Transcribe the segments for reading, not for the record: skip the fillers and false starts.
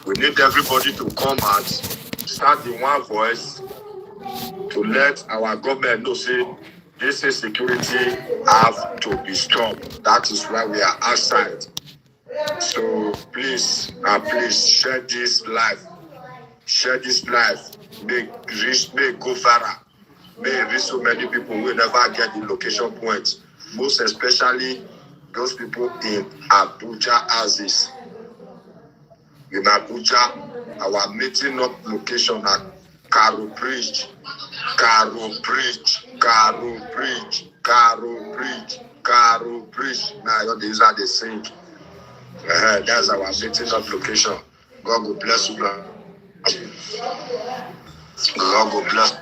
We need everybody to come out, start in one voice to let our government know, say, this is security have to be stopped. That is why we are outside. So please, share this life. Share this life. May go viral. May reach so many people who will never get the location point. Most especially those people in Abuja houses. In Abuja, our meeting up location at Caro Bridge. Caro Bridge. Caro Bridge. Caro Bridge. Caro Bridge. Now these are the same. That's our meeting up location. God will bless you. God will bless.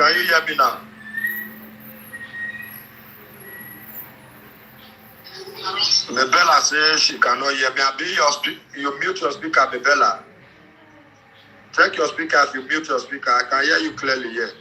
can you hear me now? Mabella says she cannot hear me. You mute your speaker, Mabella. Check your speaker. If you mute your speaker, I can hear you clearly here.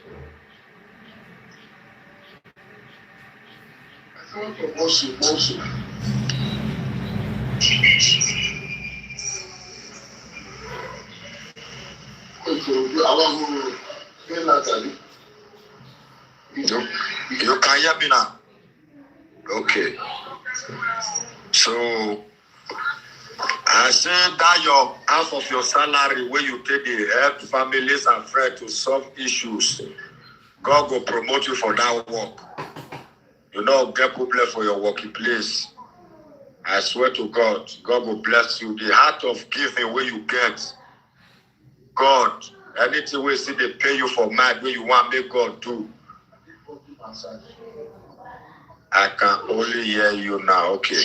You can hear me now? Okay. So I said that your half of your salary where you take the help families and friends to solve issues, God will promote you for that work. You know, get problem for your working place. I swear to God, God will bless you. The heart of giving where you get, God, anything we see they pay you for mind where you want make God do. I can only hear you now. Okay.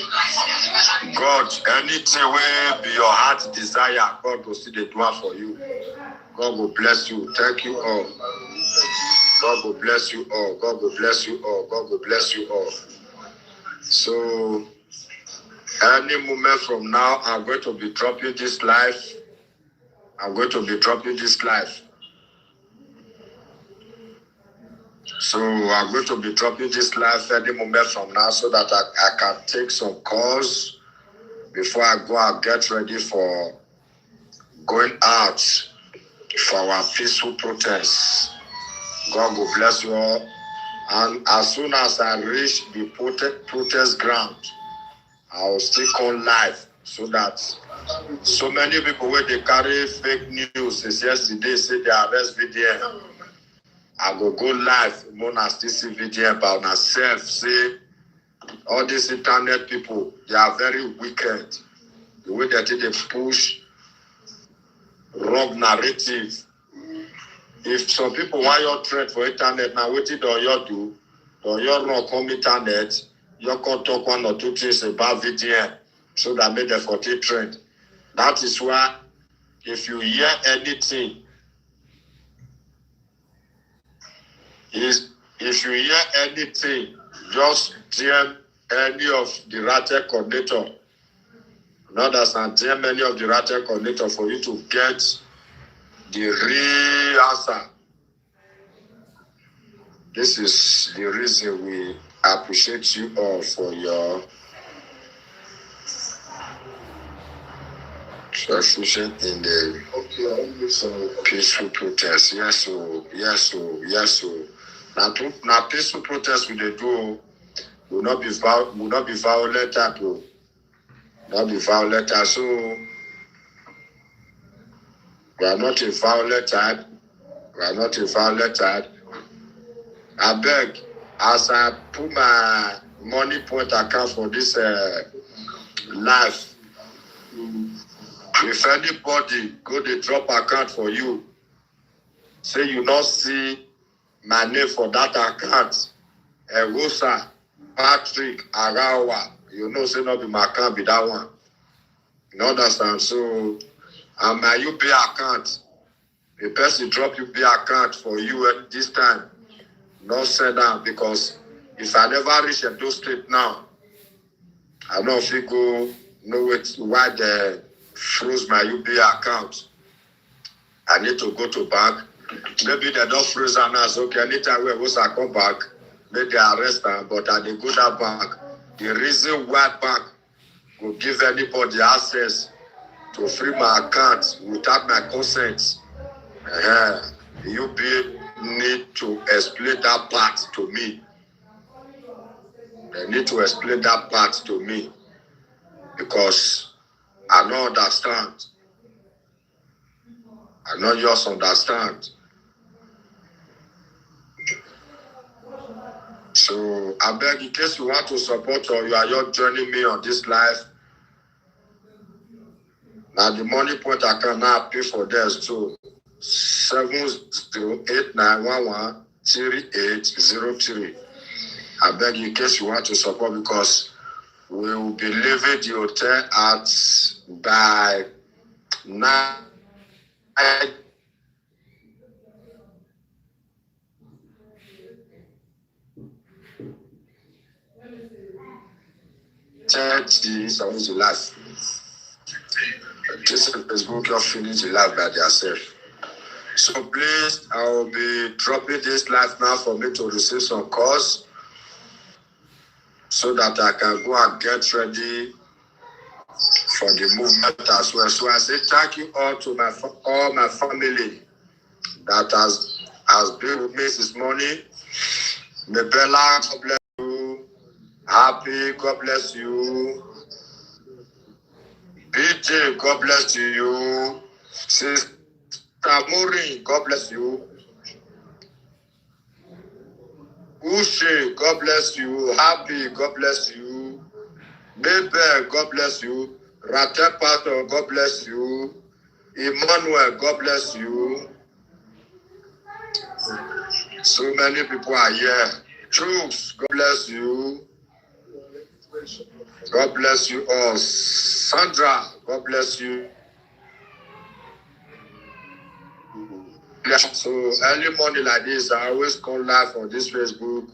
God, anything will be your heart desire, God will see the do for you. God will bless you. Thank you all. God will bless you all. God will bless you all. God will bless you all. So, any moment from now, I'm going to be dropping this life. I'm going to be dropping this life. So I'm going to be dropping this life any moment from now so that I can take some calls before I go and get ready for going out for our peaceful protest. God will bless you all. And as soon as I reach the protest ground, I will still come live so that so many people where they carry fake news since yesterday say they arrest VDM. I will go live, Mona still see VDM about myself, say all these internet people, they are very wicked. The way that they push wrong narrative. If some people want your trend for internet, now what did you do? Do you not come internet? You can talk one or two things about VDM so that made the 40 trend. That is why if you hear anything, if you hear anything, just DM any of the Ratel coordinator. Not as I DM any of the Ratel coordinator for you to get the real answer. This is the reason we appreciate you all for your sufficient in the peaceful protest. Yes, so. Now peaceful protest we they do will not be violent at all. Not be violent. So we are not a violent type. We are not a violent type. I beg, as I put my money point account for this life, if anybody go to drop account for you, say you not see my name for that account, Rosa, Patrick, Arawa, you know, say not be my account, be that one. You understand? So, and my UP account, the person drop UP account for you at this time, not send out because if I never reach a those state now, I don't know if you go know it, why they froze my UP account. I need to go to bank. Maybe they don't freeze and ask, okay, anytime we I come back, maybe they arrest them, but I dey go that bank. The reason why bank will give anybody access to free my account without my consent, you need to explain that part to me. They need to explain that part to me because I don't understand. I don't just understand. So I beg, in case you want to support or you are just joining me on this live, now the money point I can now pay for this too. 7089113803. I beg, in case you want to support, because we will be leaving the hotel at by 9. 30, so finish the life. This is Facebook, you finish the life by themselves. So please, I will be dropping this live now for me to receive some calls so that I can go and get ready for the movement as well. So I say thank you all to all my family that has been with me this morning. Mebella, God bless you. Happy, God bless you. BJ, God bless you. Sister Maureen, God bless you. Ushe, God bless you. Happy, God bless you. Mabel, God bless you. Ratel Pastor, God bless you. Emmanuel, God bless you. So many people are here. Troops, God bless you. God bless you all. Sandra, God bless you. So early morning like this, I always come live on this Facebook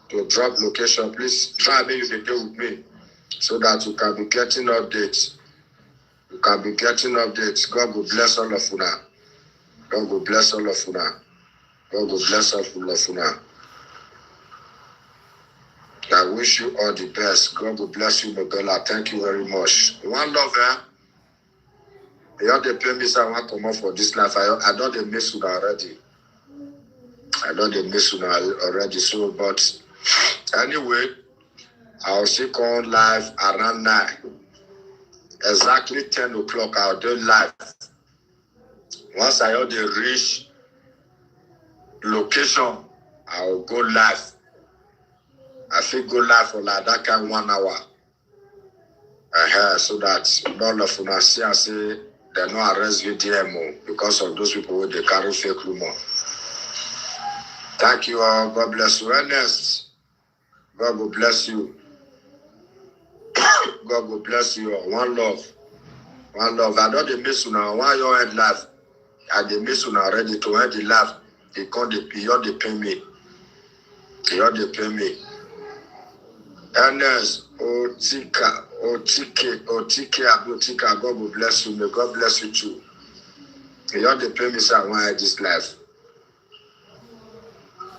to drop location. Please try me if you do with me so that you can be getting updates. You can be getting updates. God will bless all of you now. God will bless all of you now. God will bless all of you now. I wish you all the best. God will bless you, Mabella. Thank you very much. One love, eh? You have the premise I want to come up for this life. I don't they miss you already. I don't they miss you already. So, but anyway, I'll see come live around 9. Exactly 10 o'clock, I'll do live. Once I already reach location, I'll go live. I think go live for like that kind of 1 hour. So that none of you see and say they no arrest VDM because of those people who they carry fake rumor. Thank you all. God bless you. Ernest, God will bless you. God will bless you all. One love. One love. I don't miss you now. Why you head life? I dey miss you now ready to end the life. They can't they pay me. They pay me. Ernest, Otika, God will bless you. May God bless you too. They pay me, so I want this life.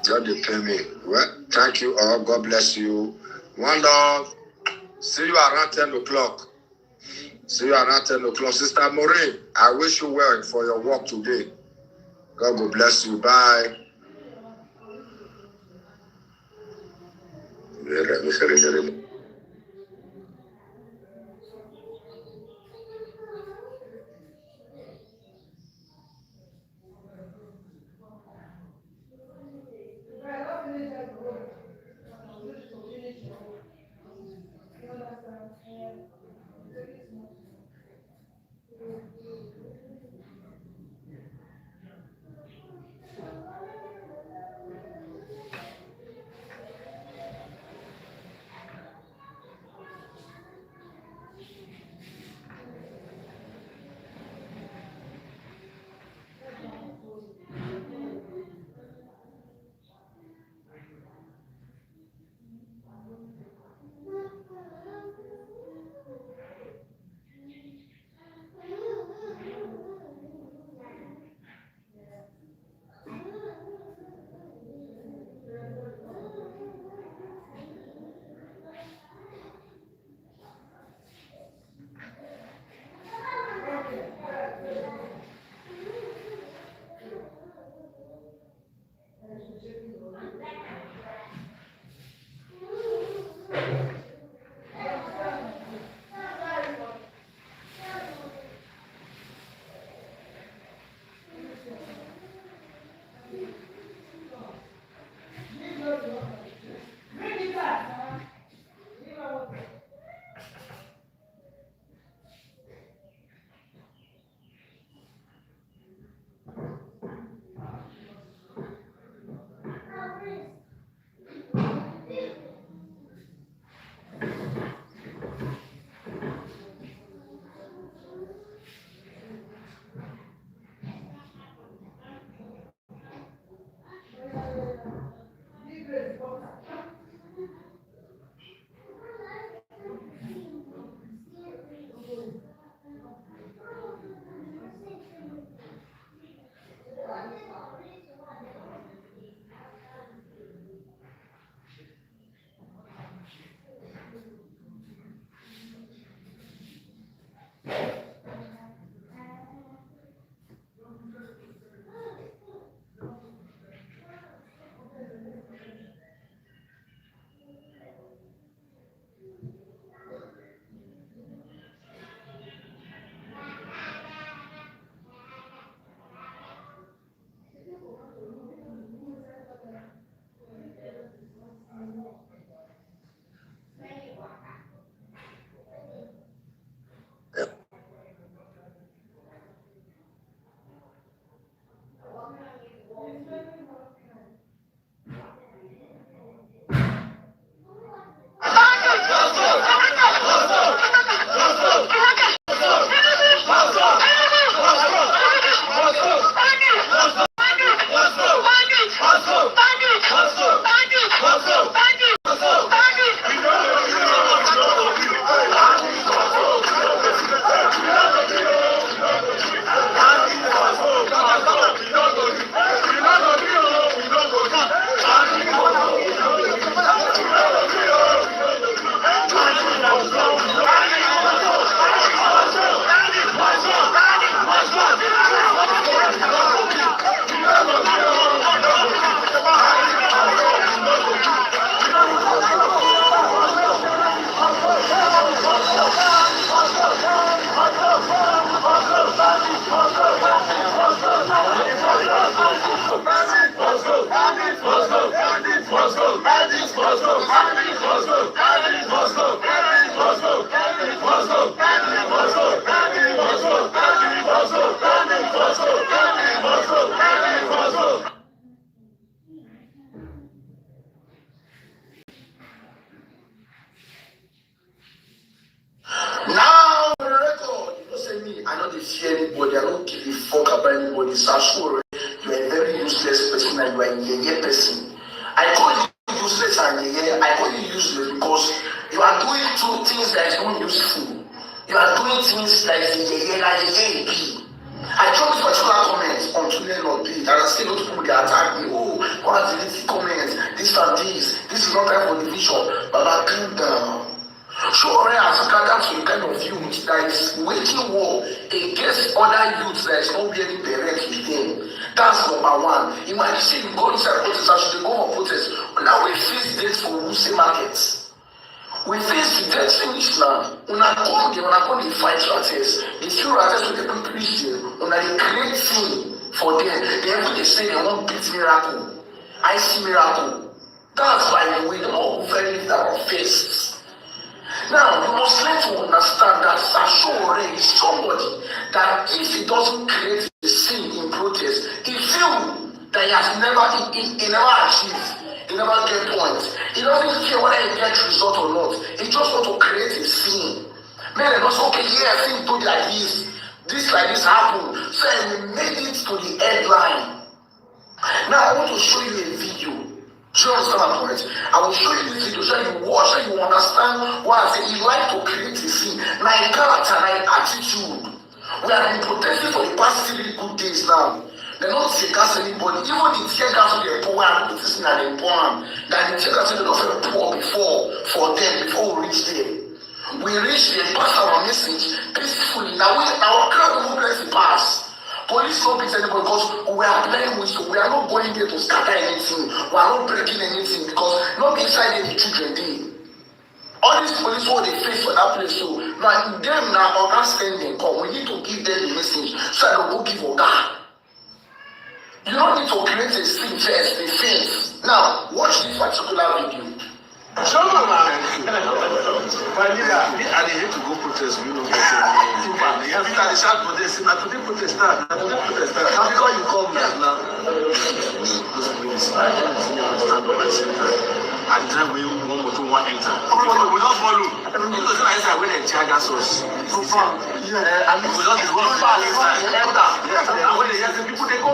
They pay me. Well, thank you all. God bless you. One love. See you around 10 o'clock. See you around 10 o'clock. Sister Maureen, I wish you well for your work today. God will bless you. Bye. Now, on the record, you don't say me, I don't fear anybody, I don't give a fuck about anybody. Sashu, you are a very useless person and you are a yeye person. I call you useless and yeye. I call you useless because you are doing two things that is not useful. You are doing things that is yeye, like yeye. I dropped this particular comment on Twitter or B, and I see those people they attack me. Oh, what are the comments? This and this. This is not time for division. But I calm down. So already has gathered to a kind of youth that is waging war against other youths that is not wearing berets with them. That's number one. Imagine say you go inside protest, actually they go for protest. Now we face dates for Wuse markets. We face the death finish now. Una come the fight Rates. The few Rates with the people preach there. Una the great thing for them. They even they say they won't beat miracle. I see miracle. That's by the way they all very little face. Now, you must learn to understand that Sashore is somebody that if he doesn't create a scene in protest, he feels that he has never achieved, he never get points. He doesn't care whether he gets result or not. He just wants to create a scene. Man, they just okay, yeah, things do like this like this happened. So we made it to the headline. Now, I want to show you a video. Do you understand my point? I will show you this video, so you watch, so you understand why I say he like to create a scene. Now, a character, now, attitude. We have been protesting for the past 3 good days now. They don't take gas anybody. Even the tear gas of the poor and protesting at the poor, that the tear gas of the poor before we reach there. We reach there, pass our message peacefully. Now, our crowd won't let it pass. Police don't beat anybody because we are playing with you. We are not going there to scatter anything. We are not breaking anything because not inside any children there. All these police what they face for that place. So now them now Oga standing come. We need to give them the message so they will give Oga. You don't need to create a scene first, the face. Now watch this particular video. Show me, man. My leader, I hate to go protest. You know, every time they shout protest, now today protest start. Now because you call me now. At the time we want to enter. We don't follow. Because I say when they charge us, so far. Yeah, and we don't go far inside. And when they hear people, they go.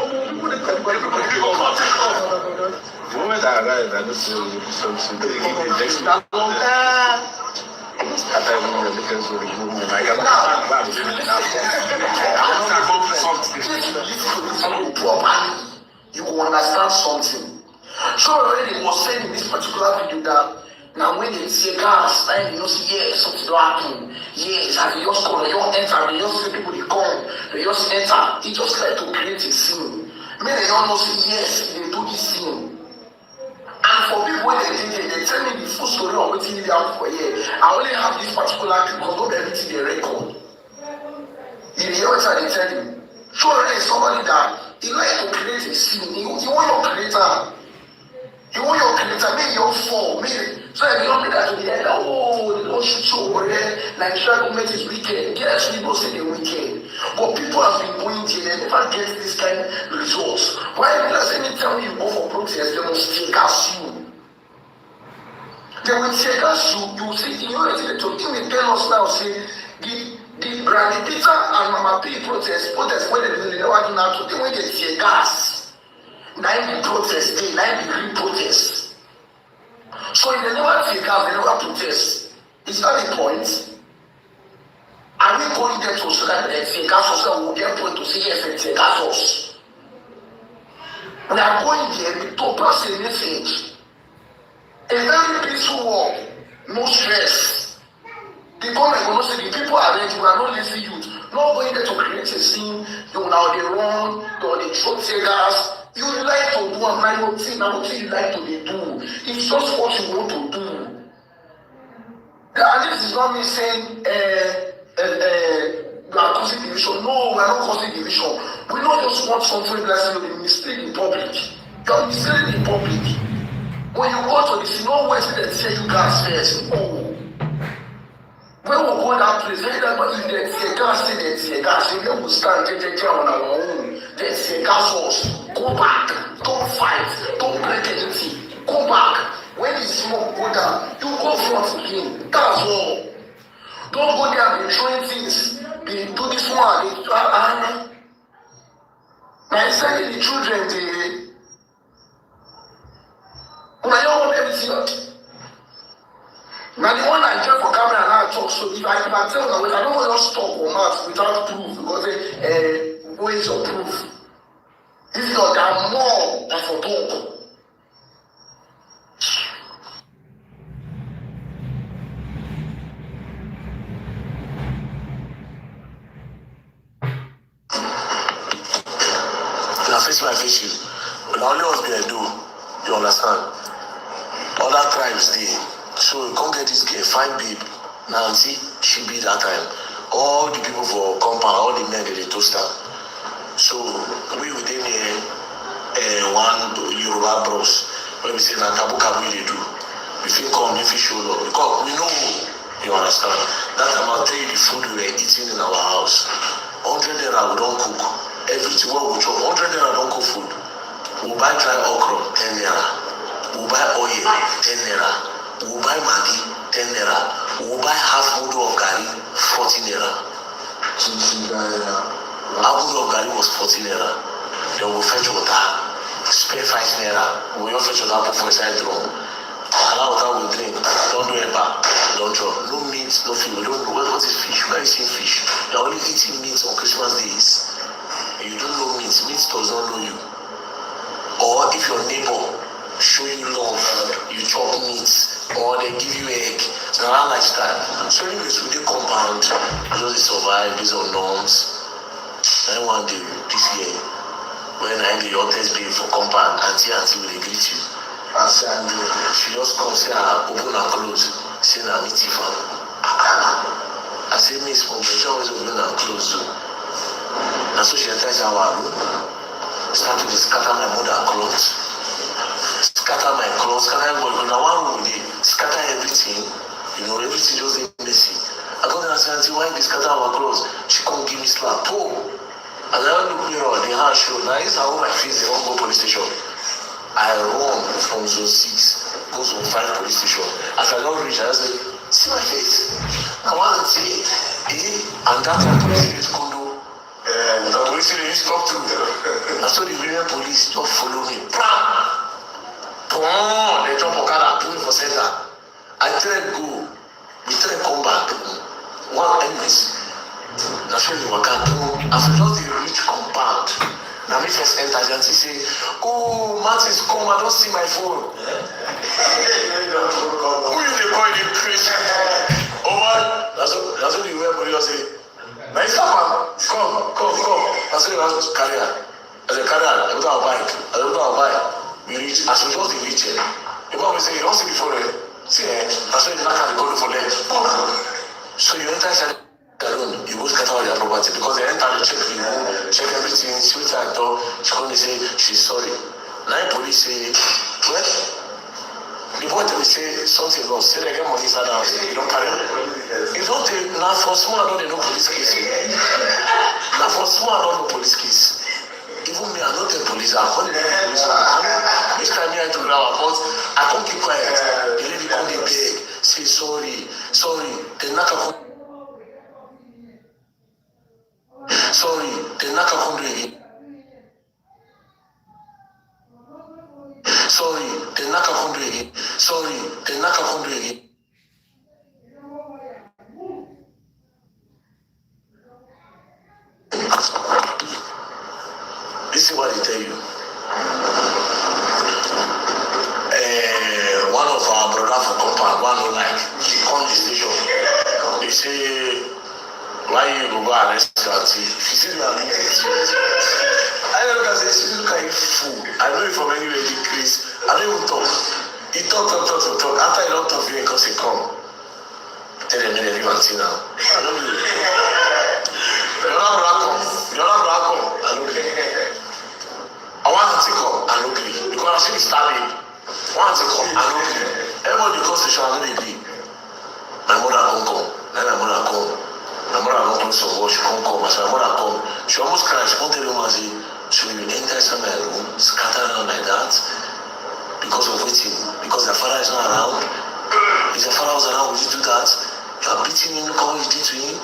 The moment I arrived, I just something. Next week, after we looking for the movement, I got you will understand something. So already was saying in this particular video that Now when they see gas, and you know see yes, something don't happen. Yes, and they just come, they just enter, they just see people they come, they just enter. He just like to create a scene. Men they don't know say yes, they do this scene. And for people when they tell me the full story of what they have for here. I only have this particular thing because not everything they record. In the answer they tell you. So there is somebody that he like to create a scene. You want your creator. You want your creator, make your fall, so if you don't be that to the end, oh, they don't shoot so over there, Nigeria government is wicked. Yes, people say they're wicked. But people have been going there, they never get this kind of results. Why? Because anytime you go for protest, they must take us you. They will take us you. You see, you know, they tell us now, say, the Brandy Peter and Mama P protest when they never do that to them when they take gas. Now be protest day, now be real protest. So if they never take out, they never protest. Is that the point? Are we going there to so that they take us so we'll get point to say yes, they take us? We are going there to pass a message. A very peaceful walk, no stress. The government will not say the people are ready, we are not lazy youth. Not going there to create a scene, you now they run, they throw tear gas. You like to do a minor thing, now thing you like to do. It's just what you want to do. And this is not me saying we are causing division. No, we are not causing division. We don't just want something like you misleading the public. You are misleading the public. When you go to the scene, no West they say you guys first. Oh. When we go that place, everybody they say gas, they gas, they will stand on our own. They say gas us. Go back, don't fight, don't break anything. Go back. When the smoke go down, you go front again. That's all. Don't go there and be throwing things. Be do this one. Now sending the children they when I don't want everything. Now the one I get for camera and I talk, so if I tell them, I don't want to stop or not without proof because ways of proof. If you are there more than for talk. Now face my face you. But only us be do, you understand? Other tribes they. So you can't get this girl, fine babe. Nancy, she be that time. All the people for compound, all the men they toast her. So we within one Yoruba bros, when we say na tabu kabu they do. We feel come if we show love. Because we know you understand. That time I'll tell you the food we were eating in our house. 100 naira we don't cook. Everything what we chop, 100 naira don't cook food. We buy dry okra, 10 naira. We buy oil, 10 naira. We buy Maggi, 10 naira. We buy half mudu of garri, 40 naira. Half mudu of garri was 40 naira. Then we fetch water, spare 5 naira. We all fetch water, put for inside drum. Allow water we drink. Don't do ever. Don't chop. No meat, no fish. We don't know what is fish. Where is fish? You're only eating meat on Christmas days. And you don't know meat. Meat does not know you. Or if your neighbor show you love, you chop meat, or they give you egg. So that lifestyle. So anyways, we dey compound, just survive based on norms. Then one day, this year, when I'm the hottest babe for compound, auntie will they greet you. And she just comes here, open and close, say na meet you. I say miss, but she always open and close. And so she enters our room, start to scatter my mother clothes. Scatter my clothes, scatter everybody. Now one room they scatter everything, you know, everything just ain't messy. I go there and say, auntie, why they scatter our clothes? She come give me slap. Oh! As I look mirror, the hand show. Now it's how my face, they won't go police station. I run from zone 6, go zone 5 police station. As I don't reach, I say, see my face. Now one auntie, and that's a police condo. The police used to talk to me. And so the women police just follow me. They jump Okada, put me for center. I try to go, we try to come back. One anyways. That's when we were going to, after just the rich compound. Now me first enter and she say, oh, Martins come, I don't see my phone. Who is the boy in Chris? Oh man, that's what you wear, but you say, now it's come. That's what you want to carry her. As a carrier, I put our bike. We reach, as we just reach it. The boy will say, you don't see the phone, see, that's why the knock and the call for them. So you enter inside alone, you go scatter all your property because they enter the check, you check everything, see what I do. She come and say she's sorry. Now police say, well, the boy tell me say something wrong, say they get money inside the house, you don't carry it. If don't take, now for small I don't know police case. Now for small I don't know police case. Even me, I don't tell police, I call the police. Which time I to grab but I can't keep quiet. The lady come dey beg, say sorry, they knock up. Sorry, they knock up on again. Sorry, they knock up on again. This is what they tell you. One of our brothers for compound, one who like, he come the station. They say, why you go arrest your auntie? She said, you are leaving. I don't know, she look like a fool. I know it from anywhere, he Chris. I don't even talk. He talk. After he don't talk, he comes, he come. Tell them, they leave auntie now. I don't know. You're not welcome. I don't know. I want to come and look at it because I see the starting. I want to come and look at it. Everybody goes to show and they be. My mother come. Then my mother come. My mother don't do some work. She come. I said, my mother come. She almost cried. She come tell him and say, so you enter inside my room, scatter around like that because of waiting. Because the father is not around. If the father was around, would you do that? You are beating him. Look how you did to him.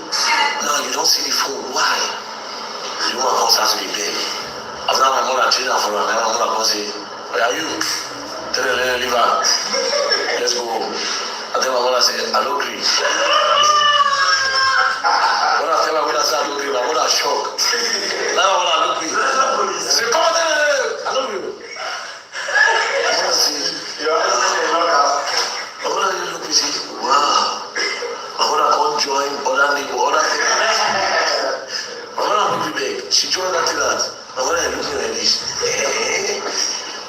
Now you don't see the phone. Why? The woman comes out to the bed. After my mother treated her for her, my mother comes say, where are you? Tell her, let her leave her. Let's go home. I tell my mother, say, I don't agree. When I tell my mother, say, I don't agree, my mother shocked. Now my mother don't agree. Say, come on, tell her, I don't agree. My mother say, my mother look at me, say, wow. My mother can't join other people, other things. My mother look at me, she joined that thing that. My mother is looking like this.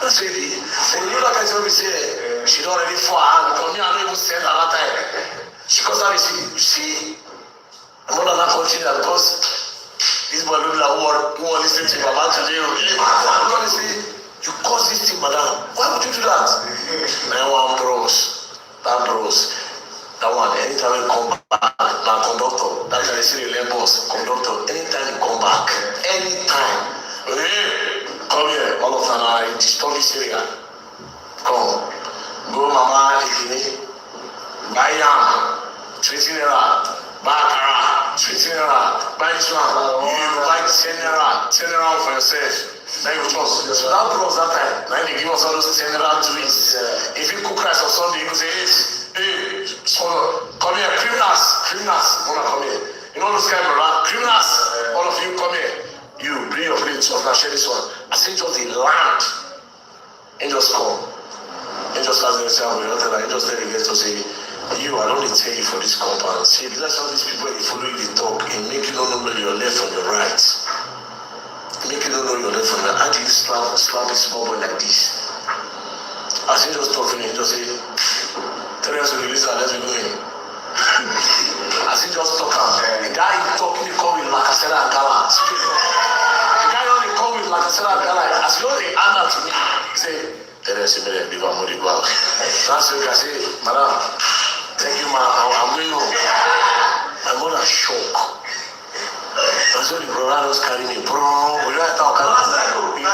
That's really. So you know that I tell me say she don't already for her because me I don't even send her that time. She comes out and say, you see, my mother not continue that because this boy look like who want listen to my man today. I'm gonna say, you cause this thing, madam. Why would you do that? Now one bros. That one, anytime you come back, my conductor, that guy say the boss, conductor, anytime you come back, anytime. Hey, come here, all of them are in disturb this area. Come, go mama, buy yam, 20 naira, buy akara, 20 naira, buy this one, you buy 10 naira for yourself. Then you trust. So that bros that time, now they give us all those 10 naira tweets. If you cook rice on Sunday, you go say, hey, so come here, criminals, wanna come here. You know those kind of criminals, all of you come here. You bring your plate, so I share this one. I say just the land. Angels come. Angels ask themselves, angels tell the guests to say, you, I don't need to tell you for this compound. See, that's all these people they follow you, they talk, and make you don't know your left from your right. Make you don't know your left from your right. How do you slap a small boy like this? As angels talk, angels say, tell us to release and let's be going. As he just talk out, the guy he talk, he come with Lakasera and Gala. The guy only come with Lakasera and Gala. As you know they add that to me, he say, tell us to leave our money go out. That's why I say, madam, thank you, ma, I'm going home. My mother shocked. That's why the brother was carrying me, bro. We don't talk about everybody,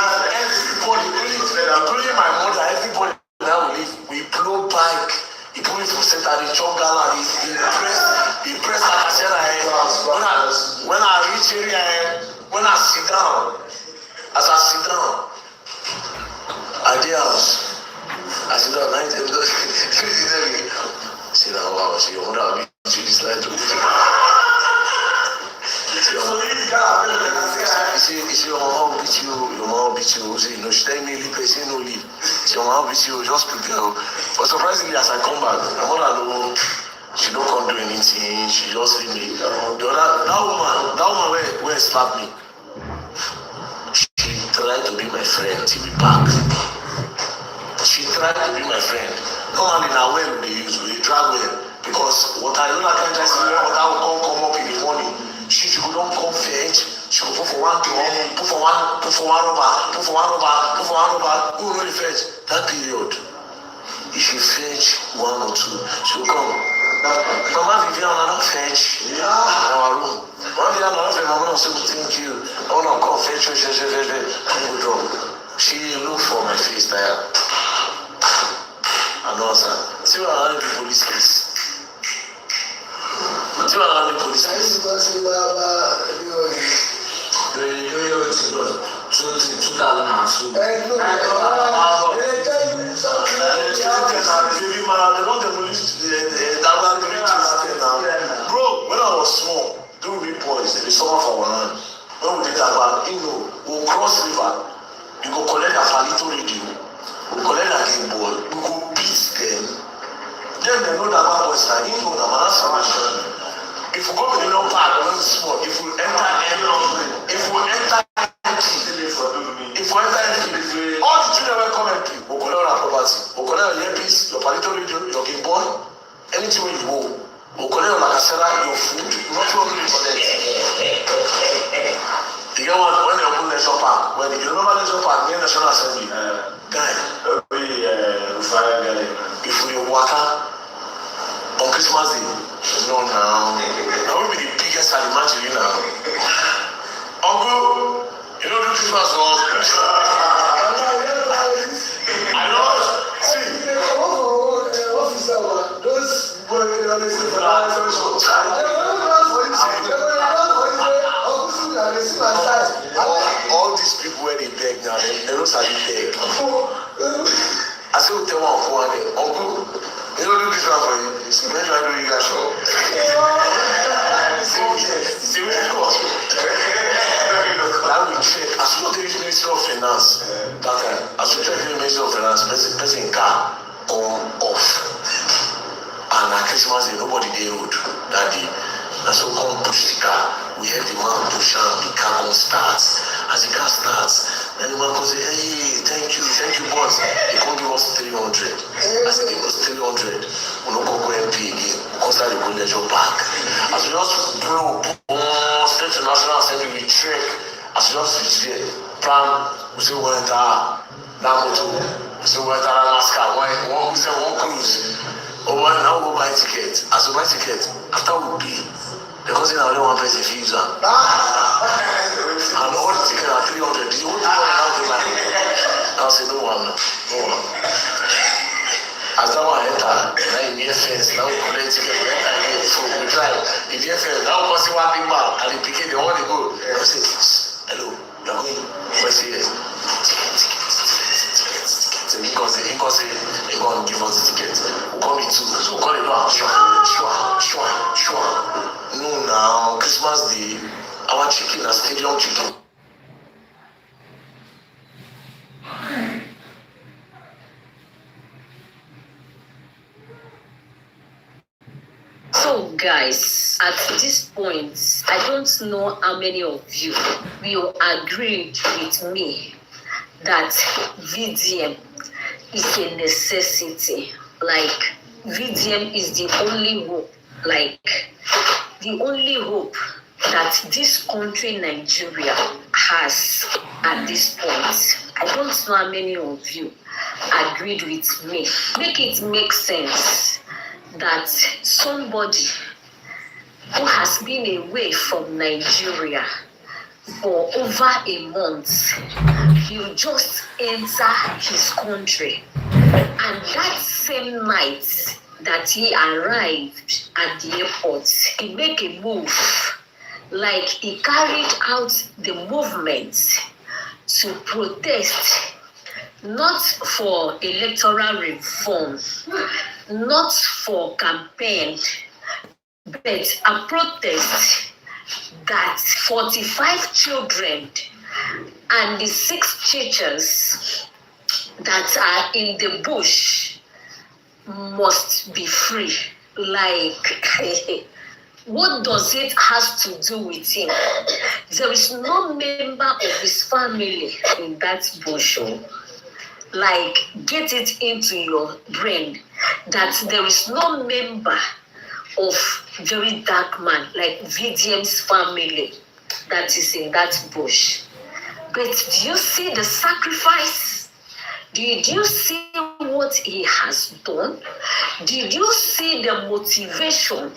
including my mother, everybody now we blow bike. He put me from center, the chop gala, he pressed Lakasera. When I reach area, when I sit down, as I sit down, at the house, I sit down, I say, wow, so your mother will beat you this line to you see, your mama will beat you, your want beat you. Say, she tell me leave, say no leave. She want beat you, just prepare. But surprisingly, as I come back, my mother know she don't come do anything. She just leave me. That woman where slapped me. She tried to be my friend till we back. She tried to be my friend. Normally now when we drag well because water, can't just see water will come up in the morning. She go don't come fetch. She go put for one drum, put for one rubber. Who will fetch? That period. If she fetch one or two, she will come. Mama Vivian another fetch. In our room. Mama Vivian another fetch. Mama say thank you. I wanna come fetch. Come go drum. She look for my face there. And answer. See what I the police case. See what I the police case. 2002. Bro, when I was small, during big boys, they suffer for one hand. When we did that back, we'll cross river, you go collect a Falito radio, we collect a game ball, we go beat them. Then they know that man was like, that's how much. If we go to the long park, when it's small, if we enter all the children will come and play. We'll collect our property. We'll collect your earpiece, your palito radio, your game boy, anything when you go. We'll collect your lacasera, your food, nothing will be collect. You get one when they open National Park. When you remember National Park, near National Assembly, guy. If we walk on Christmas Day, no now. That will be the biggest animal you now. Uncle, you don't do Christmas for us. I know. See. Those all these people where they beg now, they don't start to beg. I say we tell one uncle, you don't do this one for you. When do I do you guys show? See where it goes. That we check. As soon as there is Ministry of Finance, that time, as soon as there is Ministry of Finance, person car come off. And at Christmas Day, nobody dey road that day. And so come push the car. We have the man push out, the car gon start. As the car starts, then the man go say, hey, thank you, boss. They come give us 300. As they give us 300, we no go MP again. We come start the go leisure back. As we just blow, straight to National Assembly, we trek. As we just reach there, plan, we say we enter that motor. We say we enter that NASCAR. We say one cruise. Oh, now we go buy ticket. As we buy ticket, after we pay, because in only one person fees and all the tickets are 300. Did you want to go now to like? I'll say no one. As that one enter, now in the fence, now we collect ticket, we enter again, so we drive. In the fence, now we go see one big man, and the picket, they want to go. I say, hello, you are going? I say, yes. So he go say, he go and give us the ticket. We call me too, so we call it now, sure. No, now, Christmas Day, our chicken is stadium chicken. So guys, at this point, I don't know how many of you will agree with me that VDM is a necessity. Like, VDM is the only hope, the only hope that this country, Nigeria, has at this point. I don't know how many of you agreed with me. Make it make sense that somebody who has been away from Nigeria for over a month, he'll just enter his country, and that same night that he arrived at the airport, he make a move, like he carried out the movement to protest, not for electoral reform, not for campaign, but a protest that 45 children and the 6 teachers that are in the bush must be free. Like, what does it has to do with him? There is no member of his family in that bush. Like, get it into your brain that there is no member of Verydarkman, like VDM's family, that is in that bush. But do you see the sacrifice? Did you see what he has done? Did you see the motivation?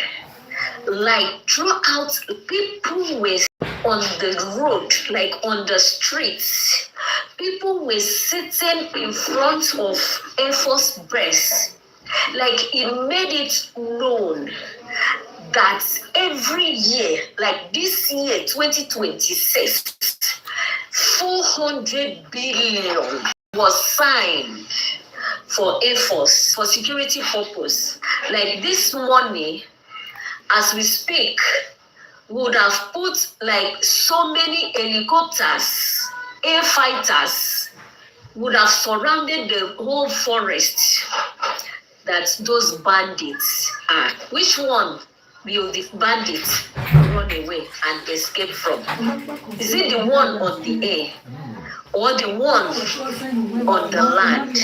Like, throughout, people were on the road, like on the streets. People were sitting in front of Air Force Base. Like, it made it known that every year, like this year, 2026, 400 billion was signed for Air Force, for security purpose. Like, this money, as we speak, would have put like so many helicopters, air fighters, would have surrounded the whole forest that those bandits are. Which one will the bandits run away and escape from? Is it the one on the air or the one on the land?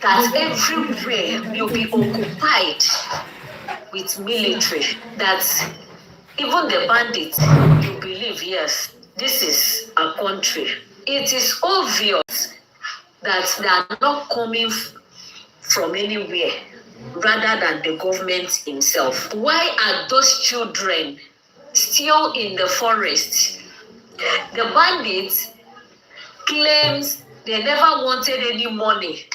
That everywhere will be occupied with military, that even the bandits will believe, yes, this is a country. It is obvious that they are not coming from anywhere rather than the government himself. Why are those children still in the forest? The bandits claims they never wanted any money.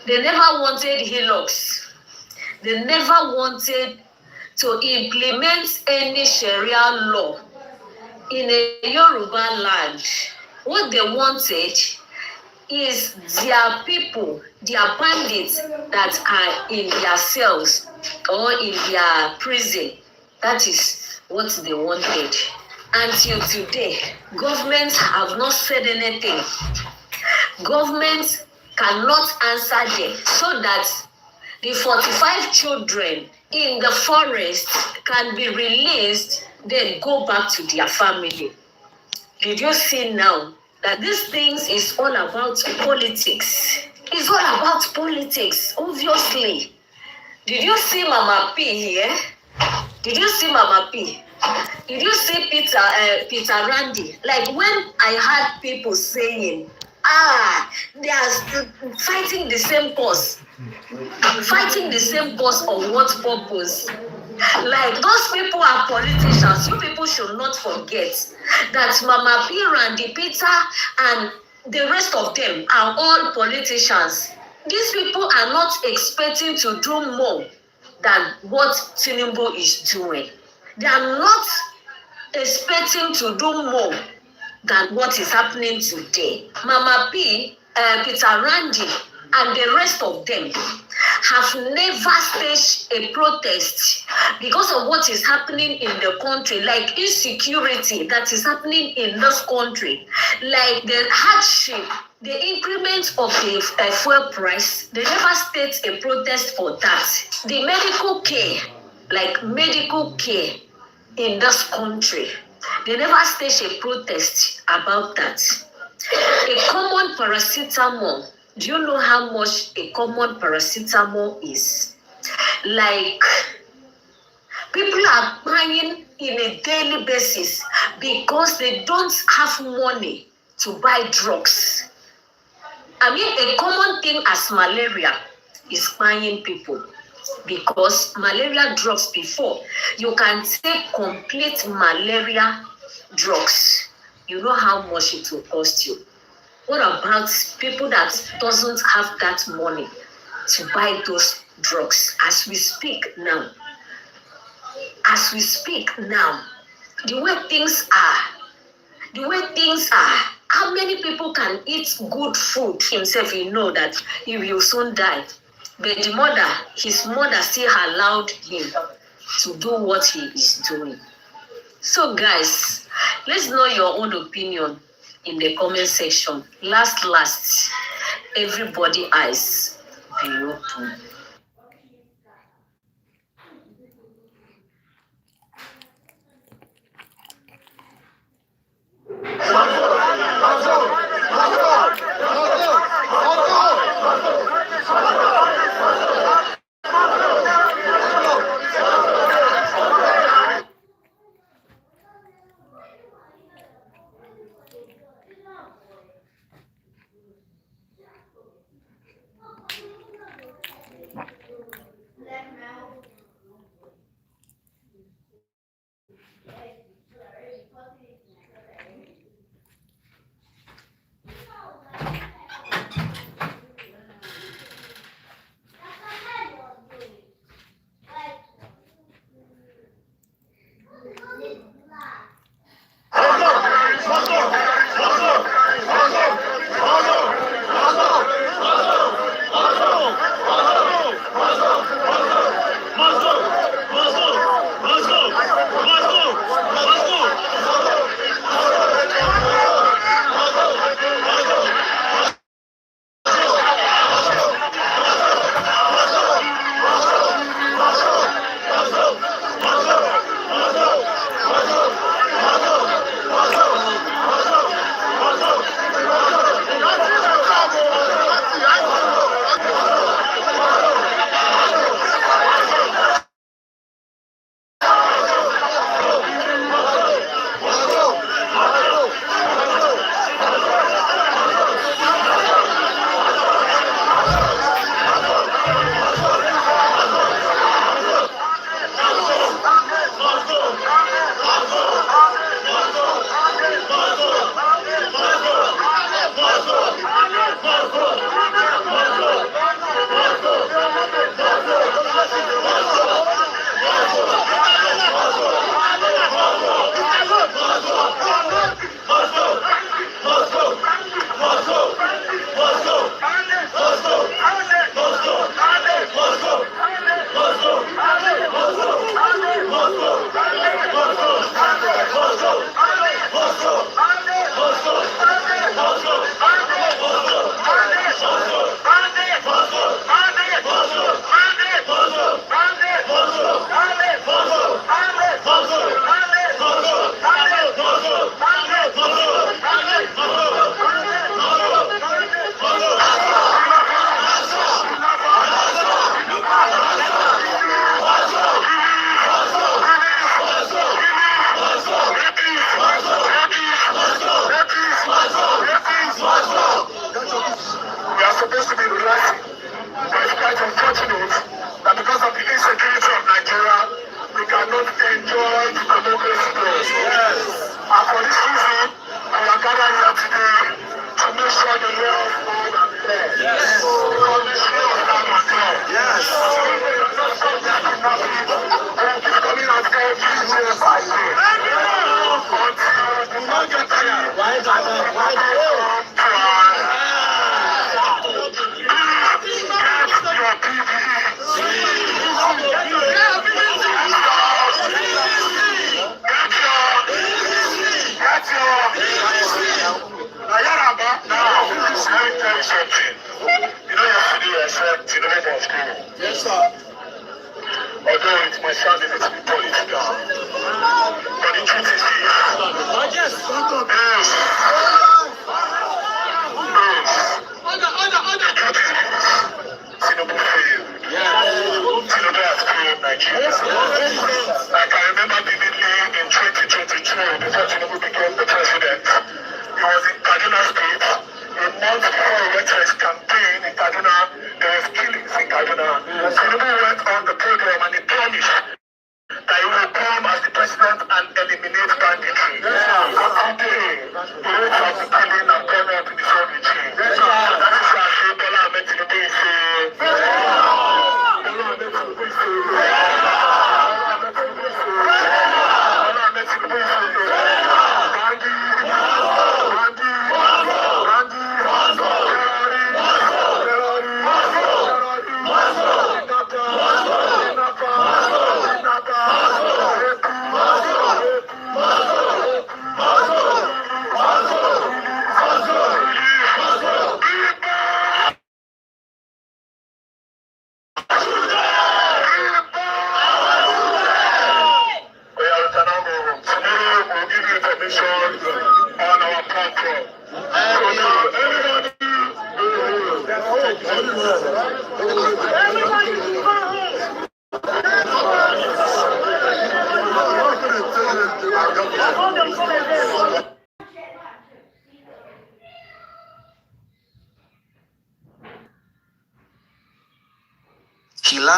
They never wanted hillocks. They never wanted to implement any Sharia law in a Yoruba land. What they wanted is their people, their bandits that are in their cells or in their prison. That is what they wanted. Until today, governments have not said anything. Government cannot answer them, so that the 45 children in the forest can be released, then go back to their family. Did you see now that these things is all about politics? It's all about politics, obviously. Did you see Mama P here? Did you see Mama P? Did you see Peter Randy? Like, when I heard people saying, they are fighting the same cause. Fighting the same cause of what purpose? Like, those people are politicians. You people should not forget that Mama P, Randy, Peter, and the rest of them are all politicians. These people are not expecting to do more than what Tinubu is doing. They are not expecting to do more than what is happening today. Mama P, Peter Randy, and the rest of them have never staged a protest because of what is happening in the country, like insecurity that is happening in this country, like the hardship, the increment of the fuel price. They never staged a protest for that. The medical care, like medical care in this country, they never staged a protest about that. A common paracetamol. Do you know how much a common paracetamol is? Like, people are buying in a daily basis because they don't have money to buy drugs. I mean, a common thing as malaria is buying people, because malaria drugs before, you can take complete malaria drugs. You know how much it will cost you. What about people that doesn't have that money to buy those drugs? As we speak now, the way things are, how many people can eat good food himself? You know that he will soon die. But his mother still allowed him to do what he is doing. So guys, let's know your own opinion. in the comment section. Last, everybody eyes be open.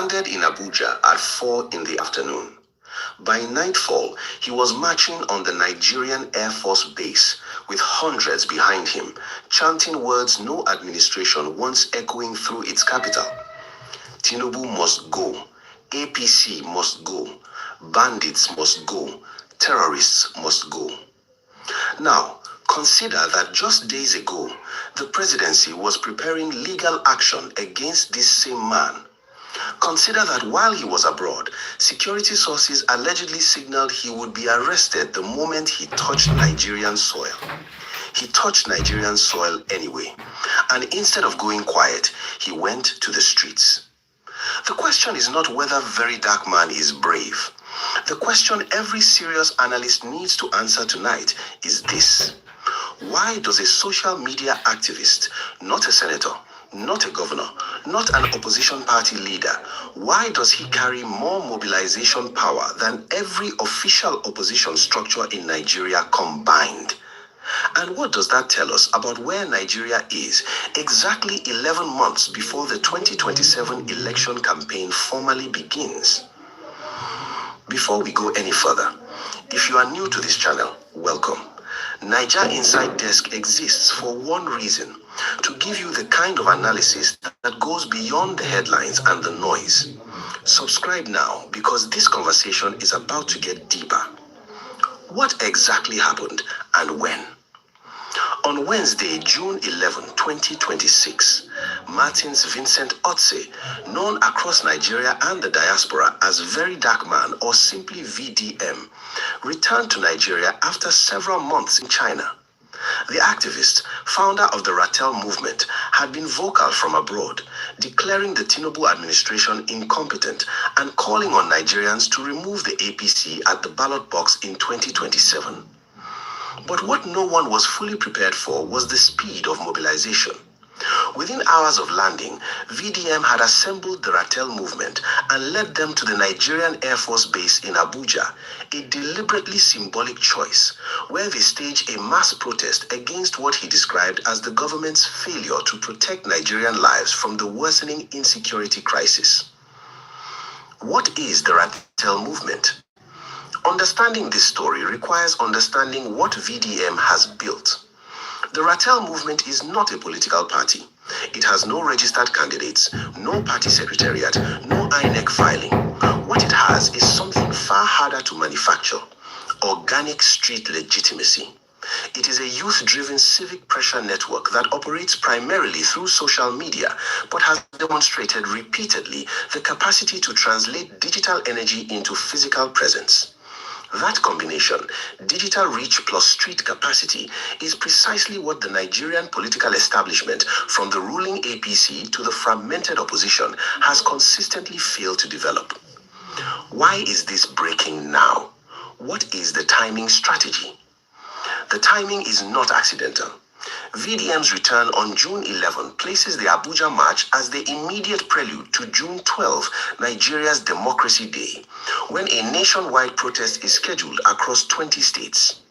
landed in Abuja at 4 in the afternoon. By nightfall, he was marching on the Nigerian Air Force base with hundreds behind him, chanting words no administration wants echoing through its capital. Tinubu must go. APC must go. Bandits must go. Terrorists must go. Now, consider that just days ago, the presidency was preparing legal action against this same man. Consider that while he was abroad, security sources allegedly signaled he would be arrested the moment he touched Nigerian soil. He touched Nigerian soil anyway, and instead of going quiet, he went to the streets. The question is not whether Verydarkman is brave. The question every serious analyst needs to answer tonight is this: why does a social media activist, not a senator, not a governor, not an opposition party leader, why does he carry more mobilization power than every official opposition structure in Nigeria combined? And what does that tell us about where Nigeria is exactly 11 months before the 2027 election campaign formally begins? Before we go any further, if you are new to this channel, welcome. Niger Inside Desk exists for one reason: to give you the kind of analysis that goes beyond the headlines and the noise. Subscribe now, because this conversation is about to get deeper. What exactly happened and when? On Wednesday, June 11, 2026, Martins Vincent Otse, known across Nigeria and the diaspora as Verydarkman or simply VDM, returned to Nigeria after several months in China. The activist, founder of the Ratel movement, had been vocal from abroad, declaring the Tinubu administration incompetent and calling on Nigerians to remove the APC at the ballot box in 2027. But what no one was fully prepared for was the speed of mobilization. Within hours of landing, VDM had assembled the Ratel movement and led them to the Nigerian Air Force Base in Abuja, a deliberately symbolic choice, where they staged a mass protest against what he described as the government's failure to protect Nigerian lives from the worsening insecurity crisis. What is the Ratel movement? Understanding this story requires understanding what VDM has built. The Ratel movement is not a political party. It has no registered candidates, no party secretariat, no INEC filing. What it has is something far harder to manufacture: organic street legitimacy. It is a youth-driven civic pressure network that operates primarily through social media, but has demonstrated repeatedly the capacity to translate digital energy into physical presence. That combination, digital reach plus street capacity, is precisely what the Nigerian political establishment, from the ruling APC to the fragmented opposition, has consistently failed to develop. Why is this breaking now? What is the timing strategy? The timing is not accidental. VDM's return on June 11 places the Abuja march as the immediate prelude to June 12, Nigeria's Democracy Day, when a nationwide protest is scheduled across 20 states.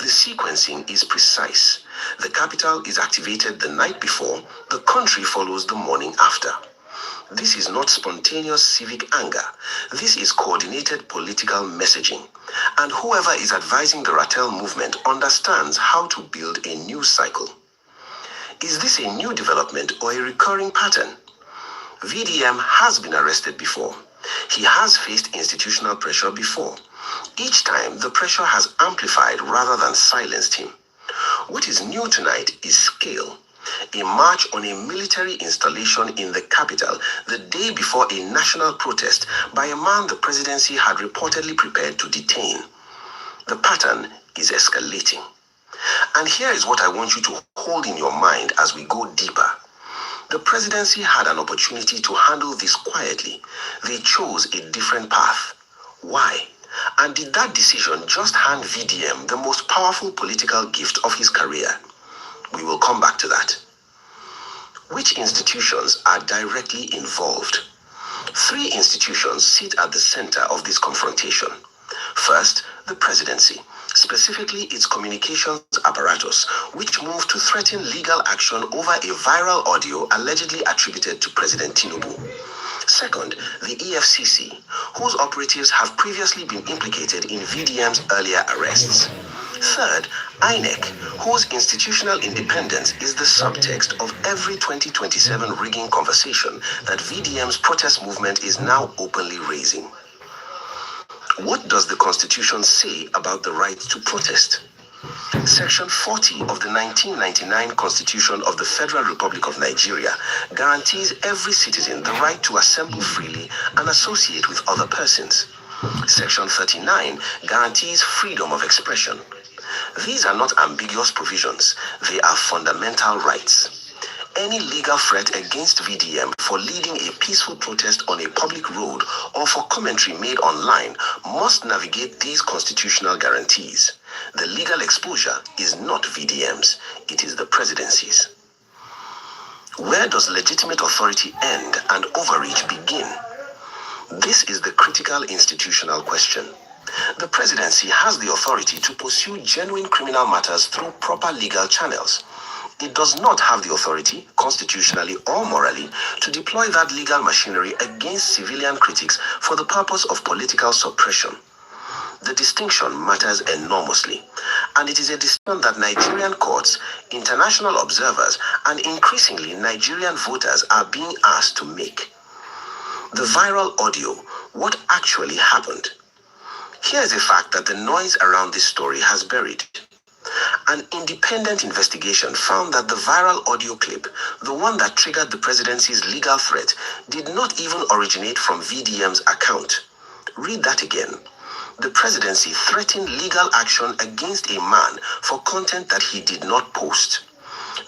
The sequencing is precise. The capital is activated the night before, the country follows the morning after. This is not spontaneous civic anger. This is coordinated political messaging. And whoever is advising the Ratel movement understands how to build a news cycle. Is this a new development or a recurring pattern? VDM has been arrested before. He has faced institutional pressure before. Each time, the pressure has amplified rather than silenced him. What is new tonight is scale. A march on a military installation in the capital the day before a national protest by a man the presidency had reportedly prepared to detain. The pattern is escalating. And here is what I want you to hold in your mind as we go deeper. The presidency had an opportunity to handle this quietly. They chose a different path. Why? And did that decision just hand VDM the most powerful political gift of his career? We will come back to that. Which institutions are directly involved? 3 institutions sit at the center of this confrontation. First, the presidency, specifically its communications apparatus, which moved to threaten legal action over a viral audio allegedly attributed to President Tinubu. Second, the EFCC, whose operatives have previously been implicated in VDM's earlier arrests. Third, INEC, whose institutional independence is the subtext of every 2027 rigging conversation that VDM's protest movement is now openly raising. What does the Constitution say about the right to protest? Section 40 of the 1999 Constitution of the Federal Republic of Nigeria guarantees every citizen the right to assemble freely and associate with other persons. Section 39 guarantees freedom of expression. These are not ambiguous provisions, they are fundamental rights. Any legal threat against VDM for leading a peaceful protest on a public road or for commentary made online must navigate these constitutional guarantees. The legal exposure is not VDM's, it is the presidency's. Where does legitimate authority end and overreach begin? This is the critical institutional question. The presidency has the authority to pursue genuine criminal matters through proper legal channels. It does not have the authority, constitutionally or morally, to deploy that legal machinery against civilian critics for the purpose of political suppression. The distinction matters enormously, and it is a distinction that Nigerian courts, international observers, and increasingly Nigerian voters are being asked to make. The viral audio, what actually happened? Here is a fact that the noise around this story has buried. An independent investigation found that the viral audio clip, the one that triggered the presidency's legal threat, did not even originate from VDM's account. Read that again. The presidency threatened legal action against a man for content that he did not post.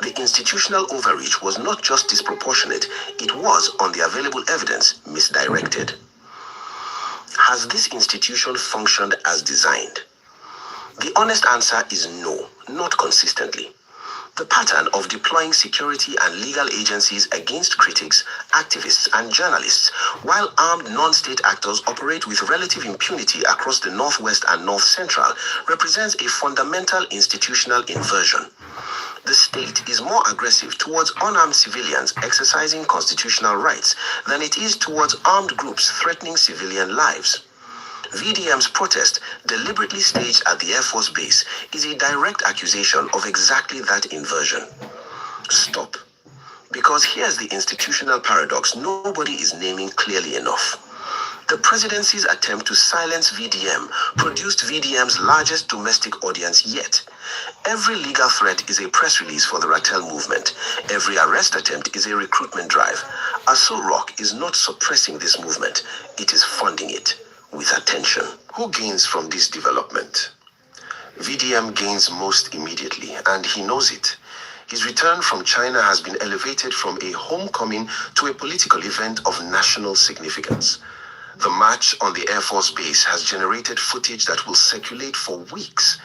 The institutional overreach was not just disproportionate, it was, on the available evidence, misdirected. Has this institution functioned as designed? The honest answer is no, not consistently. The pattern of deploying security and legal agencies against critics, activists, and journalists, while armed non-state actors operate with relative impunity across the Northwest and North Central, represents a fundamental institutional inversion. The state is more aggressive towards unarmed civilians exercising constitutional rights than it is towards armed groups threatening civilian lives. VDM's protest, deliberately staged at the Air Force Base, is a direct accusation of exactly that inversion. Stop. Because here's the institutional paradox nobody is naming clearly enough. The presidency's attempt to silence VDM produced VDM's largest domestic audience yet. Every legal threat is a press release for the Ratel movement. Every arrest attempt is a recruitment drive. Aso Rock is not suppressing this movement, it is funding it. With attention. Who gains from this development? VDM gains most immediately, and he knows it. His return from China has been elevated from a homecoming to a political event of national significance. The march on the Air Force Base has generated footage that will circulate for weeks.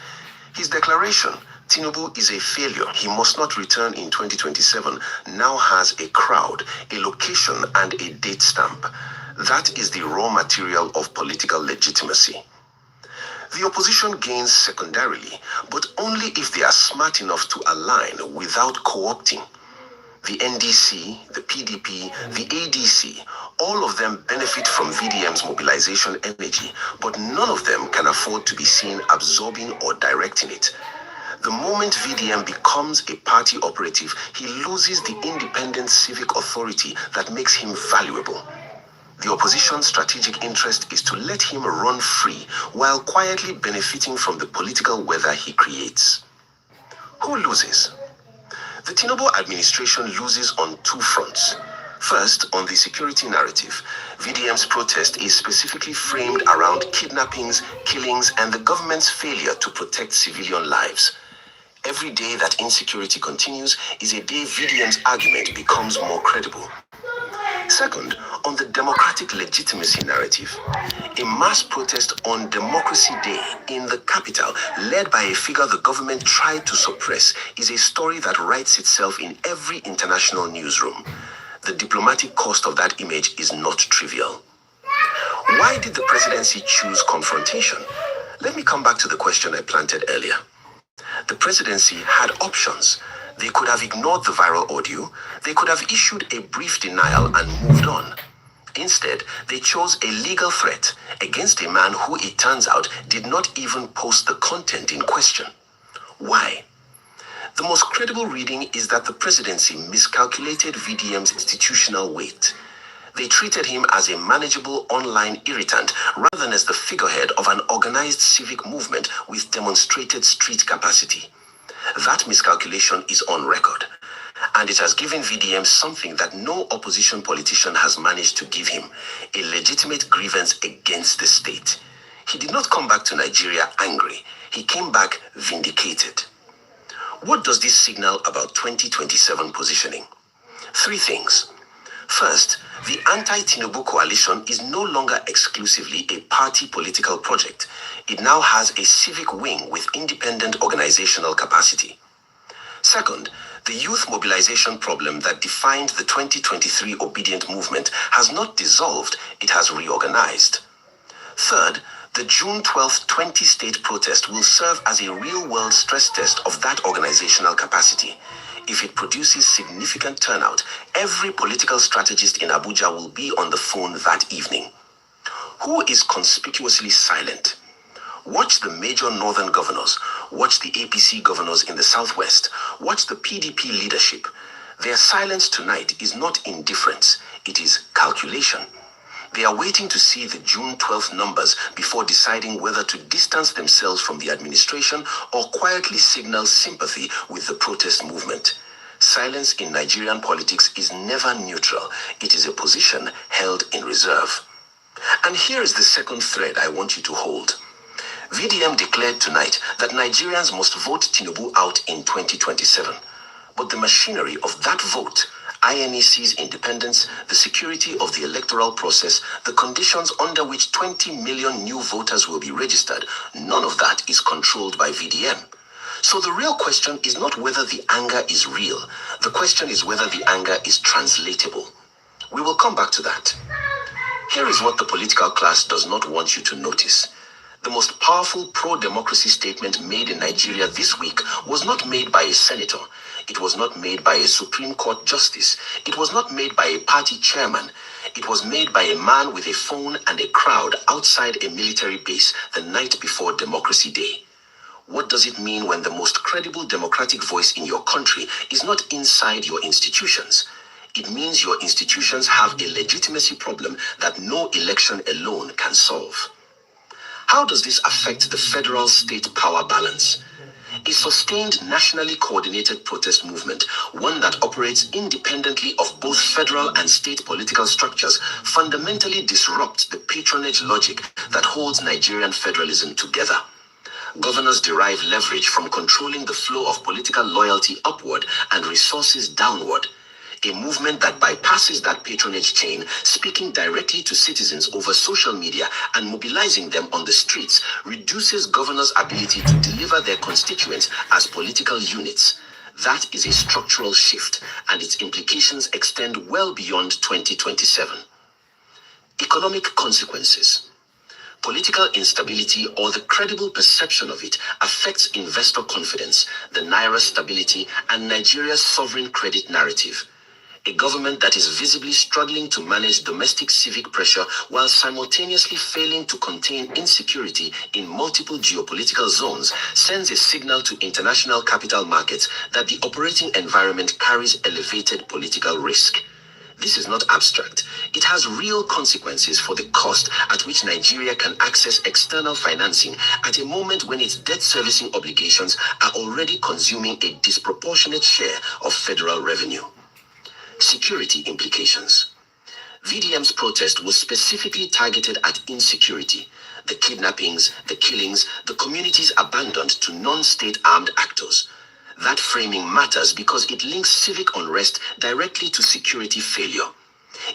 His declaration, Tinubu is a failure, he must not return in 2027, now has a crowd, a location, and a date stamp. That is the raw material of political legitimacy. The opposition gains secondarily, but only if they are smart enough to align without co-opting. The NDC, the PDP, the ADC, all of them benefit from VDM's mobilization energy, but none of them can afford to be seen absorbing or directing it. The moment VDM becomes a party operative, he loses the independent civic authority that makes him valuable. The opposition's strategic interest is to let him run free while quietly benefiting from the political weather he creates. Who loses? The Tinubu administration loses on two fronts. First, on the security narrative, VDM's protest is specifically framed around kidnappings, killings, and the government's failure to protect civilian lives. Every day that insecurity continues is a day VDM's argument becomes more credible. Second, on the democratic legitimacy narrative, a mass protest on Democracy Day in the capital, led by a figure the government tried to suppress, is a story that writes itself in every international newsroom. The diplomatic cost of that image is not trivial. Why did the presidency choose confrontation? Let me come back to the question I planted earlier. The presidency had options. They could have ignored the viral audio. They could have issued a brief denial and moved on. Instead, they chose a legal threat against a man who, it turns out, did not even post the content in question. Why? The most credible reading is that the presidency miscalculated VDM's institutional weight. They treated him as a manageable online irritant rather than as the figurehead of an organized civic movement with demonstrated street capacity. That miscalculation is on record, and it has given VDM something that no opposition politician has managed to give him: a legitimate grievance against the state. He did not come back to Nigeria angry. He came back vindicated. What does this signal about 2027 positioning? Three things. First, the anti-Tinubu coalition is no longer exclusively a party political project. It now has a civic wing with independent organizational capacity. Second, the youth mobilization problem that defined the 2023 obedient movement has not dissolved, it has reorganized. Third, the June 12th 20-state protest will serve as a real-world stress test of that organizational capacity. If it produces significant turnout, every political strategist in Abuja will be on the phone that evening. Who is conspicuously silent? Watch the major northern governors. Watch the APC governors in the southwest. Watch the PDP leadership. Their silence tonight is not indifference. It is calculation. They are waiting to see the June 12th numbers before deciding whether to distance themselves from the administration or quietly signal sympathy with the protest movement. Silence in Nigerian politics is never neutral. It is a position held in reserve. And here is the second thread I want you to hold. VDM declared tonight that Nigerians must vote Tinubu out in 2027. But the machinery of that vote, INEC's independence, the security of the electoral process, the conditions under which 20 million new voters will be registered, none of that is controlled by VDM. So the real question is not whether the anger is real. The question is whether the anger is translatable. We will come back to that. Here is what the political class does not want you to notice. The most powerful pro-democracy statement made in Nigeria this week was not made by a senator. It was not made by a Supreme Court justice. It was not made by a party chairman. It was made by a man with a phone and a crowd outside a military base the night before Democracy Day. What does it mean when the most credible democratic voice in your country is not inside your institutions? It means your institutions have a legitimacy problem that no election alone can solve. How does this affect the federal-state power balance? A sustained nationally coordinated protest movement, one that operates independently of both federal and state political structures, fundamentally disrupts the patronage logic that holds Nigerian federalism together. Governors derive leverage from controlling the flow of political loyalty upward and resources downward. A movement that bypasses that patronage chain, speaking directly to citizens over social media and mobilizing them on the streets, reduces governors' ability to deliver their constituents as political units. That is a structural shift, and its implications extend well beyond 2027. Economic consequences. Political instability, or the credible perception of it, affects investor confidence, the naira stability, and Nigeria's sovereign credit narrative. A government that is visibly struggling to manage domestic civic pressure while simultaneously failing to contain insecurity in multiple geopolitical zones sends a signal to international capital markets that the operating environment carries elevated political risk. This is not abstract. It has real consequences for the cost at which Nigeria can access external financing at a moment when its debt servicing obligations are already consuming a disproportionate share of federal revenue. Security implications. VDM's protest was specifically targeted at insecurity, the kidnappings, the killings, the communities abandoned to non-state armed actors. That framing matters because it links civic unrest directly to security failure.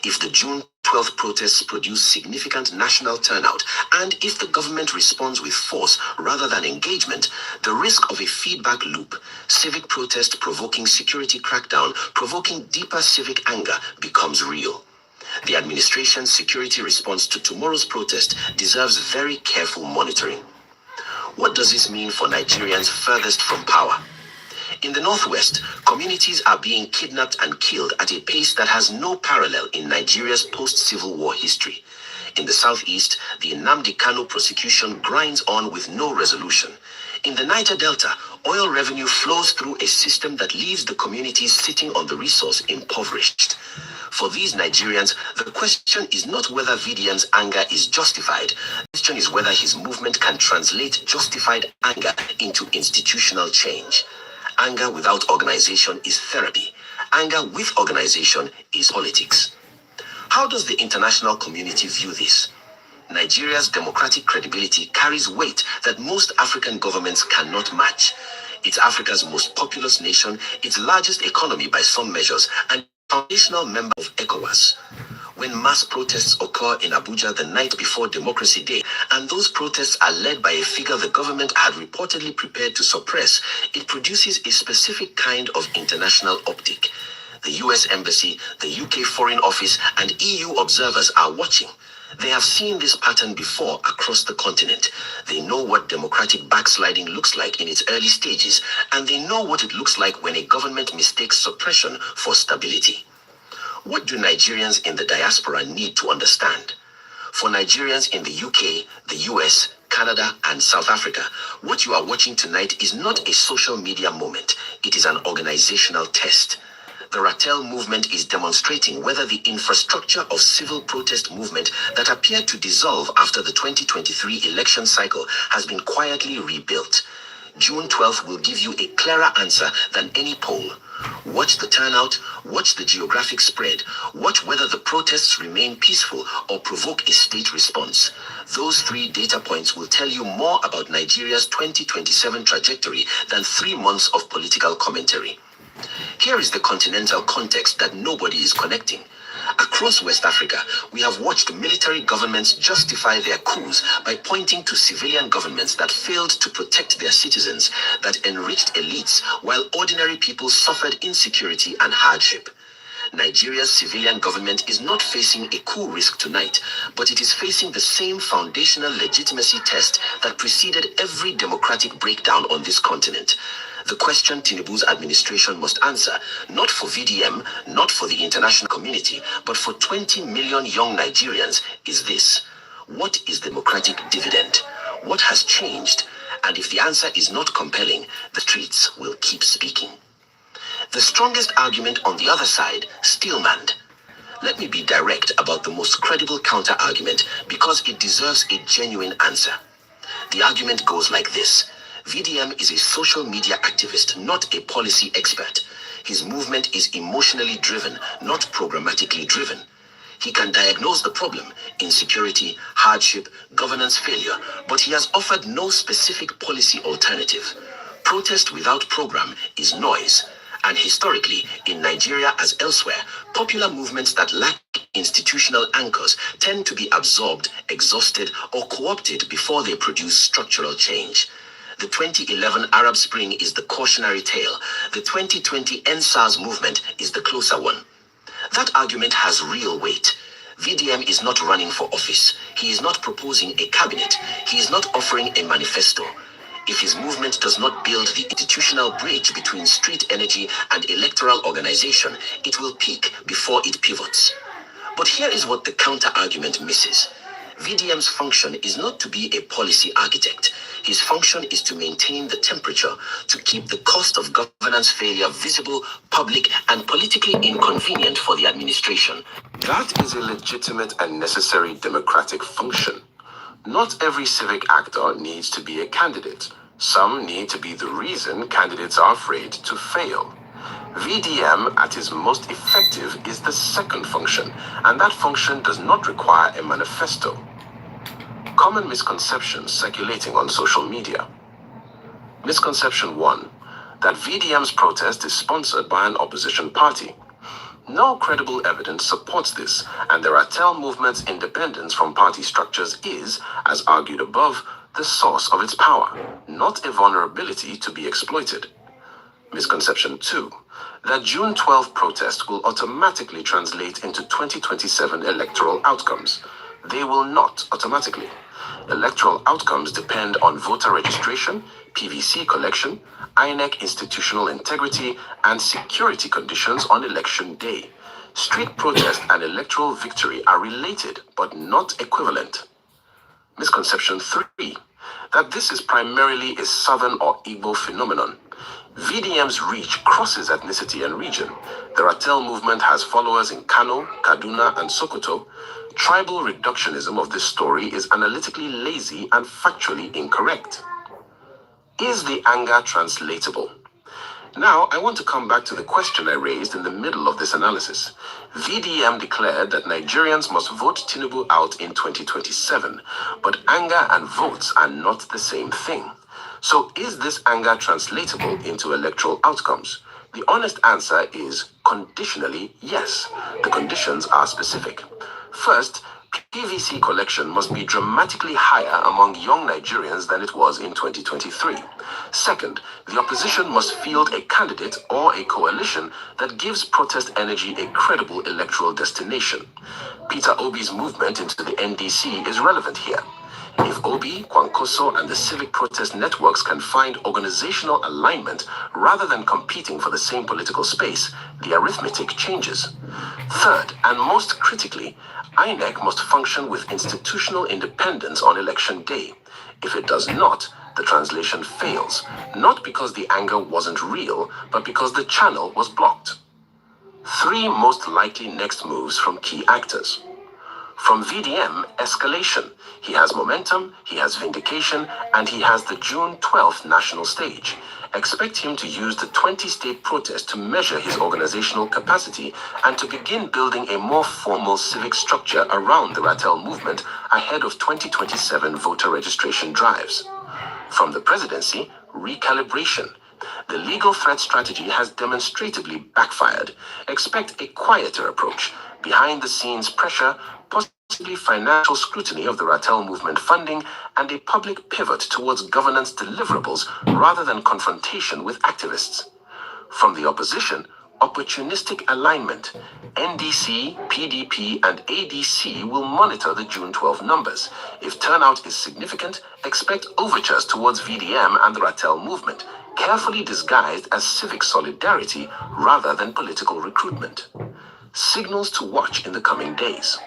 If the June 12th protests produce significant national turnout, and if the government responds with force rather than engagement, the risk of a feedback loop, civic protest provoking security crackdown, provoking deeper civic anger, becomes real. The administration's security response to tomorrow's protest deserves very careful monitoring. What does this mean for Nigerians furthest from power? In the Northwest, communities are being kidnapped and killed at a pace that has no parallel in Nigeria's post-Civil War history. In the Southeast, the Nnamdi Kanu prosecution grinds on with no resolution. In the Niger Delta, oil revenue flows through a system that leaves the communities sitting on the resource impoverished. For these Nigerians, the question is not whether VDM's anger is justified. The question is whether his movement can translate justified anger into institutional change. Anger without organization is therapy. Anger with organization is politics. How does the international community view this? Nigeria's democratic credibility carries weight that most African governments cannot match. It's Africa's most populous nation, its largest economy by some measures, and foundational member of ECOWAS. When mass protests occur in Abuja the night before Democracy Day, and those protests are led by a figure the government had reportedly prepared to suppress, it produces a specific kind of international optic. The US Embassy, the UK Foreign Office, and EU observers are watching. They have seen this pattern before across the continent. They know what democratic backsliding looks like in its early stages, and they know what it looks like when a government mistakes suppression for stability. What do Nigerians in the diaspora need to understand? For Nigerians in the UK, the US, Canada, and South Africa, what you are watching tonight is not a social media moment. It is an organizational test. The Ratel movement is demonstrating whether the infrastructure of civil protest movement that appeared to dissolve after the 2023 election cycle has been quietly rebuilt. June 12th will give you a clearer answer than any poll. Watch the turnout, watch the geographic spread, watch whether the protests remain peaceful or provoke a state response. Those 3 data points will tell you more about Nigeria's 2027 trajectory than 3 months of political commentary. Here is the continental context that nobody is connecting. Across West Africa, we have watched military governments justify their coups by pointing to civilian governments that failed to protect their citizens, that enriched elites while ordinary people suffered insecurity and hardship. Nigeria's civilian government is not facing a coup risk tonight, but it is facing the same foundational legitimacy test that preceded every democratic breakdown on this continent. The question Tinubu's administration must answer, not for VDM, not for the international community, but for 20 million young Nigerians, is this: what is democratic dividend? What has changed? And if the answer is not compelling, the streets will keep speaking. The strongest argument on the other side, Steelman. Let me be direct about the most credible counter-argument because it deserves a genuine answer. The argument goes like this. VDM is a social media activist, not a policy expert. His movement is emotionally driven, not programmatically driven. He can diagnose the problem, insecurity, hardship, governance failure, but he has offered no specific policy alternative. Protest without program is noise. And historically, in Nigeria as elsewhere, popular movements that lack institutional anchors tend to be absorbed, exhausted, or co-opted before they produce structural change. The 2011 Arab Spring is the cautionary tale. The 2020 NSAS movement is the closer one. That argument has real weight. VDM is not running for office. He is not proposing a cabinet. He is not offering a manifesto. If his movement does not build the institutional bridge between street energy and electoral organization, it will peak before it pivots. But here is what the counter-argument misses. VDM's function is not to be a policy architect. His function is to maintain the temperature, to keep the cost of governance failure visible, public, and politically inconvenient for the administration. That is a legitimate and necessary democratic function. Not every civic actor needs to be a candidate. Some need to be the reason candidates are afraid to fail. VDM at its most effective is the second function, and that function does not require a manifesto. Common misconceptions circulating on social media. Misconception 1, that VDM's protest is sponsored by an opposition party. No credible evidence supports this, and the Ratel movement's independence from party structures is, as argued above, the source of its power, not a vulnerability to be exploited. Misconception 2, that June 12 protest will automatically translate into 2027 electoral outcomes. They will not automatically. Electoral outcomes depend on voter registration, PVC collection, INEC institutional integrity, and security conditions on election day. Street protest and electoral victory are related but not equivalent. Misconception 3, that this is primarily a Southern or Igbo phenomenon. VDM's reach crosses ethnicity and region. The Ratel movement has followers in Kano, Kaduna, and Sokoto. Tribal reductionism of this story is analytically lazy and factually incorrect. Is the anger translatable? Now, I want to come back to the question I raised in the middle of this analysis. VDM declared that Nigerians must vote Tinubu out in 2027, but anger and votes are not the same thing. So is this anger translatable into electoral outcomes? The honest answer is conditionally yes. The conditions are specific. First, PVC collection must be dramatically higher among young Nigerians than it was in 2023. Second, the opposition must field a candidate or a coalition that gives protest energy a credible electoral destination. Peter Obi's movement into the NDC is relevant here. If Obi, Kwankoso, and the civic protest networks can find organizational alignment rather than competing for the same political space, the arithmetic changes. Third, and most critically, INEC must function with institutional independence on election day. If it does not, the translation fails, not because the anger wasn't real, but because the channel was blocked. 3 most likely next moves from key actors. From VDM, escalation. He has momentum, he has vindication, and he has the June 12th national stage. Expect him to use the 20-state protest to measure his organizational capacity and to begin building a more formal civic structure around the Ratel movement ahead of 2027 voter registration drives. From the presidency, recalibration. The legal threat strategy has demonstrably backfired. Expect a quieter approach, behind-the-scenes pressure, possibly financial scrutiny of the Ratel movement funding, and a public pivot towards governance deliverables rather than confrontation with activists. From the opposition, opportunistic alignment. NDC, PDP, and ADC will monitor the June 12 numbers. If turnout is significant, expect overtures towards VDM and the Ratel movement, carefully disguised as civic solidarity rather than political recruitment. Signals to watch in the coming days.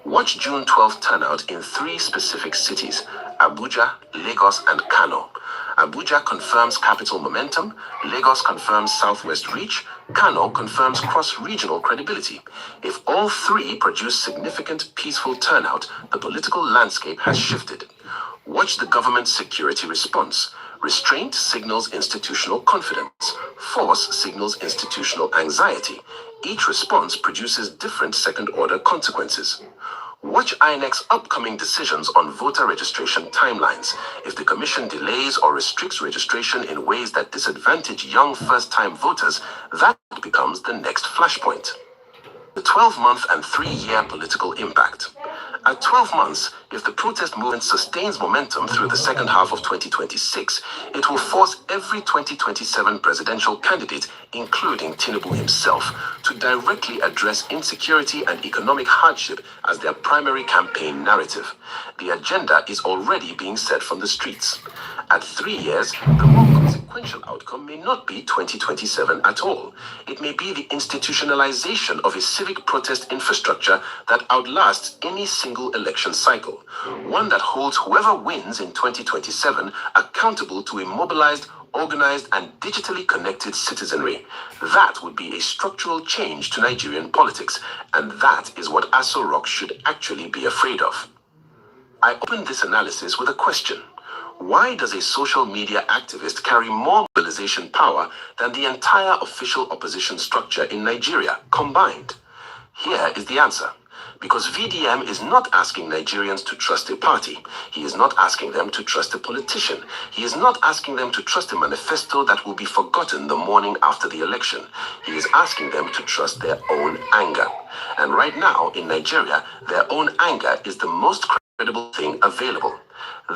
Watch June 12th turnout in 3 specific cities: Abuja, Lagos, and Kano. Abuja confirms capital momentum, Lagos confirms southwest reach, Kano confirms cross-regional credibility. If all 3 produce significant peaceful turnout, the political landscape has shifted. Watch the government's security response. Restraint signals institutional confidence. Force signals institutional anxiety. Each response produces different second-order consequences. Watch INEC's upcoming decisions on voter registration timelines. If the Commission delays or restricts registration in ways that disadvantage young first-time voters, that becomes the next flashpoint. The 12-month and 3-year political impact. At 12 months, if the protest movement sustains momentum through the second half of 2026, it will force every 2027 presidential candidate, including Tinubu himself, to directly address insecurity and economic hardship as their primary campaign narrative. The agenda is already being set from the streets. At 3 years, the more consequential outcome may not be 2027 at all. It may be the institutionalization of a civic protest infrastructure that outlasts any single election cycle, one that holds whoever wins in 2027 accountable to a mobilized, organized, and digitally connected citizenry. That would be a structural change to Nigerian politics, and that is what Aso Rock should actually be afraid of. I opened this analysis with a question. Why does a social media activist carry more mobilization power than the entire official opposition structure in Nigeria combined? Here is the answer. Because VDM is not asking Nigerians to trust a party. He is not asking them to trust a politician. He is not asking them to trust a manifesto that will be forgotten the morning after the election. He is asking them to trust their own anger. And right now, in Nigeria, their own anger is the most credible thing available.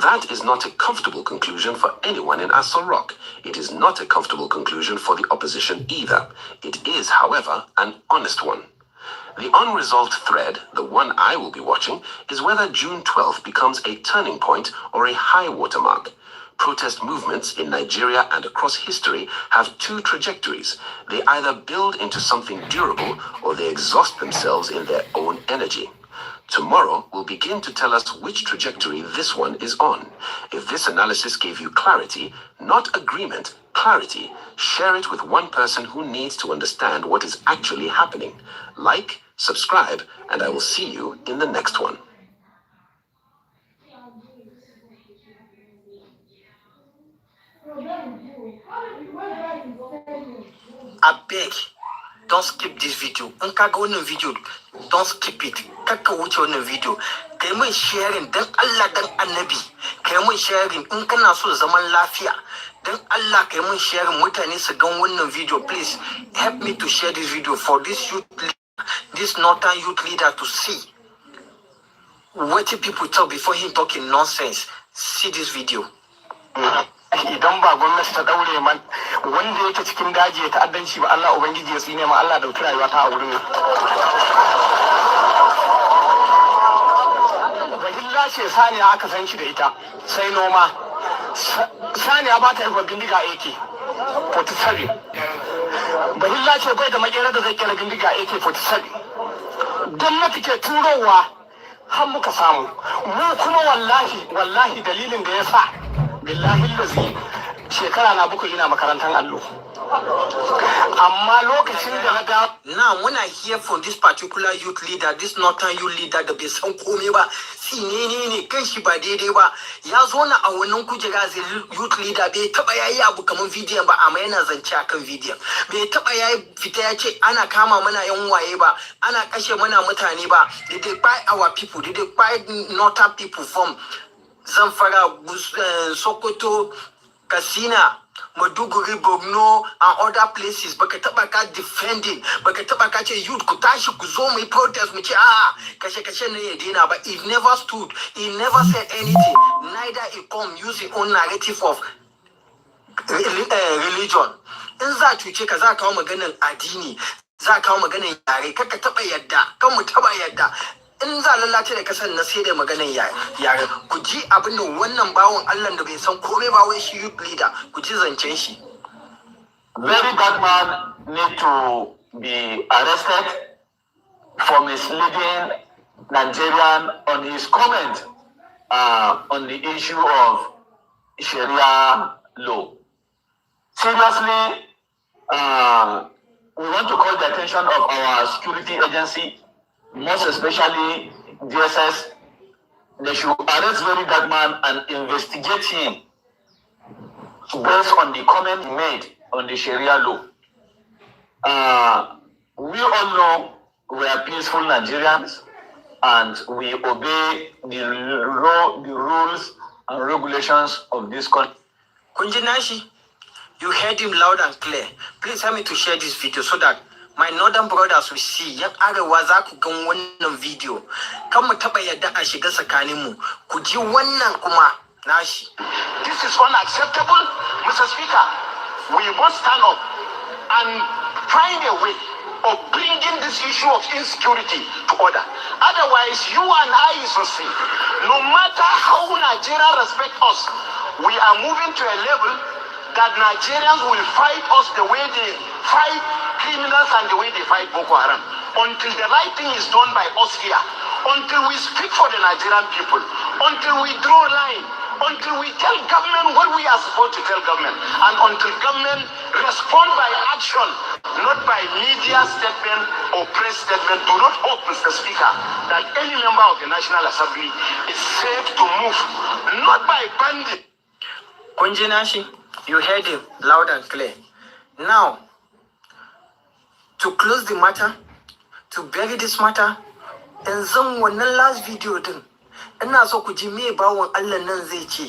That is not a comfortable conclusion for anyone in Aso Rock. It is not a comfortable conclusion for the opposition either. It is, however, an honest one. The unresolved thread, the one I will be watching, is whether June 12th becomes a turning point or a high watermark. Protest movements in Nigeria and across history have two trajectories. They either build into something durable or they exhaust themselves in their own energy. Tomorrow will begin to tell us which trajectory this one is on. If this analysis gave you clarity, not agreement, clarity, share it with one person who needs to understand what is actually happening. Like, subscribe, and I will see you in the next one. I beg, don't skip this video. Nka ga wannan video, don't skip it. Kakka wuce wannan video. Kai mun sharing dan Allah dan Annabi. Kai mun sharing in kana so zaman lafiya. Dan Allah kai mun sharing mutane su gan wannan video. Please help me to share this video for this youth leader, this northern youth leader to see what people talk before him talking nonsense. See this video. Idan ba gwamnati ta daure man wanda yake cikin daji ya ta'addanci ba Allah ubangiji ya tsine ma Allah dauki rayuwa ta a wurin bahilla ce saniya aka san shi da ita sai noma saniya ba ta yi bindiga AK 47 bahilla ce bai da makera da zai kera bindiga AK 47 gwamnati ke turowa har muka samu mu kuma wallahi dalilin da ya sa billahi lazi shekara na buku ina makarantar allo amma lokacin da na ga now when I hear from this particular youth leader, this northern youth leader da bai san komai ba ne kan shi ba daidai ba ya zo na a wannan kujera zai youth leader bai taba yayi abu kaman bidiyon ba amma yana zance akan bidiyon bai taba yayi fita ya ce ana kama mana yan waye ba ana kashe mana mutane ba they buy our people they buy northern people from Zamfara, Sokoto, Katsina, Maduguri, Borno, and other places. Baka taba ka defending, baka taba ka che youth ku tashi ku zo mu protest mu ce kashe ne ya dena but he never stood, he never said anything. Neither he come use his own narrative of religion. In za cuce ka za kawo maganin addini, za kawo maganin yare, kaka taba yadda, kan mu taba yadda. In za lalace da kasar na sai da maganan yare ku ji abin da wannan bawon Allah da bai san komai ba wai shi youth leader ku ji zancen shi Verydarkman need to be arrested for misleading Nigerian on his comment on the issue of Sharia law. Seriously, we want to call the attention of our security agency, most especially DSS. They should arrest Verydarkman and investigate him based on the comment he made on the Sharia law. We all know we are peaceful Nigerians and we obey the rules and regulations of this country. Kunjinashi, you heard him loud and clear. Please help me to share this video so that my northern brothers will see. Yan arewa za ku gan wannan video. Kan mu taba yadda a shiga tsakanin mu. Ku ji wannan kuma nashi. This is unacceptable, Mr. Speaker. We must stand up and find a way of bringing this issue of insecurity to order. Otherwise, you and I will see. No matter how Nigeria respect us, we are moving to a level that Nigerians will fight us the way they fight criminals and the way they fight Boko Haram. Until the right thing is done by us here, until we speak for the Nigerian people, until we draw a line, until we tell government what we are supposed to tell government, and until government respond by action, not by media statement or press statement. Do not hope, Mr. Speaker, that any member of the National Assembly is safe to move, not by bandit. Kunjinashi, you heard him loud and clear. Now, to close the matter, to bury this matter, in zan wannan last video din, ina so ku ji me bawon Allah nan zai ce.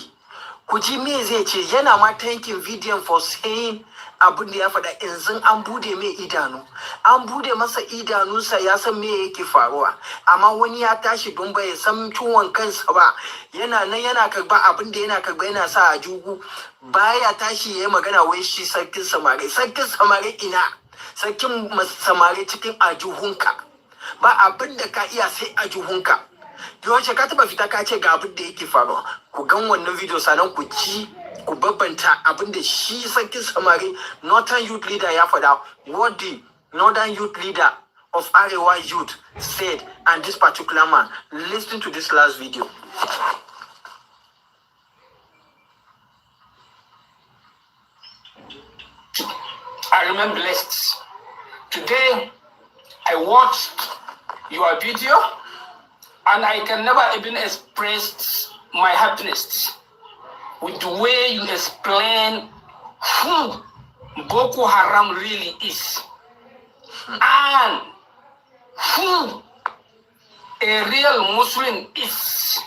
Ku ji me zai ce, yana ma thanking video for saying abin da ya faɗa yanzu an bude mai idanu. An bude masa idanunsa ya san me yake faruwa. Amma wani ya tashi don bai san ciwon kansa ba. Yana nan yana karba abin da yana karba yana sa a jugu. Baya tashi yayi magana wai shi sarkin samari. Sarkin samari ina? Sarkin samari cikin ajuhunka. ba abin da ka iya sai a juhunka. Yawanci ka taba fita ka ce ga abin da yake faruwa, ku gan wannan video sanan ku ji ku babbanta abin da shi sarkin samari Northern Youth Leader ya faɗa, what the Northern Youth Leader of Arewa Youth said, and this particular man. Listen to this last video. I remain blessed. Today, I watched your video, and I can never even express my happiness with the way you explain who Boko Haram really is, and who a real Muslim is.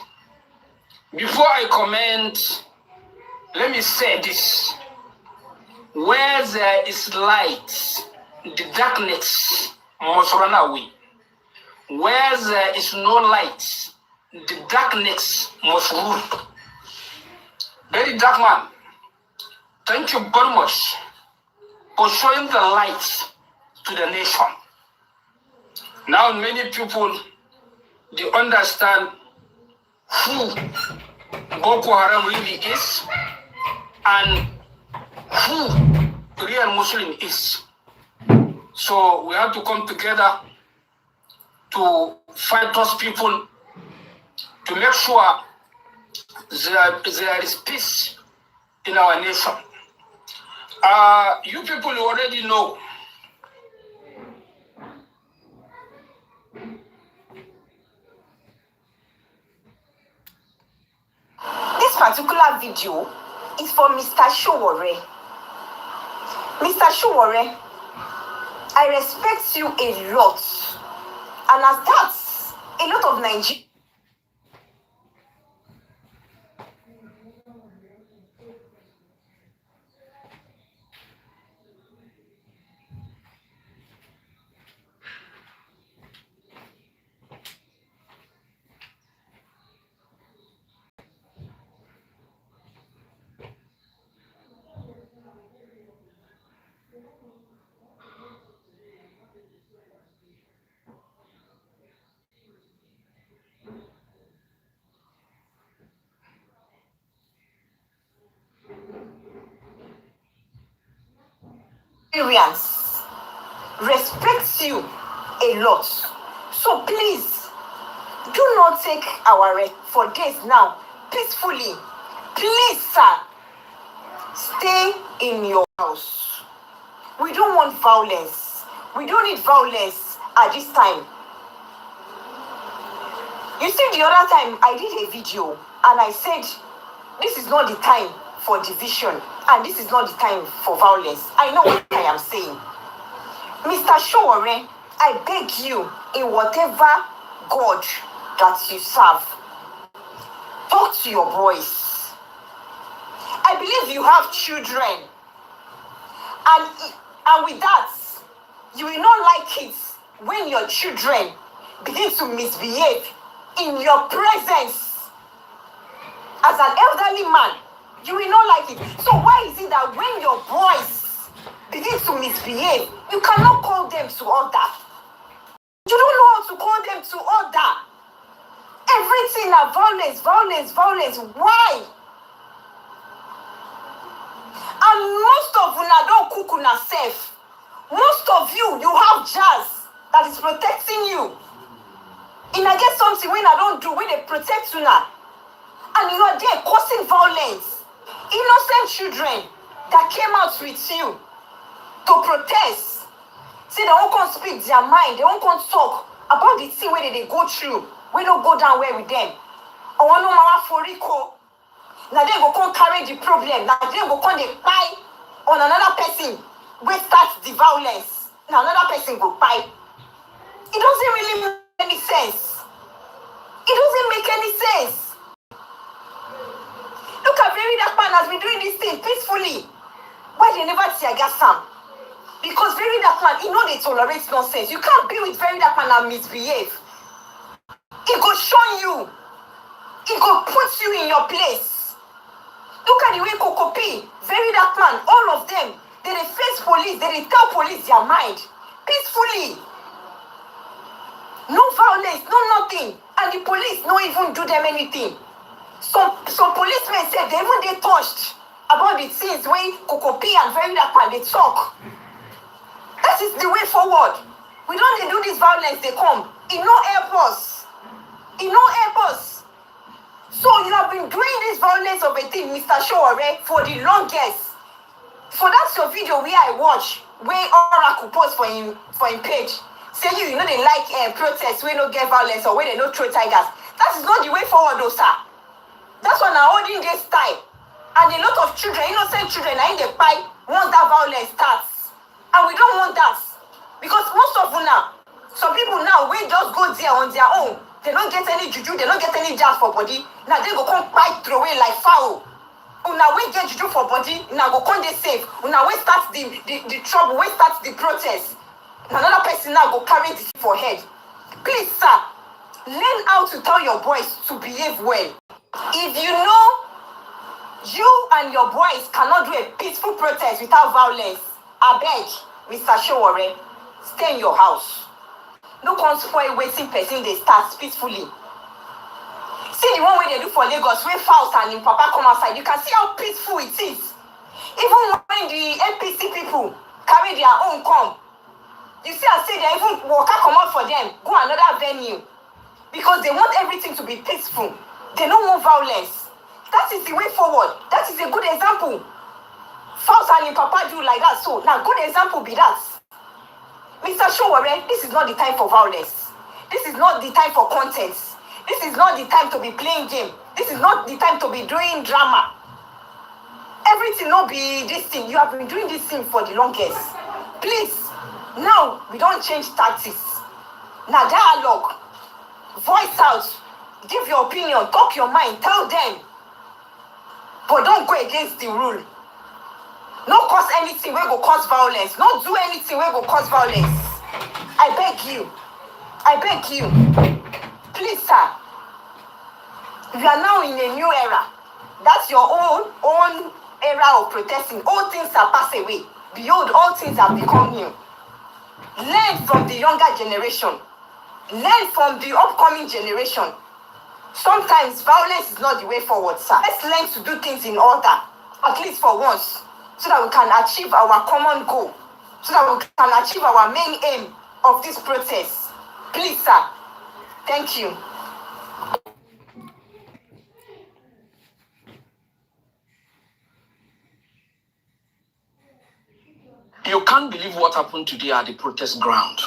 Before I comment, let me say this. Where there is light, the darkness must run away. Where there is no light, the darkness must rule. Verydarkman, thank you very much for showing the light to the nation. Now many people, they understand who Boko Haram really is and who real Muslim is. So we have to come together to fight those people, to make sure there is peace in our nation. You people already know this particular video is for Mr. Showore. Mr. Showore, I respect you a lot. And as that, a lot of Nigerians respect you a lot. So please, do not take our rest for days now peacefully. Please, sir, stay in your house. We don't want violence. We don't need violence at this time. You see, the other time I did a video and I said, this is not the time for division and this is not the time for violence. I know what I am saying. Mr. Showore, I beg you, in whatever God that you serve, talk to your boys. I believe you have children. And with that, you will not like it when your children begin to misbehave in your presence. As an elderly man, you will not like it. So why is it that when your boys begin to misbehave, you cannot call them to order? You don't know how to call them to order. Everything are violence, violence, violence. Why? And most of una don't cook una safe. Most of you have jazz that is protecting you. And I get something when I don't do, when they protect una. And you are there causing violence. Innocent children that came out with you to protest. See, they won't come speak their mind. They won't come talk about the thing where they go through. We don't go down well with them. I want no mama for Rico. Now they go come carry the problem. Now they go come they buy on another person. Where starts the violence. Now another person go buy. It doesn't really make any sense. It doesn't make any sense. Look at Verydarkman has been doing this thing peacefully. Why they never tear gas Sam? Because Verydarkman, you know they tolerate nonsense. You can't be with Verydarkman and misbehave. It go show you. It go put you in your place. Look at the way Kokopi, Verydarkman, all of them, they face police, they tell police their mind peacefully. No violence, no nothing. And the police no even do them anything. Some policemen say they even they touched about the things when Kokopi and Verydarkman they talk. That is the way forward. We don't they do this violence, they come. It no help us. It no help us. So you have been doing this violence of a thing, Mr. Showore, for the longest. For that's your video where I watch, where Oracle post for him page. Say you know they like protests where no get violence or where they no throw tigers. That is not the way forward though, sir. That's why now holding this time. And a lot of children, innocent children, are in the pipe once that violence starts. And we don't want that. Because most of you now, some people now, we just go there on their own. They don't get any juju, they don't get any jazz for body. Now they go come fight throw away like foul. Now we get juju for body, now go come they safe. Now we start the trouble, we start the protest. Another person now go carry this for head. Please, sir, learn how to tell your boys to behave well. If you know you and your boys cannot do a peaceful protest without violence, I beg, Mr. Showore, stay in your house. No come spoil waiting person they start peacefully. See the one way they do for Lagos, where Faust and him papa come outside, you can see how peaceful it is. Even when the NPC people carry their own come, you see I say they even walk come out for them, go another venue. Because they want everything to be peaceful. They don't want violence. That is the way forward. That is a good example. Faust and him papa do like that, so now good example be that. Mr. Showore, this is not the time for violence. This is not the time for content. This is not the time to be playing game. This is not the time to be doing drama. Everything not be this thing. You have been doing this thing for the longest. Please, now we don't change tactics. Now dialogue, voice out, give your opinion, talk your mind, tell them. But don't go against the rule. No cause anything where go cause violence. No do anything where go cause violence. I beg you. I beg you. Please, sir. You are now in a new era. That's your own era of protesting. All things are passed away. Behold, all things have become new. Learn from the younger generation. Learn from the upcoming generation. Sometimes violence is not the way forward, sir. Let's learn to do things in order, at least for once, so that we can achieve our common goal, so that we can achieve our main aim of this protest. Please, sir. Thank you. You can't believe what happened today at the protest ground.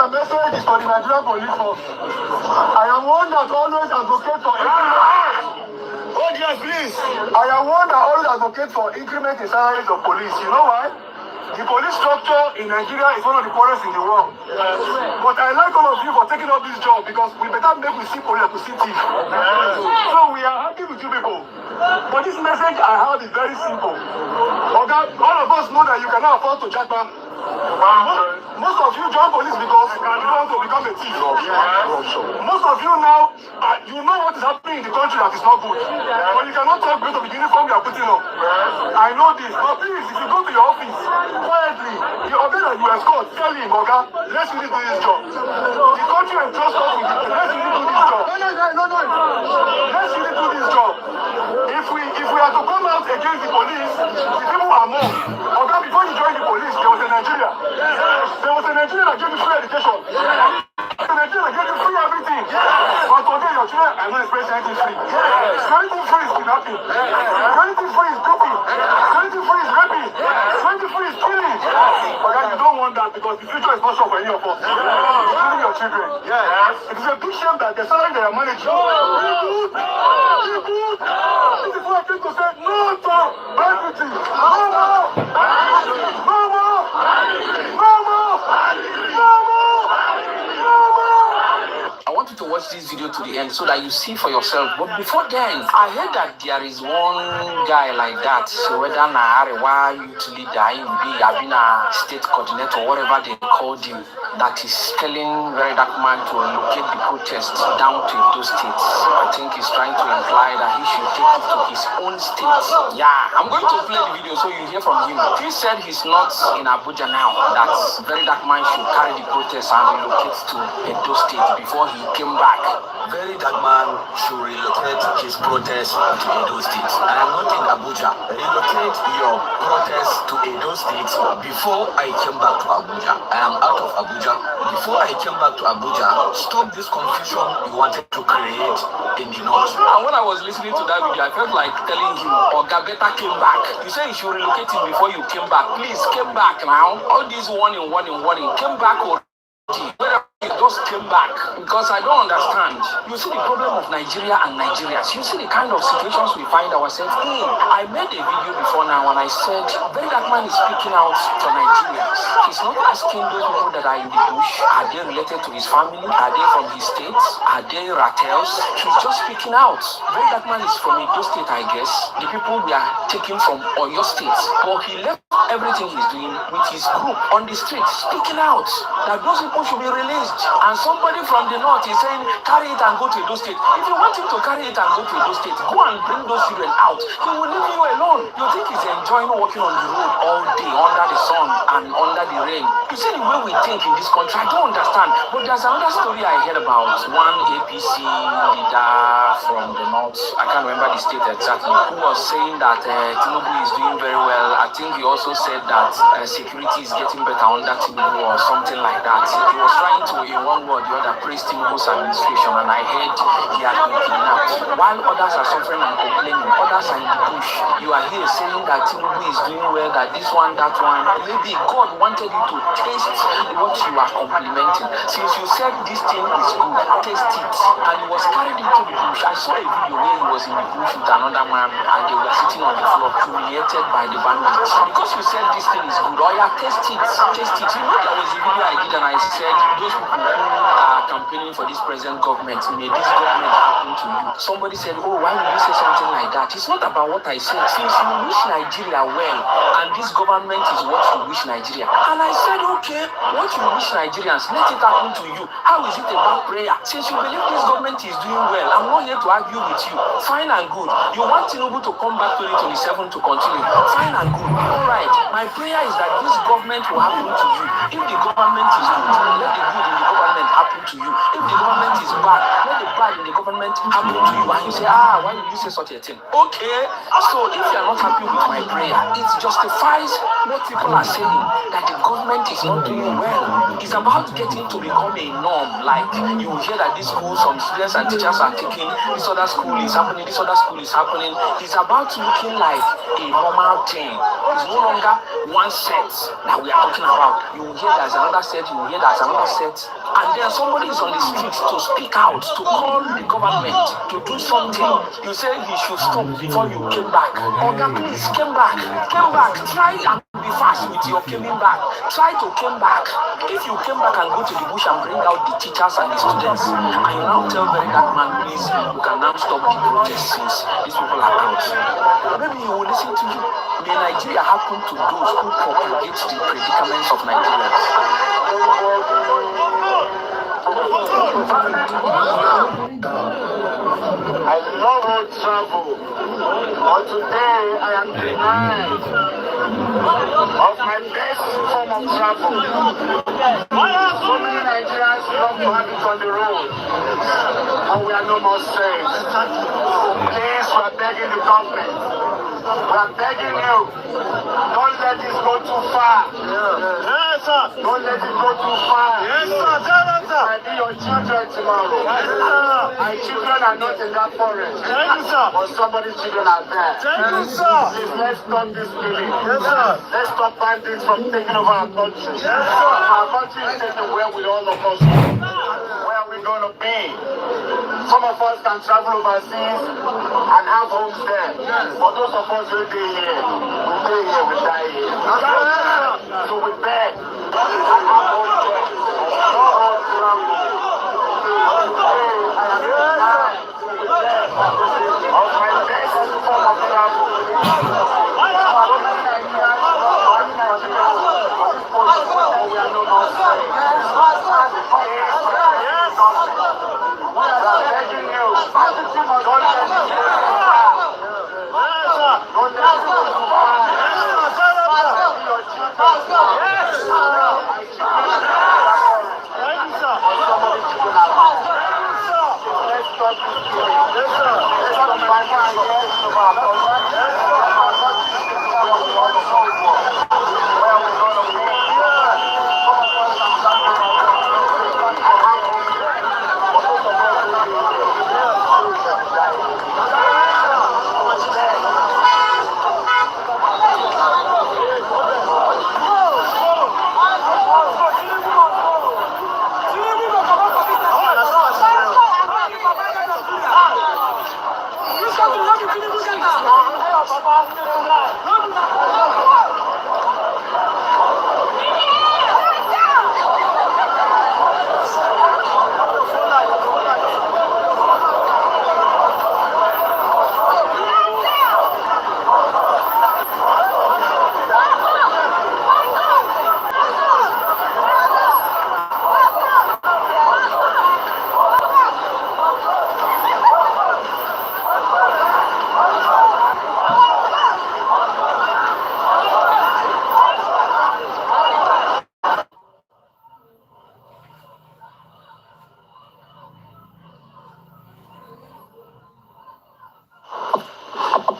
This message is for the Nigerian police force. I am one that always advocates for increment. Oh yes, please. I am one that always advocates for increment in salaries of police. You know why? The police structure in Nigeria is one of the poorest in the world. But I like all of you for taking up this job because we better make we see police to see thief. So we are happy with you people. But this message I have is very simple. Okay, all of us know that you cannot afford to jackpot. Most of you join police because you want to become a thief. Most of you now, you know what is happening in the country that is not good. But you cannot talk because of the uniform you are putting on. I know this, but please, if you go to your office quietly, the order that you escort, tell him, okay, let's really do this job. The country entrusts us with it. Let's really do this job. Let's really do this job. If we are to come out against the police, the people are more. Okay, before you join the police, there was a Nigeria. There was a Nigeria that gave you free education. A Nigeria that gave you free everything. But today your children are not expressing anything free. Anything free is kidnapping. Anything free is doping. Anything free is raping. Anything free is killing. Okay, you don't want that because the future is not sure for any of us. Including your children. It is a big shame that the salary they are managing. This is what I think to say no to everything. No more. No more. No more. No more. No more. I want you to watch this video to the end so that you see for yourself. But before then, I heard that there is one guy like that. So whether na Arewa youth leader, he will be having a state coordinator, whatever they called him. that is telling Verydarkman to locate the protest down to Edo State. I think he's trying to imply that he should take it to his own state. Yeah, I'm going to play the video so you hear from him. He said he's not in Abuja now, that Verydarkman should carry the protest and relocate to Edo State before he came back. Verydarkman should relocate his protest to Edo State. I am not in Abuja. Relocate your protest to Edo State before I came back to Abuja. I am out of Abuja. Before I came back to Abuja, stop this confusion you wanted to create in the north. And when I was listening to that video, I felt like telling him, Oga better came back. You say you should relocate it before you came back. Please, came back now. All these warning, came back already. You just came back because I don't understand. You see the problem of Nigeria and Nigerians. You see the kind of situations we find ourselves in. I made a video before now and I said Verydarkman is speaking out for Nigerians. He's not asking those people that are in the bush, are they related to his family? Are they from his state? Are they Ratels? He's just speaking out. Verydarkman is from Edo State, I guess. The people we are taking from Oyo State. But he left everything he's doing with his group on the street, speaking out that those people should be released. And somebody from the north is saying, carry it and go to Edo State. If you want him to carry it and go to Edo State, go and bring those children out. He will leave you alone. You think he's enjoying walking on the road all day under the sun and under the rain? You see the way we think in this country, I don't understand. But there's another story I heard about one APC leader from the north, I can't remember the state exactly, who was saying that Tinubu is doing very well. I think he also said that security is getting better under Tinubu or something like that. He was trying to, in one word or the other, praise Tinubu's administration, and I heard he had been kidnapped. While others are suffering and complaining, others are in the bush. You are here saying that Tinubu is doing well, that this one, that one. Maybe God wanted you to taste what you are complimenting. Since you said this thing is good, taste it. And he was carried into the bush. I saw a video where he was in the bush with another man, and they were sitting on the floor, humiliated by the bandits. Because you said this thing is good, oh yeah, taste it, taste it. You know, there was a video I did and I said, those people who are campaigning for this present government, may this government happen to you. Somebody said, oh, why would you say something like that? It's not about what I said. Since you wish Nigeria well, and this government is what you wish Nigeria. And I said, okay, what you wish Nigerians, let it happen to you. How is it about prayer? Since you believe this government is doing well, I'm not here to argue with you. Fine and good. You want Tinubu to come back 2027 to continue. Fine and good. All right. My prayer is that this government will happen to you. If the government is good, let the good in the government happen to you. If the government is bad, let the bad in the government happen to you. And you say, why would you say such a thing? Okay. So if you are not happy with my prayer, it justifies what people are saying, that the government is not doing well. It's about getting to become a norm. Like you hear that this school, some students and teachers are taking, this other school is happening, this other school is happening. It's about looking like a normal thing. It's no longer one set that we are talking about. You hear there's another set, you hear there's another set. And then somebody is on the street to speak out, to call the government to do something. You say he should stop before you came back. Oga, please, came back. Try and be fast with your coming back. Try to come back. If you came back and go to the bush and bring out the teachers and the students, and you now tell Verydarkman, please, you can now stop the protest since these people are out. Maybe he will listen to you. May Nigeria happen to those who propagate the predicaments of Nigerians. I love road travel, but today I am denied of my best form of travel. So many Nigerians love to have it on the road, and we are no more safe. Please, we are begging the government. We are begging you, don't let this go too far. Yes, sir. Don't let it go too far. Yes, sir. Might be your children tomorrow. Yes, sir. My children are not in that forest. Thank you, sir. But somebody's children are there. Thank you, sir. Please, let's stop this killing. Yes, sir. Let's stop bandits from taking over our country. Yes, sir. Our country is taken where we all of us. Where are we going to be? Some of us can travel overseas and have homes there. But those of us who stay here, we die here. So we beg and have homes there. No homes travel. I am tired of my best form of travel. We are no more safe.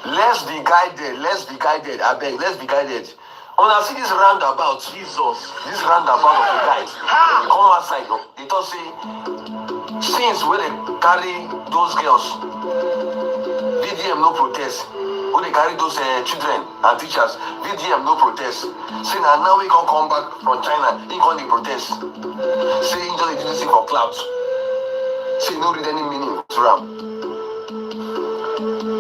Let's be guided. I beg, let's be guided. When I see this roundabout, Jesus, this roundabout of the guys, come outside, they don't say, since when they carry those girls, VDM no protest. When they carry those children and teachers, VDM no protest. Say now we can come back from China, he can protest. Say he just did this thing for clouds. Say no read any meaning to them.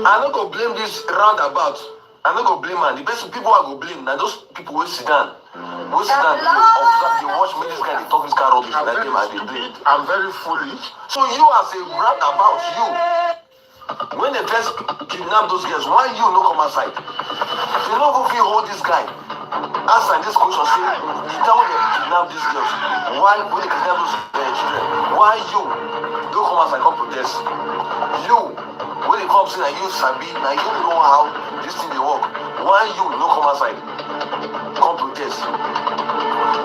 I don't go blame this roundabout. I don't go blame man. The best people I go blame now those people will sit down. Will sit down. They watch me this guy, they talk this guy rubbish like them and they blame. I'm very foolish. So you as a roundabout, you when they first kidnap those girls, why you no come outside? You no go feel hold this guy. Answer this question, say the time when they kidnap these girls, why when they kidnap those children, why you don't come outside come protest? You when they come say na you sabi, na you know how this thing dey work. Why you no come outside come protest?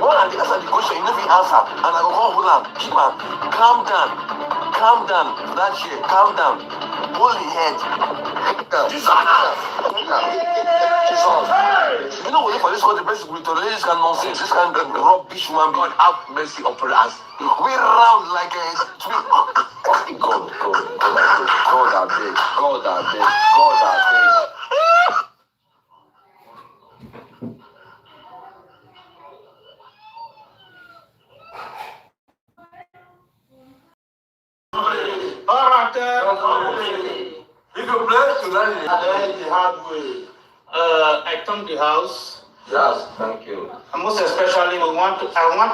One and the answer the question you no fit answer, and I go come hold am, keep am, calm down, that chair, calm down, hold the head. Jesus. You know wait for this country, basic to this kind of nonsense, this kind of rubbish human being. God have mercy upon us. We round like a God, I beg. All right, if you play to learn the hard way. I thank the house. Yes, thank you. And most especially, I want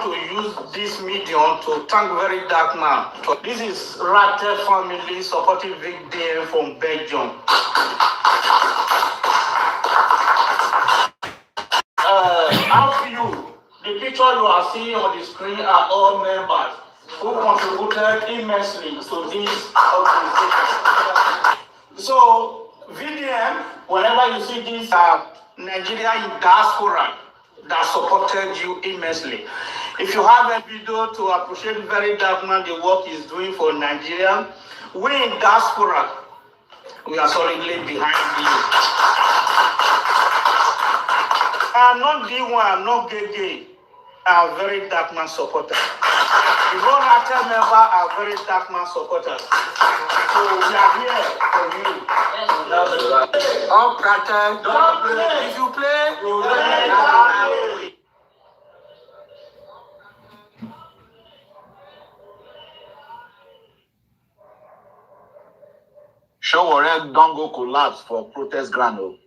to use this medium to thank Verydarkman. This is Ratel family supporting VDM from Belgium. The picture you are seeing on the screen are all members who contributed immensely to this organization. So, VDM, whenever you see this Nigeria in diaspora that supported you immensely. If you have a video to appreciate Verydarkman, the work he's doing for Nigeria, we in diaspora, we are solidly behind you. I'm not D1, I'm not gay. I'm Verydarkman supporter. The whole Ratel member are Verydarkman supporters. So we are here for you. All Ratel, if you play, Showore don't go collapse for protest ground.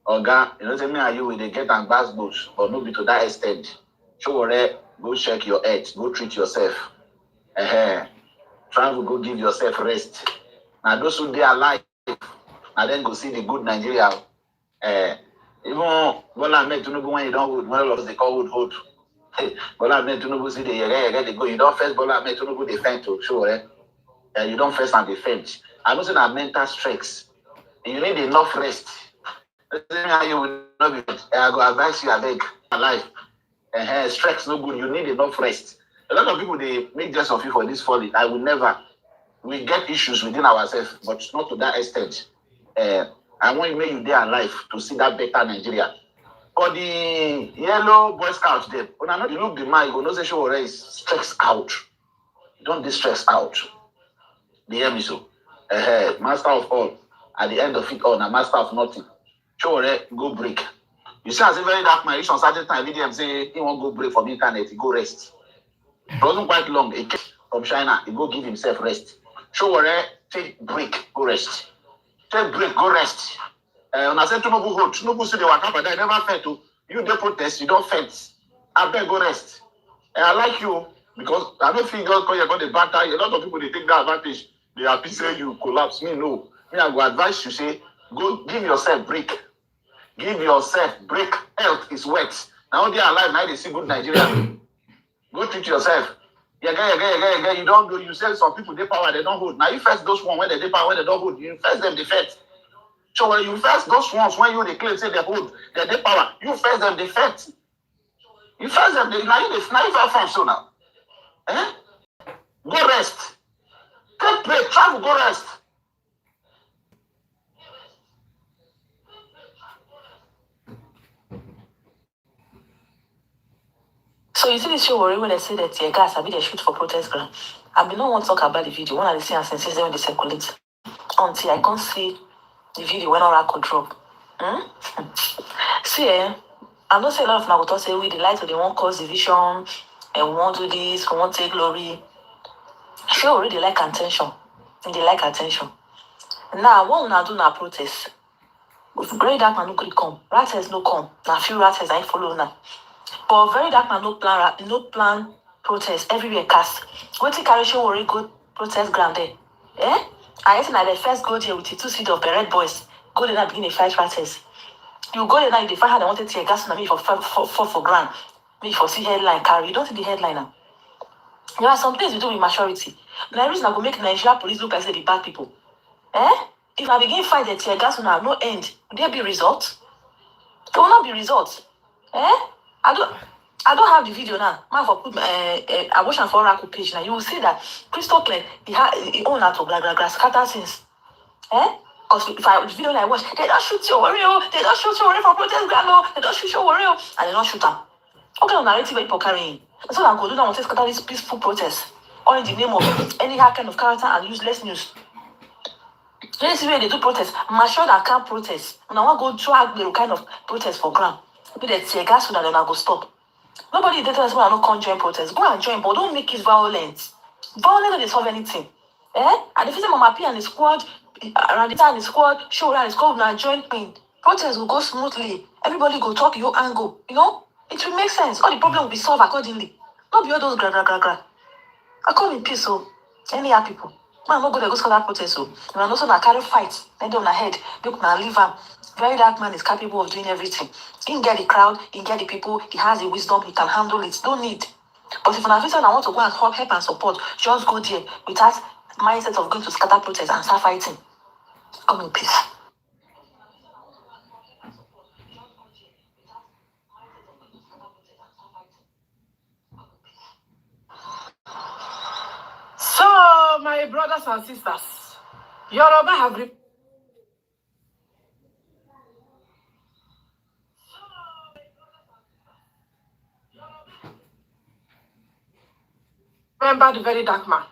Oga, you know, say me and you will they get and bass bush, but no be to that extent. Showore, go check your head, go treat yourself. Try to go give yourself rest. Now those who they alive, and then go see the good Nigeria. Even Bola Ahmed Tinubu when you don't hold, one of us they call hold. Bola Ahmed Tinubu see they go. You don't first Bola Ahmed Tinubu defend to Showore. You don't first and defend. I'm also a mental stress. You need enough rest. You will not be. I go advise you, I beg, alive. Stress no good. You need enough rest. A lot of people they make jest of you for this folly. I will never. We get issues within ourselves, but not to that extent. I want to make you there alive to see that better Nigeria. For the yellow Boy Scouts, there, when I know you look the man, you go know say Showore is stressed out. Don't be stressed out. The hear me so. Master of all. At the end of it all, now master of nothing. Show go break. You see, as a Verydarkman, reach on certain time, VDM say he won't go break from the internet, he go rest. It wasn't quite long. He came from China, he go give himself rest. Show take break, go rest. Take break, go rest. When I said Tinubu say they were but they never fed to you. They protest, you don't fence. I beg go rest. And I like you because I don't think God call you about the battle. A lot of people they take that advantage. They happy say you collapse. Me no. Me I go advise you say go give yourself break. Give yourself break. Health is wet. Now they are alive. Now they see good Nigeria. Go treat yourself. You don't do. You say some people they power they don't hold. Now you first those one when they power when they don't hold. You first them they first. So when you first those ones when you they claim say they hold they power. You first them they first. You first them they now you first so now. Go rest. Take break. Travel. Go rest. So you see this show worry when they say that tear gas, I be they shoot for protest ground. I be no one talk about the video. When I see and since when they circulate. Until I can't see the video when Oracle drop. See, I don't say a lot of people say we the light or they won't cause division and we won't do this, we won't take glory. She already like attention. And they like attention. Now, what we do now protest? If Verydarkman no could come, Ratel no come. Now few Ratels I follow now. But Verydarkman no plan protest everywhere cast. Go to carry show worry go protest ground there. I think the first go there with the 2 seat of the red boys. Go there and begin a fight Ratels. You go there now, you find how they wanted to gas on me for grand. Me for see headline carry. You don't see the headline now. There are some things we do with maturity. The reason I go make Nigeria police look like they be bad people. If I begin fight the tear gas on no end, will there be result? There will not be result. I don't have the video now. I for put Abuja for Oracle page now. You will see that crystal clear. He own out of blah scatter things. Because if I video like watch, they don't shoot your warrior. They don't shoot your warrior for protest ground. They don't shoot your warrior, and they don't shoot them. What kind of narrative are people carrying? So I go do now want to scatter this peaceful protest, all in the name of any kind of character and useless news. This is where they do protest. I'm sure that can't protest. And I want to go drag the kind of protest for ground. Maybe they tear gas so that then I go stop. Nobody did tell us when I don't join protest. Go and join, but don't make it violent. Violence doesn't solve anything. And if it's Mama P and the squad, Radita and the squad, show and the squad now join in. Protest will go smoothly. Everybody go talk your angle. You know? It will make sense. All the problem will be solved accordingly. Not be all those gra. I call in peace, so any other people. Man, no go there, go scatter protest, so. And also na carry fight. Then they on head. Look, now leave him. Verydarkman is capable of doing everything. He can get the crowd, he can get the people, he has the wisdom, he can handle it. Don't need. But if an officer I want to go and help and support, just go there without mindset of going to scatter protest and start fighting. Come in peace. So, my brothers and sisters, Yoruba have remember the Verydarkman.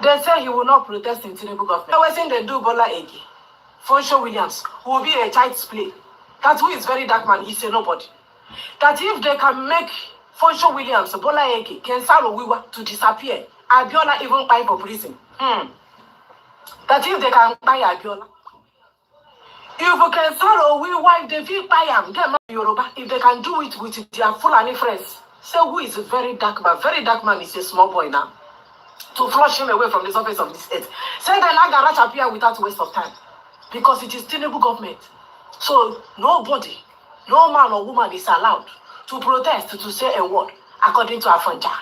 They say he will not protest in Tinubu government. I was saying they do Bola Ege. Fonsho Williams will be a child's play. That who is Verydarkman is a nobody. That if they can make Fonsho Williams, Bola Ege, Kensaro Wiwa to disappear, Abiola even buy for prison. That if they can buy Abiola. If we can sorrow, we wipe the big buy them Yoruba. If they can do it with their Fulani friends. Say who is Verydarkman? Verydarkman is a small boy now. To flush him away from the surface of this earth. Say the Nagarat appear without waste of time. Because it is Tinubu government. So nobody, no man or woman is allowed to protest to say a word according to Afonja.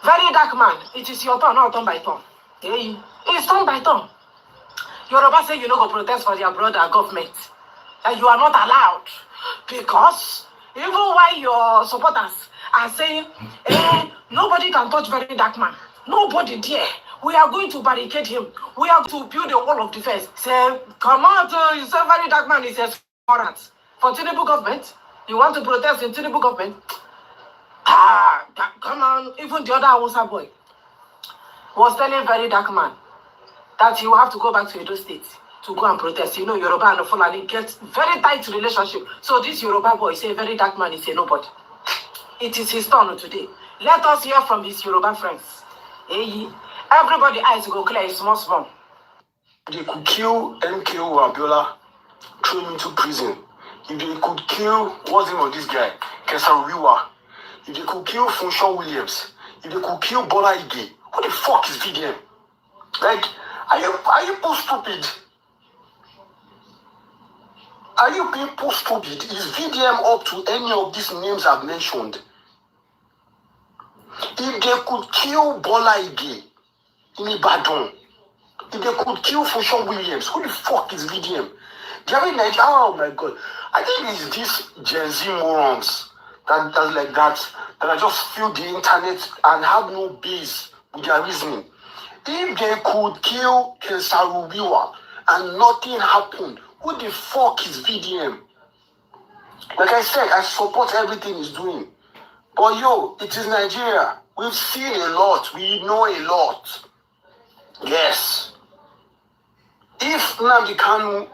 Verydarkman, it is your turn, not turn by turn. It's turn by turn. Yoruba say you no go protest for your brother government. And you are not allowed. Because even while your supporters are saying, nobody can touch Verydarkman. Nobody dare. We are going to barricade him. We have to build a wall of defense. Say, come on, you say Verydarkman is a warrant for Tinubu government. You want to protest in Tinubu government? Come on, even the other Hausa boy. was telling Verydarkman that he will have to go back to Edo State to go and protest. You know, Yoruba and Fulani get very tight relationship. So this Yoruba boy say Verydarkman is a nobody. It is his turn today. Let us hear from his Yoruba friends. Hey, everybody eyes go clear, small. They could kill MKO Abiola, throw him into prison. If they could kill, what's the name of this guy? Kesariwa. If they could kill Funshaw Williams. If they could kill Bola Ige. Who the fuck is VDM? Like, are you people stupid? Are you people stupid? Is VDM up to any of these names I've mentioned? If they could kill Bola Ige in Ibadan, if they could kill Funshaw Williams, who the fuck is VDM? Oh my god. I think it's these Gen Z morons that I just feel the internet and have no base with their reasoning. If they could kill Kesarubiwa and nothing happened, who the fuck is VDM? Like I said, I support everything he's doing. But yo, it is Nigeria. We've seen a lot. We know a lot. Yes. If Nnamdi Kanu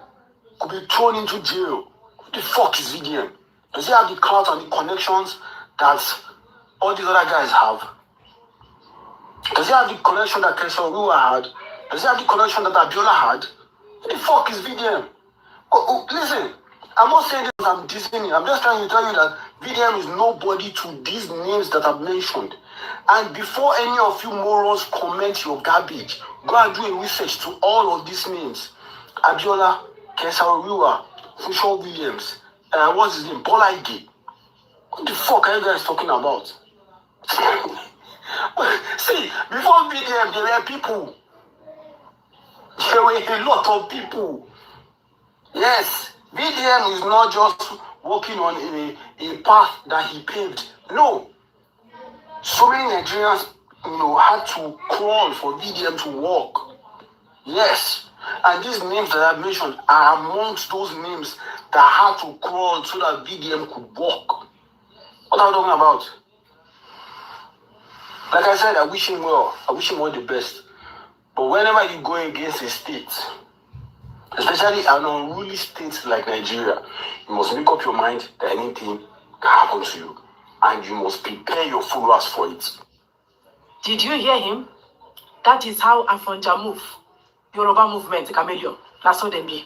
could be thrown into jail, who the fuck is VDM? Does he have the clout and the connections that all these other guys have? Does he have the connection that Kesarubiwa had? Does he have the connection that Abiola had? Who the fuck is VDM? Listen, I'm not saying this I'm dissing you. I'm just trying to tell you that VDM is nobody to these names that I've mentioned. And before any of you morons comment your garbage, go and do a research to all of these names. Abiola, Kesarubiwa, Funshaw Williams, what's his name? Bola Ige. What the fuck are you guys talking about? See, before VDM, there were people. There were a lot of people. Yes, VDM is not just walking on a path that he paved. No. So many Nigerians, had to crawl for VDM to walk. Yes. And these names that I mentioned are amongst those names that had to crawl so that VDM could walk. What are we talking about? Like I said, I wish him well. I wish him all the best. But whenever you go against a state, especially an unruly state like Nigeria, you must make up your mind that anything can happen to you. And you must prepare your followers for it. Did you hear him? That is how Afonja move. Yoruba movement, chameleon. That's how they be.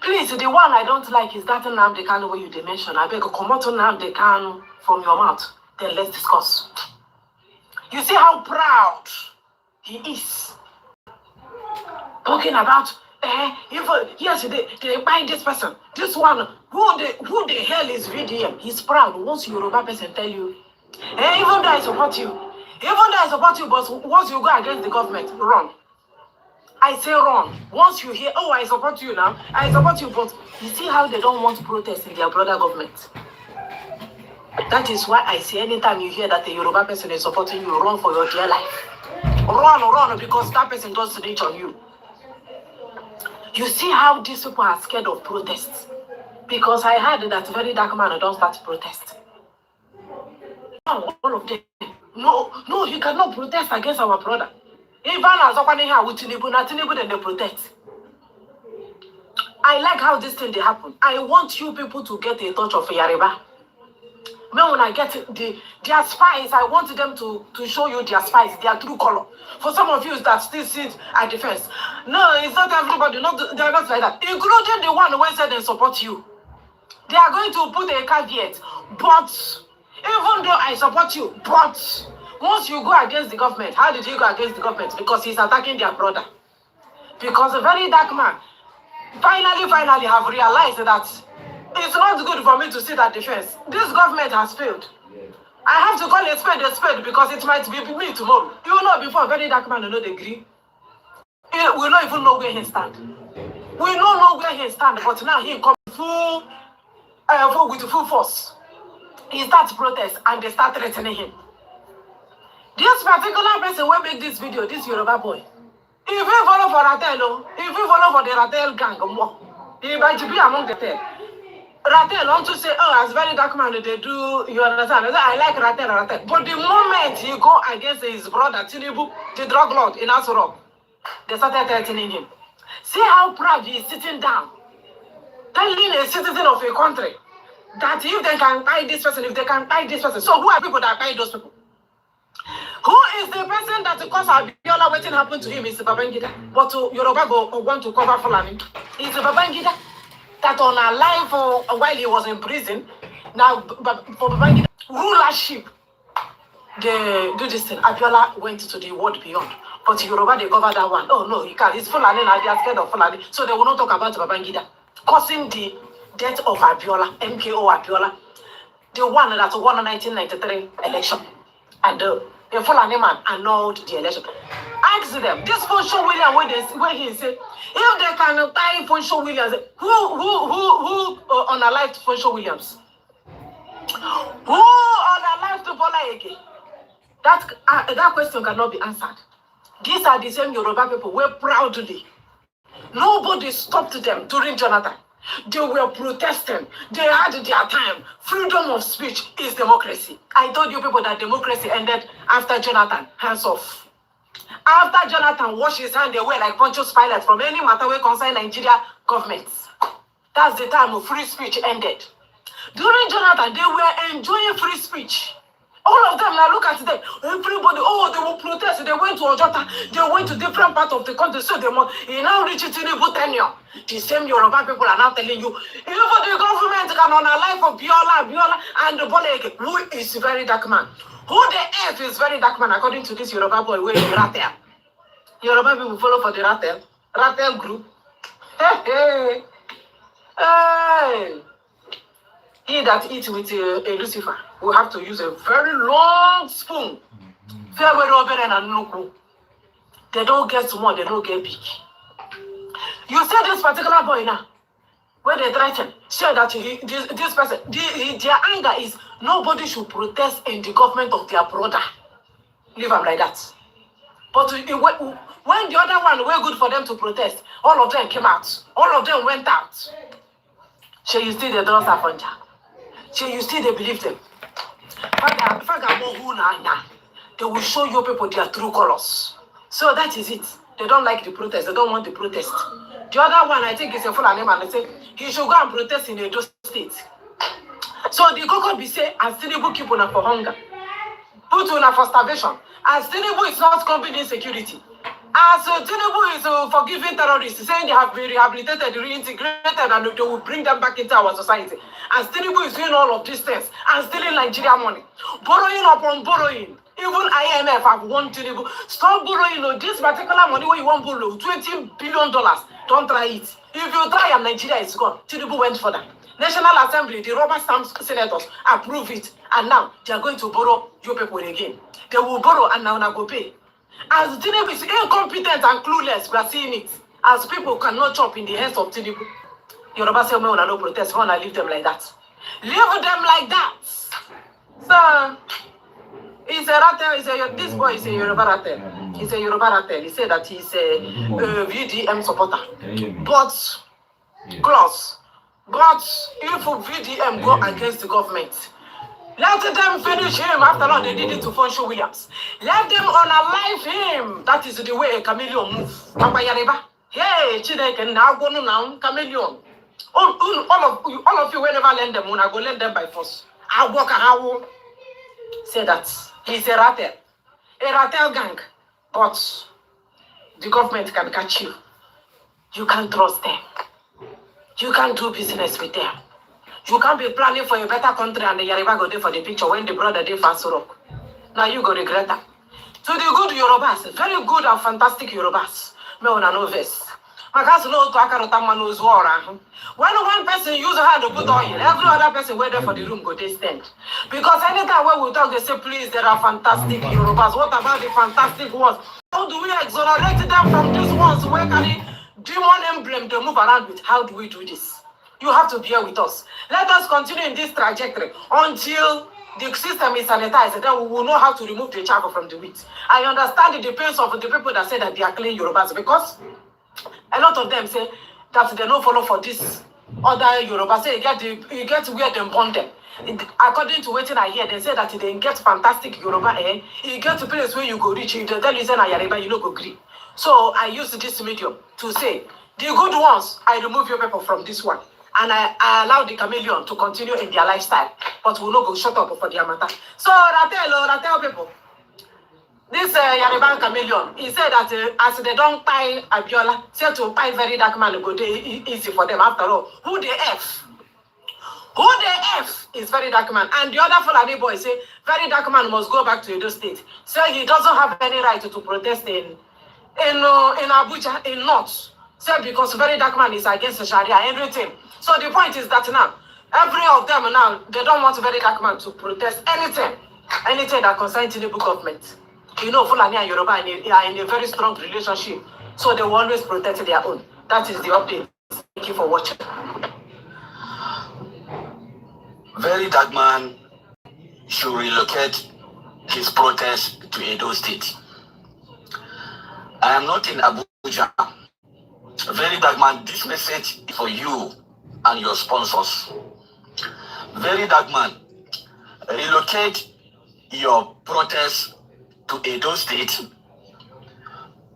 Please, the one I don't like is that Nnamdi Kanu where you mention. I beg you, come out Nnamdi Kanu from your mouth. Then let's discuss. You see how proud he is. Talking about, yes, they buy this person. This one, who the hell is VDM? He's proud. Once Yoruba person tell you, even though I support you, but once you go against the government, run. I say run. Once you hear, oh, I support you now, I support you, but you see how they don't want protest in their brother government. That is why I say anytime you hear that the Yoruba person is supporting you, run for your dear life. Run, because that person doesn't snitch on you. You see how these people are scared of protests? Because I heard that Verydarkman don't start protest. All of them. No, he cannot protest against our brother. Even as here with Tinubu, then they protest. I like how this thing they happen. I want you people to get a touch of Yariba. When I get their spies, I want them to show you their spies, their true color. For some of you that still sit at the fence. No, it's not everybody. They're not like that. Including the one who said they support you. They are going to put a caveat. But even though I support you, but once you go against the government, how did you go against the government? Because he's attacking their brother. Because a Verydarkman finally have realized that it's not good for me to sit at the fence. This government has failed. I have to call a spade because it might be me tomorrow. You know, before Verydarkman will not agree. We don't even know where he stand. We don't know where he stand, but now he comes with full force. He starts protest and they start threatening him. This particular person will make this video, this Yoruba boy. If you follow for Ratel, if you follow for the Ratel gang, he might be among the 10. Ratel want to say, oh, as Verydarkman, they do, you understand? I like Ratel. But the moment he go against his brother, Tinubu, the drug lord in Asurok, they started threatening him. See how proud he is sitting down, telling a citizen of a country that if they can buy this person, if they can buy this person. So who are people that buy those people? Who is the person that because Abiola waiting happened to him is Babangida? But to Yoruba go want to cover Fulani. Is Babangida that on our life while he was in prison. Now for Babangida rulership, they do this thing. Abiola went to the world beyond. But Yoruba they cover that one. Oh no, he can't. He's Fulani now, they are scared of Fulani. So they will not talk about Babangida. Causing the death of Abiola, MKO Abiola. The one that won the 1993 election. And the Fulani man annulled the election. Ask them, this Fonsho William, where he said, if they can tie Fonsho Williams, who unalived Fonsho Williams? Who unalived Bola Ege? That question cannot be answered. These are the same Yoruba people who proudly, nobody stopped them during Jonathan. They were protesting. They had their time. Freedom of speech is democracy. I told you people that democracy ended after Jonathan, hands off. After Jonathan washed his hand away like Pontius Pilate from any matter where concern Nigeria government. That's the time of free speech ended. During Jonathan, they were enjoying free speech. All of them, now look at them. Everybody, they will protest. They went to Ojota. They went to different parts of the country. So they now reach Tinubu tenure. The same Yoruba people are now telling you, even the government can on a life of Biola, and the Bolege, who is Verydarkman. Who the F is Verydarkman according to this Yoruba boy, where is Ratel? Yoruba people follow for the Ratel group. Hey. He that eats with a Lucifer will have to use a very long spoon. They don't get small, they don't get big. You see this particular boy now, where they threaten, say that this person, their anger is nobody should protest in the government of their brother. Leave them like that. But when the other one were good for them to protest, all of them came out. All of them went out. So you see the doors are funja. So you still they believe them. They will show you people their true colors. So that is it. They don't like the protest. They don't want the protest. The other one, I think, is a Fulani man. They say he should go and protest in Edo State. So the Koko be say, as Tinubu keep on for hunger, put on for starvation. As Tinubu is not coming in security. As Tinubu is forgiving terrorists, saying they have been rehabilitated, reintegrated, and they will bring them back into our society. As Tinubu is doing all of these things and stealing Nigeria money, borrowing upon borrowing. Even IMF have won Tinubu. Stop borrowing this particular money where you want to borrow $20 billion. Don't try it. If you try and Nigeria is gone, Tinubu went for that. National Assembly, the rubber stamp senators approve it, and now they are going to borrow your people again. They will borrow and now go pay. As Tinubu is incompetent and clueless, we are seeing it. As people cannot chop in the hands of Tinubu. Yoruba say, "No, no protest. We want to leave them like that. Leave them like that." So, he's a Ratel. This boy is a Yoruba Ratel. He's a Yoruba Ratel. He said that he's a VDM supporter. But, close. But if VDM go against the government, let them finish him. After all, they did it to Fonsho Williams. Let them unalive him. That is the way a chameleon moves. Hey, Chineke, now go now, chameleon. All of you, whenever lend them, when I go lend them by force. I walk and I will say that he's a Ratel gang. But the government can catch you. You can't trust them. You can't do business with them. You can't be planning for a better country and the Yoruba go there for the picture when the brother did fast rock. Now you go regret that. To the good Yorubas, very good and fantastic Yorubas. Me una no verse. Because no to akarota knows war. When one person use her to put oil, every other person wait there for the room go they stand. Because anytime when we talk, they say, please, there are fantastic Yorubas. What about the fantastic ones? How do we exonerate them from these ones where can they demon emblem to move around with? How do we do this? You have to bear with us. Let us continue in this trajectory until the system is sanitized. Then we will know how to remove the charcoal from the wheat. I understand the pains of the people that say that they are clean Yorubas because a lot of them say that they don't follow for this other Yoruba say you get where them born them. According to what I hear, they say that they get fantastic Yoruba hair. You get to place where you go reach, you tell you say na Yoruba, you no go gree. So I use this medium to say the good ones, I remove your people from this one. And I allow the chameleon to continue in their lifestyle. But we no go shut up for their matter. So Ratel people. This Yoruba chameleon, he said that as they don't buy Abiola, say to buy Verydarkman go dey easy for them after all. Who the F? Who the F is Verydarkman? And the other Fulani boy say Verydarkman must go back to Edo State. Say he doesn't have any right to protest in Abuja, in North. Say because Verydarkman is against the Sharia, everything. So the point is that now, every of them now, they don't want Verydarkman to protest anything that concerns Tinubu government. You know, Fulani and Yoruba are in a very strong relationship. So they will always protect their own. That is the update. Thank you for watching. Verydarkman should relocate his protest to Edo State. I am not in Abuja. Verydarkman, this message is for you and your sponsors. Verydarkman, relocate your protest to Edo State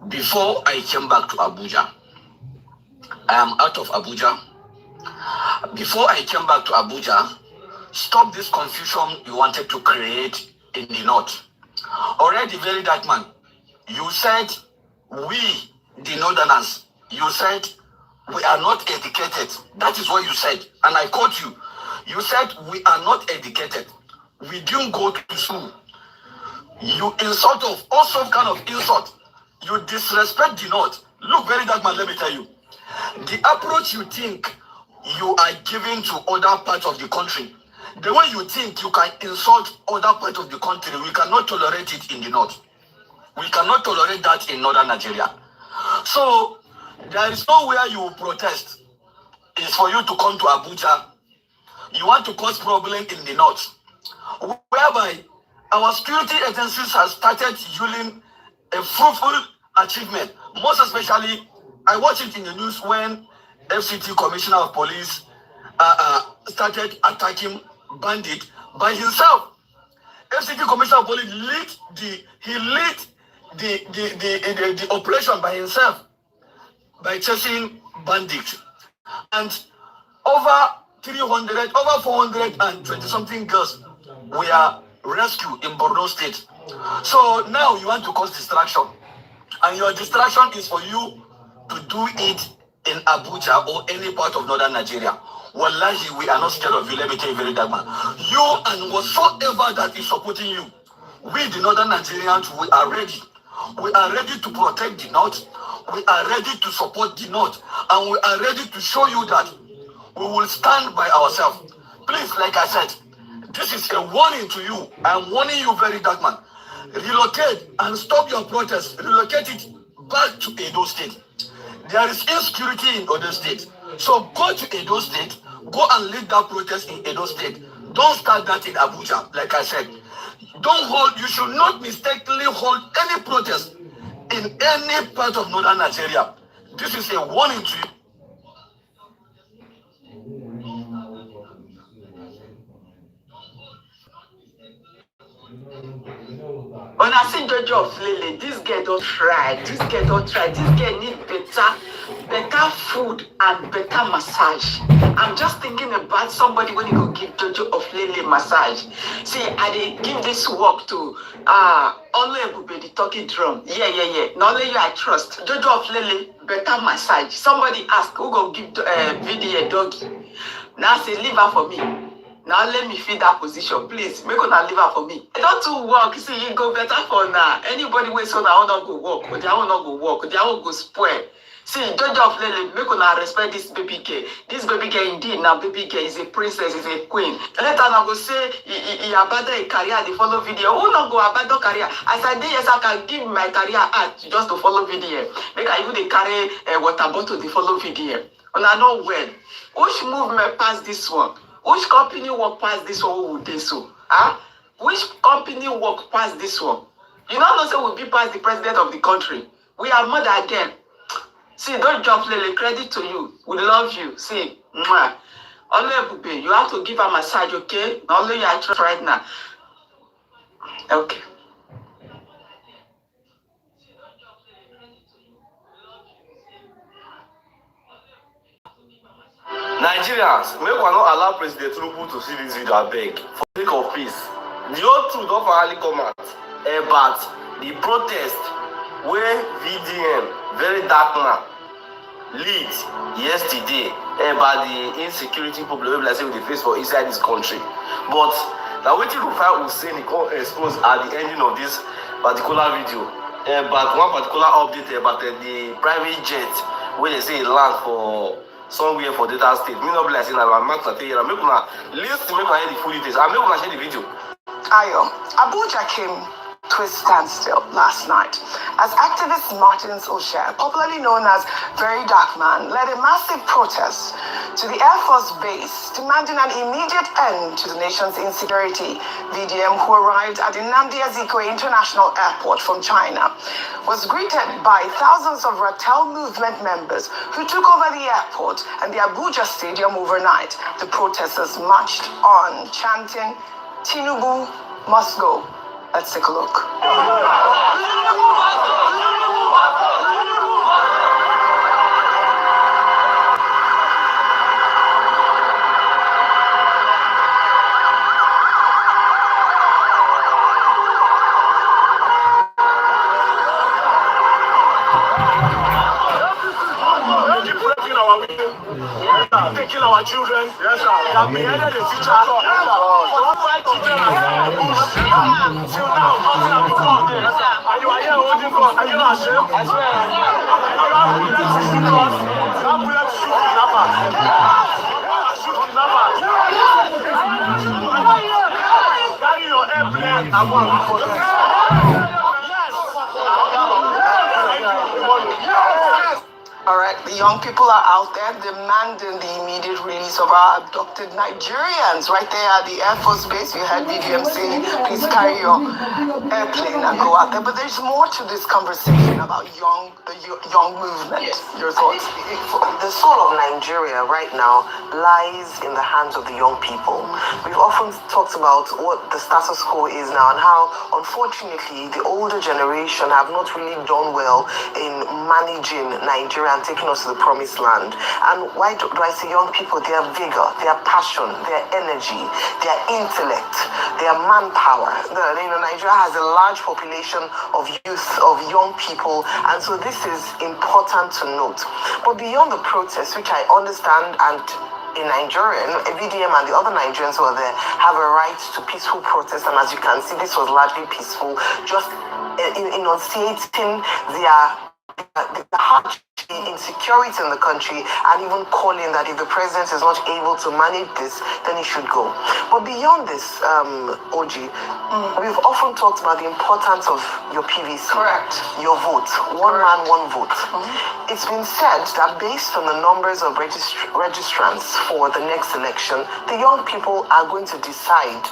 before I came back to Abuja. I am out of Abuja. Before I came back to Abuja, stop this confusion you wanted to create in the North. Already, Verydarkman, you said we, the Northerners, you said we are not educated. That is what you said. And I quote you. You said we are not educated. We didn't go to school. You insult of all some kind of insult. You disrespect the North. Look, Verydarkman, let me tell you. The approach you think you are giving to other parts of the country, the way you think you can insult other parts of the country, we cannot tolerate it in the North. We cannot tolerate that in Northern Nigeria. So, there is nowhere you will protest. It's for you to come to Abuja. You want to cause problem in the North, whereby our security agencies have started yielding a fruitful achievement. Most especially, I watched it in the news when FCT Commissioner of Police started attacking bandit by himself. FCT Commissioner of Police led the operation by himself by chasing bandits. And over 420 something girls were rescued in Borno State. So now you want to cause distraction. And your distraction is for you to do it in Abuja or any part of Northern Nigeria. Wallahi, we are not scared of you. Let me tell you, Verydarkman. You and whatsoever that is supporting you, we the Northern Nigerians, we are ready. We are ready to protect the North. We are ready to support the North. And we are ready to show you that we will stand by ourselves. Please, like I said, this is a warning to you. I am warning you, Verydarkman. Relocate and stop your protest. Relocate it back to Edo State. There is insecurity in Edo State. So go to Edo State. Go and lead that protest in Edo State. Don't start that in Abuja, like I said. You should not mistakenly hold any protest in any part of Northern Nigeria. This is a warning to you. When I see Jojo of Lele, this girl don't try. This girl don't try. This girl need better food and better massage. I'm just thinking about somebody when you go give Jojo of Lele massage. See, I did give this work to only Ebube the talking drum. Yeah. Not only you I trust. Jojo of Lele, better massage. Somebody ask who go give video a doggy. Now say leave her for me. Now let me feed that position, please. Make una leave her for me. I don't do work. See, it go better for now. Anybody wait so now not go work, or they will not go work, they will go spoil. See, Jojo of Lele, make una respect this baby girl. This baby girl indeed now baby girl is a princess, is a queen. Later I go say he abandon a career, they follow video. Who not go abandon career? As I did, yes, I can give my career out just to follow video. Make I even they carry water bottle to follow video. And I know when. Which movement pass this one? Which company work past this one who would do so? Huh? Which company work past this one? You don't know say we'll be past the president of the country. We are more than them. See, don't drop Lele, credit to you. We love you. See, Mwah. Only you have to give a massage, okay? Only you are right now. Okay. Nigerians, make we not allow President Tinubu to see this video, I beg, for the sake of peace. The whole truth don't finally come out about the protest where VDM, Verydarkman, lead yesterday about the insecurity problem like say we dey face for inside this country. But now wetin Rufai Hussein expose at the ending of this particular video about one particular update about the private jet wey they say e land for somewhere for Delta State. Me no be like say na my mouth na tell you. Make una listen, make una hear the full details, and make una share the video. Ayo, Abuja came to a standstill last night as activist Martins Osher, popularly known as Verydarkman, led a massive protest to the Air Force Base demanding an immediate end to the nation's insecurity. VDM, who arrived at the Nnamdi Azikiwe International Airport from China, was greeted by thousands of Ratel movement members who took over the airport and the Abuja Stadium overnight. The protesters marched on, chanting, "Tinubu must go." Let's take a look. Taking our children, yes, sir. They have beheaded the teacher. Yes, sir. 5 children are here in Abuja. Till now, nothing has been done. Yes, sir. And you are here holding God. Are you not ashamed? I swear. You have bullets to shoot us. You have bullets to shoot kidnappers. Shoot kidnappers. Carry your airplane and go and look for them. Yes. All right, the young people are out there demanding the immediate release of our abducted Nigerians. Right there at the Air Force Base, you heard VDM saying, please carry your airplane and go out there. But there's more to this conversation about the young movement. Yes. Your thoughts? The soul of Nigeria right now lies in the hands of the young people. We've often talked about what the status quo is now and how, unfortunately, the older generation have not really done well in managing Nigeria and taking us to the promised land. And why do I say young people? Their vigor, their passion, their energy, their intellect, their manpower. Nigeria has a large population of youth, of young people, and so this is important to note. But beyond the protests, which I understand, and in Nigeria, VDM and the other Nigerians who are there have a right to peaceful protest, and as you can see, this was largely peaceful, just enunciating their hardship, insecurity in the country, and even calling that if the president is not able to manage this, then he should go. But beyond this, OG, we've often talked about the importance of your PVC. Correct. Your vote. One man, one vote. It's been said that based on the numbers of registrants for the next election, the young people are going to decide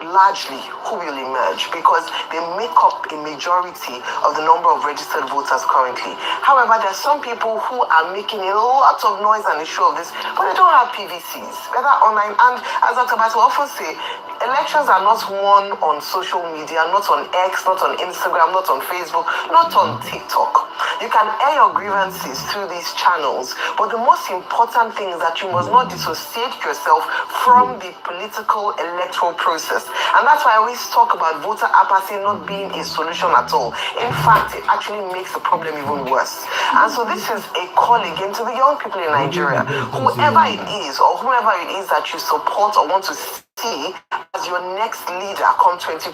largely who will emerge because they make up a majority of the number of registered voters currently. However, there are some people who are making a lot of noise and a show of this, but they don't have PVCs, whether online. And as Dr. Bato often say, elections are not won on social media, not on X, not on Instagram, not on Facebook, not on TikTok. You can air your grievances through these channels, but the most important thing is that you must not dissociate yourself from the political electoral process. And that's why I always talk about voter apathy not being a solution at all. In fact, it actually makes the problem even worse. And so this is a call again to the young people in Nigeria, whoever it is or whoever it is that you support or want to see as your next leader come 2027,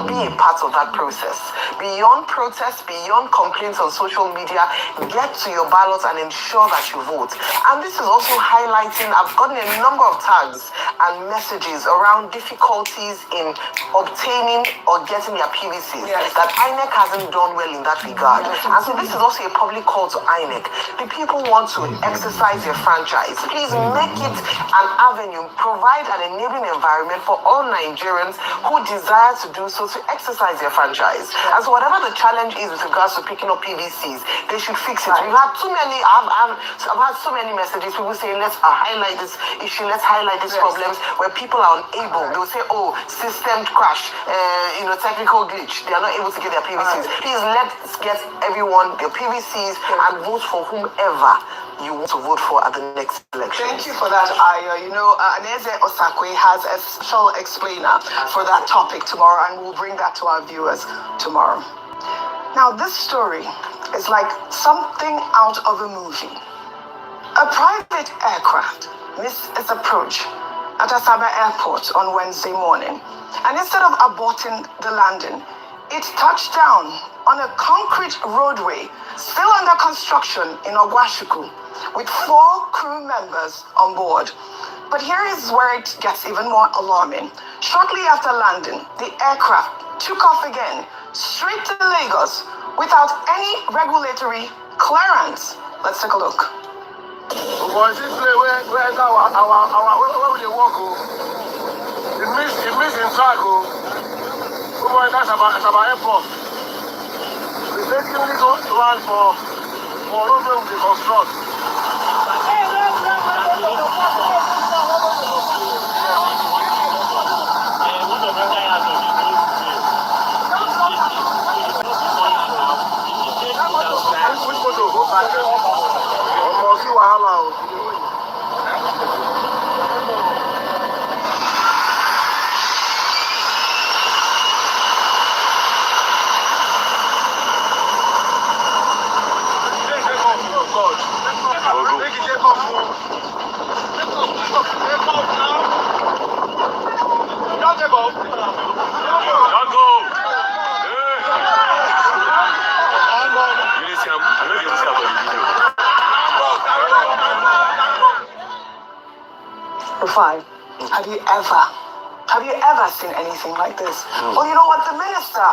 be a part of that process. Beyond protests, beyond complaints on social media, get to your ballots and ensure that you vote. And this is also highlighting, I've gotten a number of tags and messages around difficulties in obtaining or getting their PVCs, that INEC hasn't done well in that regard. And so this is also a public call to INEC. The people want to exercise their franchise. Please make it an avenue, provide an enabling enabling environment for all Nigerians who desire to do so to exercise their franchise. And so whatever the challenge is with regards to picking up PVCs, they should fix it. We've had too many, I've had so many messages, people saying, let's highlight this issue, let's highlight these problems, where people are unable. They'll say, oh, system crash, technical glitch. They are not able to get their PVCs. Please let's get everyone their PVCs and vote for whomever you want to vote for at the next election. Thank you for that, Ayo. Aneze Osakwe has a special explainer for that topic tomorrow, and we'll bring that to our viewers tomorrow. Now, this story is like something out of a movie. A private aircraft missed its approach at Asaba Airport on Wednesday morning, and instead of aborting the landing, it touched down on a concrete roadway still under construction in Ogwashuku, with 4 crew members on board. But here is where it gets even more alarming. Shortly after landing, the aircraft took off again, straight to Lagos, without any regulatory clearance. Let's take a look. Where we dey walk? It missed in track. That's about airport. We're taking little land for roadway we construct. Have you ever seen anything like this? Well, you know what? The Minister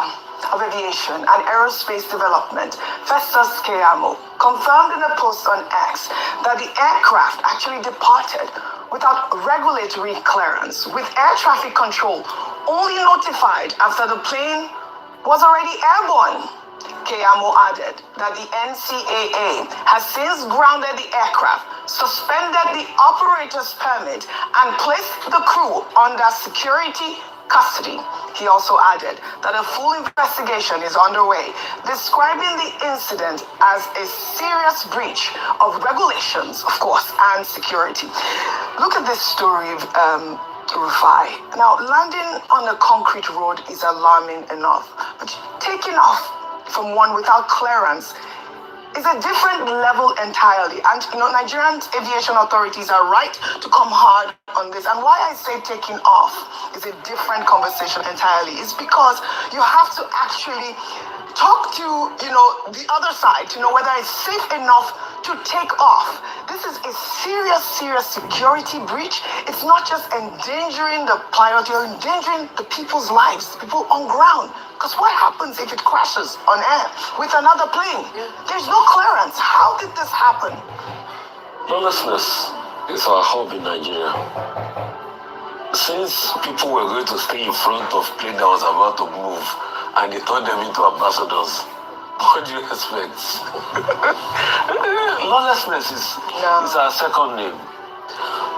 of Aviation and Aerospace Development, Festus Keyamo, confirmed in a post on X that the aircraft actually departed without regulatory clearance, with air traffic control only notified after the plane was already airborne. Keyamo added that the NCAA has since grounded the aircraft, suspended the operator's permit, and placed the crew under security custody. He also added that a full investigation is underway, describing the incident as a serious breach of regulations, of course, and security. Look at this story, Rufai. Now, landing on a concrete road is alarming enough, but taking off from one without clearance is a different level entirely. And Nigerian aviation authorities are right to come hard on this. And why I say taking off is a different conversation entirely is because you have to actually talk to the other side to know whether it's safe enough to take off. This is a serious security breach. It's not just endangering the pilot, you're endangering the people's lives, people on ground. Because what happens if it crashes on air with another plane? There's no clearance. How did this happen? Lawlessness is our hub in Nigeria. Since people were going to stay in front of plane that was about to move and they turned them into ambassadors, what do you expect? Lawlessness is our second name.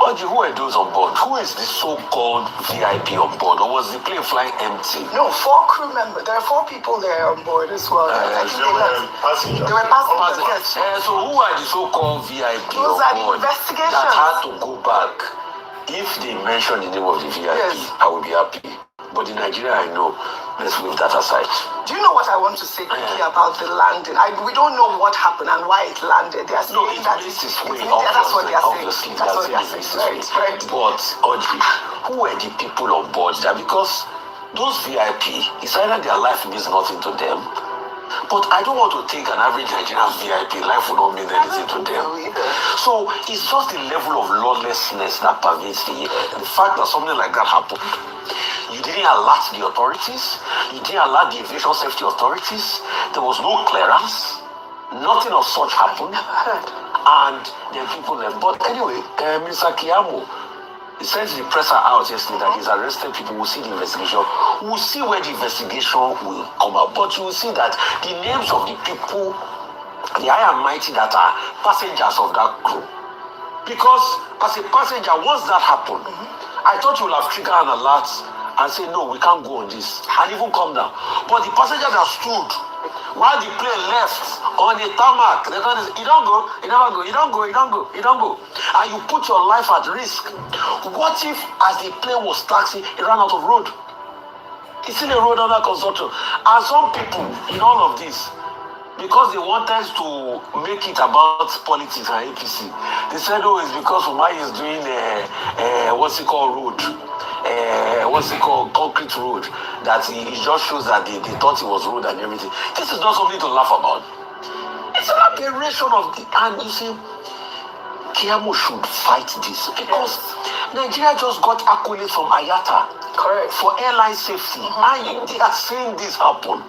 Oji, who are those on board? Who is this so-called VIP on board? Or was the plane flying empty? No, 4 crew members. There are 4 people there on board as well. They were passengers. So who are the so-called VIP Those on are board the investigations that had to go back? If they mention the name of the VIP, I will be happy. But in Nigeria, I know. Let's leave that aside. Do you know what I want to say quickly about the landing? We don't know what happened and why it landed. They are saying that it's that's what they are saying. That's what they are saying. Right. But, Audrey, who were the people on board there? Because those VIP, it's either their life means nothing to them, but I don't want to think an average Nigerian VIP life would not mean anything to them. So it's just the level of lawlessness that pervades the fact that something like that happened. You didn't alert the authorities. You didn't alert the aviation safety authorities. There was no clearance. Nothing of such happened. And then people left. But anyway, Mr. Kiyamo, He sent the presser out yesterday that he's arrested people. We'll see the investigation. We'll see where the investigation will come out. But you will see that the names of the people, the high and mighty that are passengers of that crew. Because as a passenger, once that happened, I thought you would have triggered an alert and say, no, we can't go on this, and even come down. But the passenger that stood while the plane left on the tarmac, they don't say, you don't go, you never go, you don't go, you don't go, you don't go. And you put your life at risk. What if, as the plane was taxiing, it ran out of road? It's still a road under construction. And some people in all of this, because they wanted to make it about politics and APC, they said, oh, it's because Umar is doing what's it called, road. Concrete road, that it just shows that they thought it was road and everything. This is not something to laugh about. It's an aberration of the, and you see, Kiamo should fight this because Nigeria just got accolades from Ayata for airline safety, and they are seeing this happen.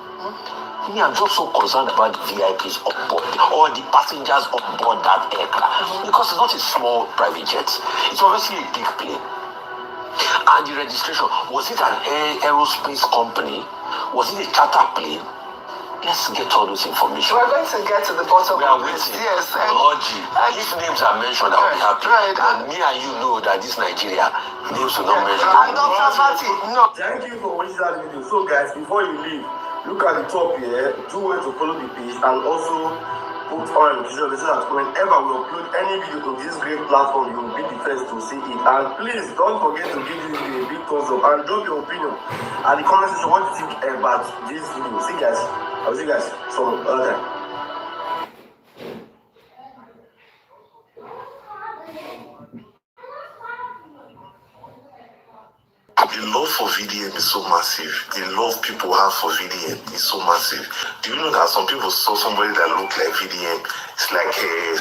Me, I'm just so concerned about the VIPs on board or the passengers on board that aircraft because it's not a small private jet. It's obviously a big plane. And the registration, was it an aerospace company? Was it a charter plane? Let's get all those information. We're going to get to the bottom of this. Yes. If names are mentioned, I'll be happy. Right. And me and you know that this Nigeria, names will not mention. No. Thank you for watching that video. So guys, before you leave, look at the top here, do way to follow the page, and also put on notification that whenever we upload any video to this great platform, you will be the first to see it. And please don't forget to give this video a big thumbs up and drop your opinion and the comment section what you think about this video. See guys, I'll see you guys some other time. The love for VDM is so massive. The love people have for VDM is so massive. Do you know that some people saw somebody that looked like VDM? It's like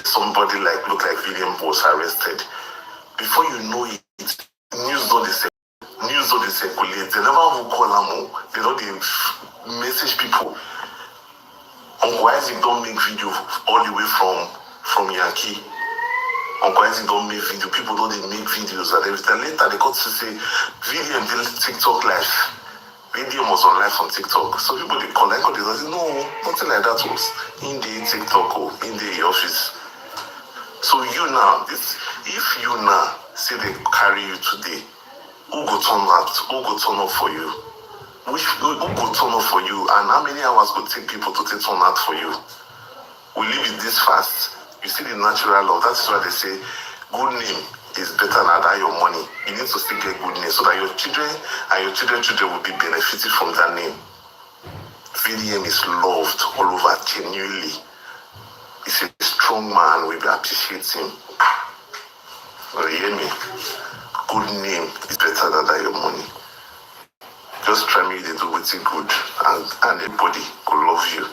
somebody like looked like VDM was arrested. Before you know it, news don't circulate. They never will call them. They don't message people. Uncle Isaac don't make video all the way from Yankee. Uncle Isaac don't make video. People don't make videos and everything. Later they got to say VDM did TikTok live. VDM was on live on TikTok. So people they call and they say no, nothing like that was in the TikTok or in the office. So you now, if you now say they carry you today, who go turn out? Who go turn up for you? Who go turn up for you? And how many hours could take people to take turn out for you? We live it this fast. You see the natural law. That's why they say good name is better than that your money. You need to still get good name so that your children and your children will be benefited from that name. VDM is loved all over genuinely. He's a strong man. We appreciate him. You hear me? Good name is better than that your money. Just try me to do what's good and everybody could love you.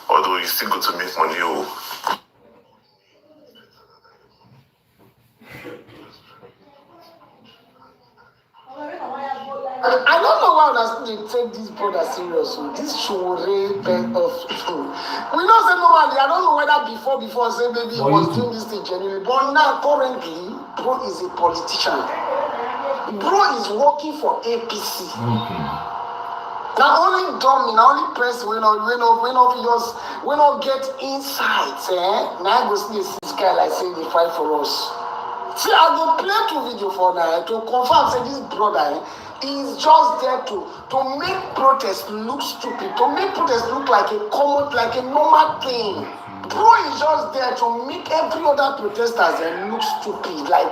Although you still go to make money. I don't know why they take this brother serious. This Shore of we know say normally. I don't know whether before say maybe he was doing this thing genuinely, but now currently, bro is a politician. Bro is working for APC. Now only dummy, now only press we not get insights. Now I go see this guy like saying they fight for us. See, I go play 2 video for now to confirm say this brother is just there to make protest look stupid, to make protest look like a common, like a normal thing. Bro is just there to make every other protesters look stupid. Like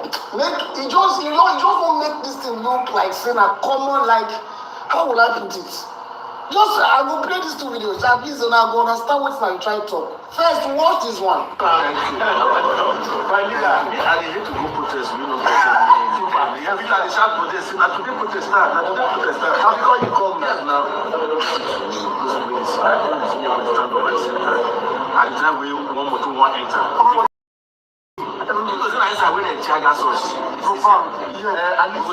he just won't make this thing look like saying a common, like how will I put it? Just I will play these 2 videos, at least and I go understand what I'm trying to talk. First, watch this one. My leader, I need to go protest. You know, every time they start protesting, now today protest start. Now because you come now, at the time we one more to one enter. When they check us, and we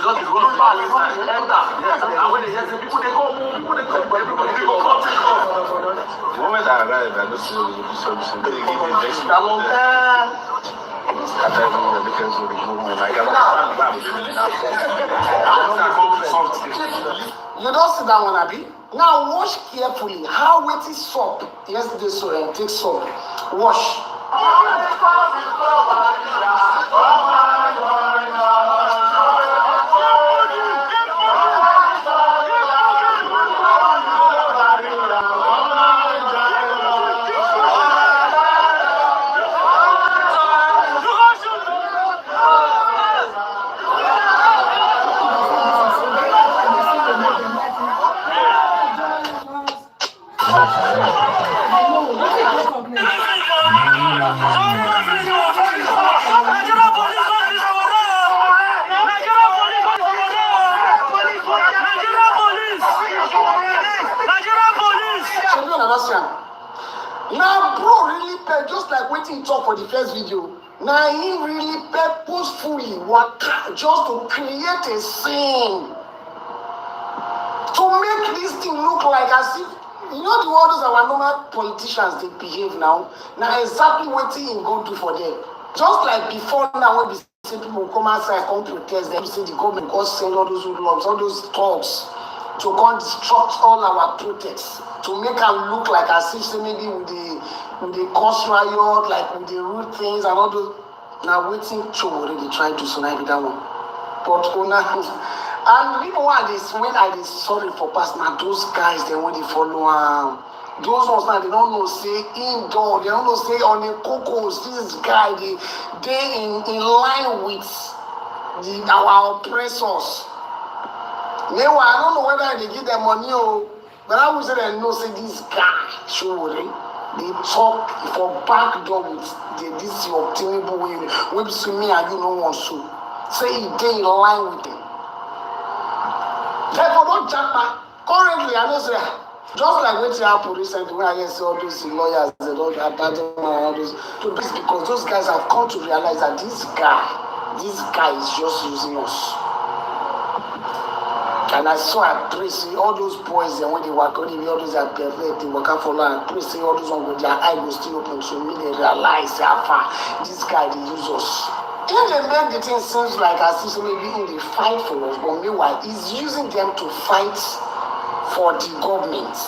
just run back and when they hear people they go, everybody go come. The moment I arrived, I just saw something. They give me You don't sit down on Abi. Now wash carefully. How wet is soap? Yesterday, so take soap. Wash. Now, bro, really just like waiting talk for the first video. Now, he really purposefully work just to create a scene to make this thing look like as if you know the way those our normal politicians they behave now. Now, exactly what he go do for them. Just like before now, when we see people come outside, come protest, then we see the government go send all those hoodlums, all those thugs to come disrupt all our protests, to make them look like as if say maybe with the cause riot, like with the root things and all those. Now waiting to already try to survive that one. But and even when I is sorry for past now, those guys then when they follow those ones now they don't know say indoor, they don't know say on the cocos, this guy they in line with our oppressors. Meanwhile, I don't know whether they give them money or but I would say they know say this guy surely they talk for back door with this your obtainable way to me and you don't want to say they in line with them. Therefore don't jump back. Currently I know say just like what happened recently when I see all those lawyers and all that all those because those guys have come to realize that this guy is just using us. And I saw I pray see all those boys and when they work on all those are perfect, they work out for long and pray see all those ones with their eyes will still open to me, they realize how far this guy they use us. If they make the thing seems like as if maybe they fight for us, but meanwhile he's using them to fight for the government.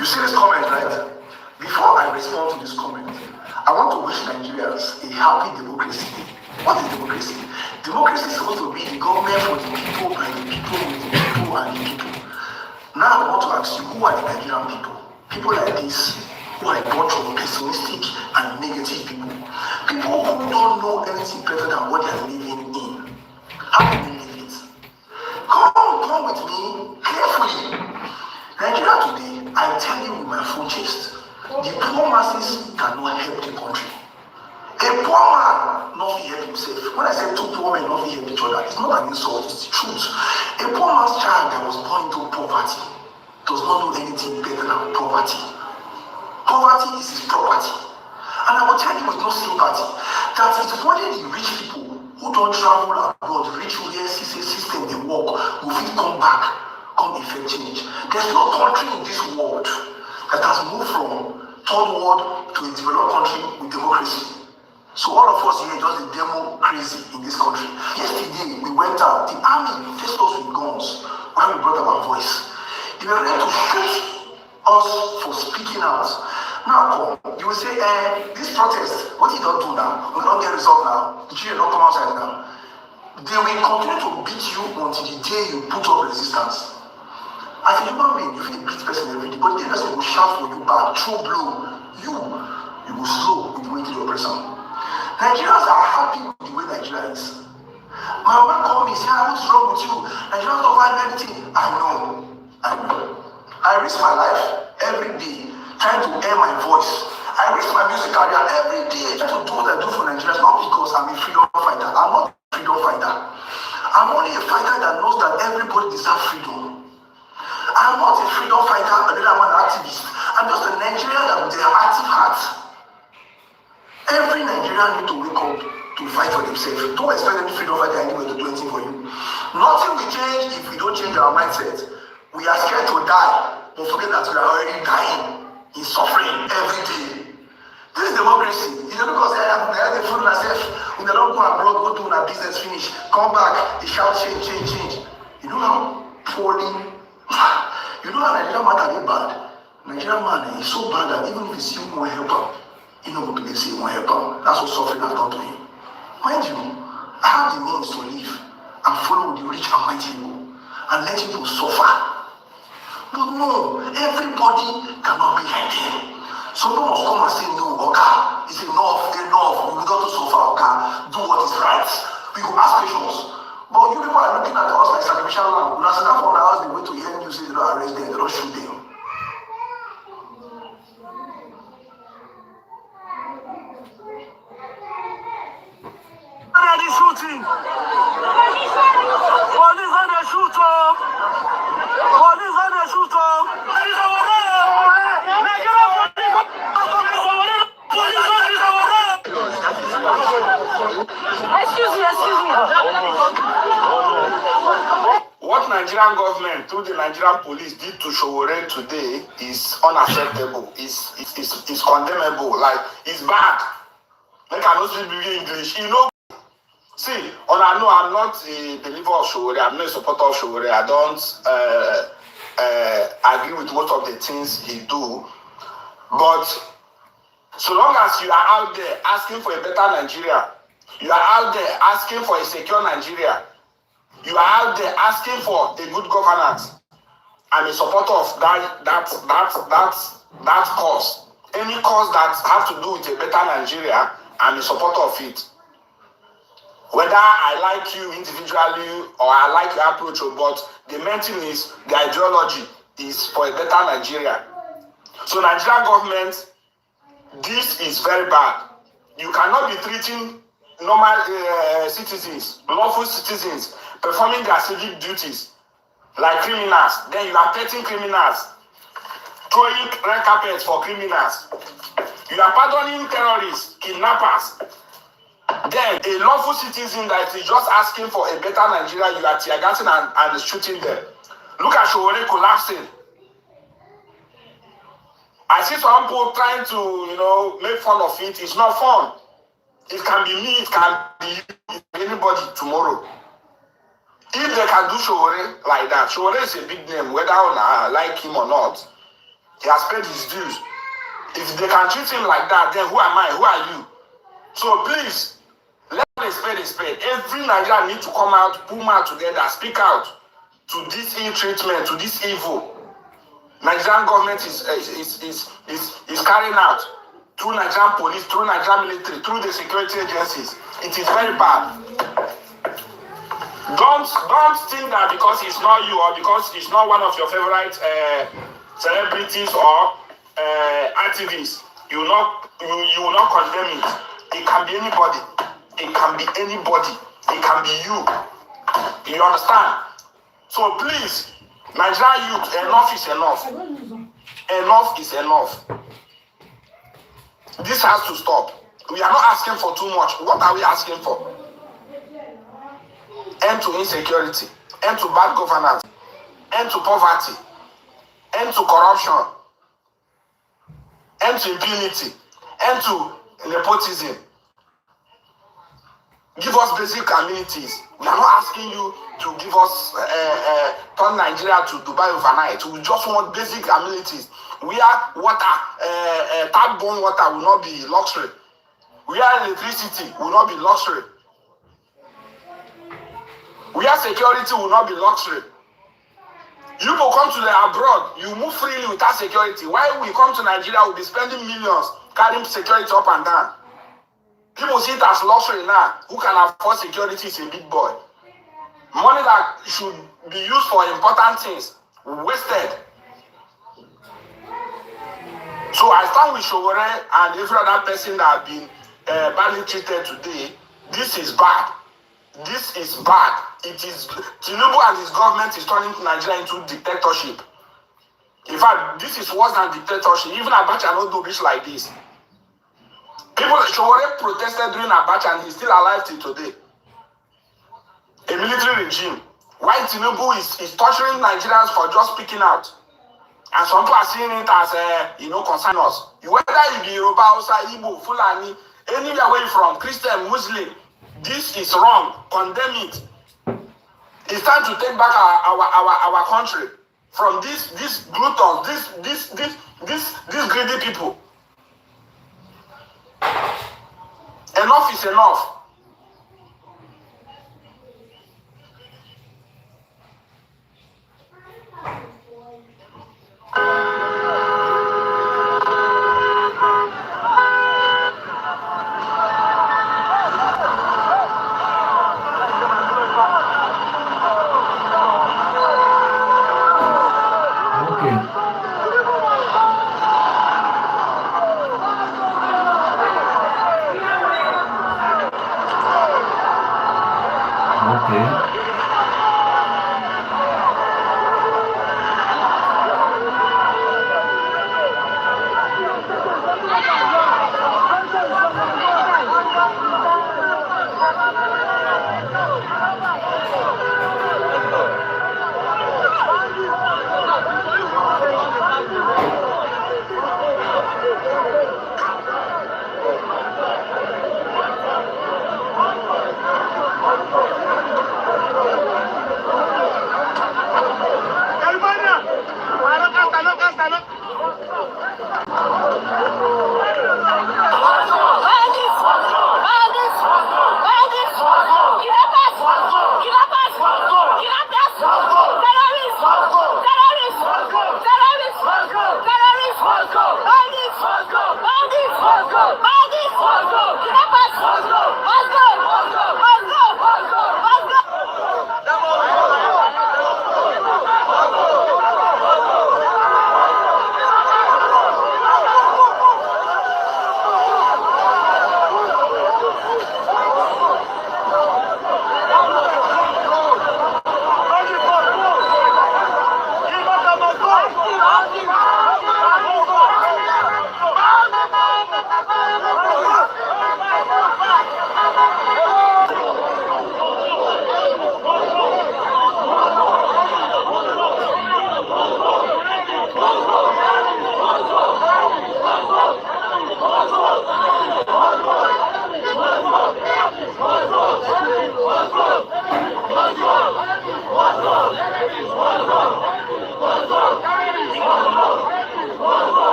You see this comment, right? Before I respond to this comment, I want to wish Nigerians a happy democracy. What is democracy? Democracy is supposed to be the government for the people, by the people, with the people, and the people. Now I want to ask you, who are the Nigerian people? People like this, who are a bunch of pessimistic and negative people. People who don't know anything better than what they are living in. How do we live it? Come with me carefully. Nigeria today, I tell you with my full chest, the poor masses cannot help the country. A poor man not help himself. When I say two poor men not help each other, it's not an insult, it's the truth. A poor man's child that was born into poverty does not know anything better than poverty. Poverty is his property. And I will tell you with no sympathy that it's only the rich people who don't travel abroad, rich who hear system they work, will fit come back, come effect change. There's no country in this world that has moved from third world to a developed country with democracy. So all of us here just a demo crazy in this country. Yesterday we went out, the army faced us with guns when we brought our voice. They were ready to shoot us for speaking out. Now come, you will say, this protest, what did you do now? We don't get result now. The children don't come outside now. They will continue to beat you until the day you put up resistance. As a human being, you feel beat person every day, but the person will shout for you back, throw blow. You will slow with the way to your person. Nigerians are happy with the way Nigeria is. My mama called me, say, what's wrong with you? Nigerians don't find anything. I know. I risk my life every day trying to air my voice. I risk my music career every day trying to do what I do for Nigerians, not because I'm a freedom fighter. I'm not a freedom fighter. I'm only a fighter that knows that everybody deserves freedom. I'm not a freedom fighter, another one activist. I'm just a Nigerian that with their active heart. Every Nigerian need to wake up to fight for themselves. Don't expect any freedom fighter anyway to do anything for you. Nothing will change if we don't change our mindset. We are scared to die, but forget that we are already dying in suffering every day. This is democracy. It's not because they have the food themselves. When they don't go abroad, go do their business, finish, come back, they shout change, change, change. You know how poorly, you know how Nigerian man can be bad. Nigerian man is so bad that even if he see one helper, he don't go to say one helper. That's what suffering has done to him. Mind you, I have the means to live and follow the rich and mighty people and let people suffer. But no, everybody cannot be like them. Someone must come and say, no, okay, it's enough, we got to suffer, okay, do what is right. We will ask questions. But you people are looking at us like sacrificial lamb. When I said that for the house, they wait to hear you say they don't arrest them, they don't shoot them. Already shooting. Police on the shooter. Police on the shooter. Excuse me. What Nigerian government through the Nigerian police did to Sowore today is unacceptable. It's condemnable. Like, it's bad. Like, I don't speak English. You know, see, I know I'm not a believer of Sowore. I'm not a supporter of Sowore. I don't agree with most of the things he do. But so long as you are out there asking for a better Nigeria, you are out there asking for a secure Nigeria, you are out there asking for a good governance, I'm a supporter of that cause. Any cause that has to do with a better Nigeria, I'm a supporter of it. Whether I like you individually or I like your approach, but the main thing is the ideology is for a better Nigeria. So Nigerian government, this is very bad. You cannot be treating normal citizens, lawful citizens, performing their civic duties like criminals. Then you are petting criminals, throwing red carpets for criminals. You are pardoning terrorists, kidnappers. Then a lawful citizen that is just asking for a better Nigeria, you are tear gassing and shooting them. Look at Sowore collapsing. I see some people trying to, make fun of it. It's not fun. It can be me, it can be anybody tomorrow. If they can do Sowore like that, Sowore is a big name, whether I like him or not. He has paid his dues. If they can treat him like that, then who am I? Who are you? So please, let a spade a spade. Every Nigerian needs to come out, pull out together, speak out to this ill treatment, to this evil. Nigerian government is carrying out through Nigerian police, through Nigerian military, through the security agencies. It is very bad. Don't think that because it's not you or because it's not one of your favorite celebrities or activists, you will not condemn it. It can be anybody. It can be anybody. It can be you. You understand? So please, Nigerian youth, enough is enough. Enough is enough. This has to stop. We are not asking for too much. What are we asking for? End to insecurity, end to bad governance, end to poverty, end to corruption, end to impunity, end to nepotism. Give us basic amenities. We are not asking you to give us turn Nigeria to Dubai overnight. We just want basic amenities. Where water, tap-borne water will not be luxury. Where electricity will not be luxury. Where security will not be luxury. You will come to the abroad, you move freely without security. While we come to Nigeria, we'll be spending millions carrying security up and down. People see it as luxury now. Who can afford security is a big boy. Money that should be used for important things, wasted. So I stand with Sowore and every other person that have been badly treated today. This is bad. This is bad. It is Tinubu and his government is turning Nigeria into dictatorship. In fact, this is worse than dictatorship. Even Abuja not do this like this. People Sowore protested during Abuja and he's still alive till today. A military regime why Tinubu is torturing Nigerians for just speaking out. And some people are seeing it as, concern us. Whether you be Yoruba, Hausa, Igbo, Fulani, anywhere where you from, Christian, Muslim, this is wrong. Condemn it. It's time to take back our country from these gluttons, these greedy people. Enough is enough.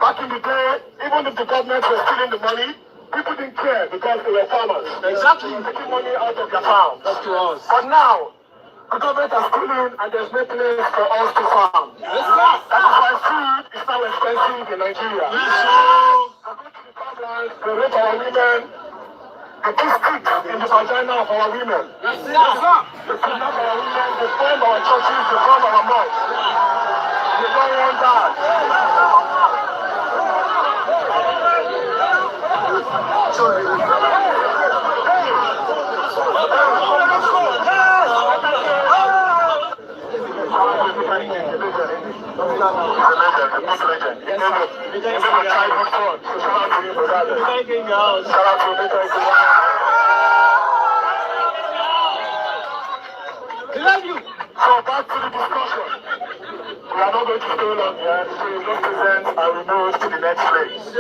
Back in the day, even if the government was stealing the money, people didn't care because they were farmers. Exactly. They were taking money out of their farm. That's to us. But now, the government is stealing and there's no place for us to farm. Yes, that is why food is now expensive in Nigeria. Yes, sir. They go to the farmlands, they rape our women, they put sticks in the vagina of our women. Yes, sir. They kidnap our women, they bomb our churches, they bomb our mosques. They don't want that. So back to the discussion. We are not going to stay long here, so you just present and we move to the next place.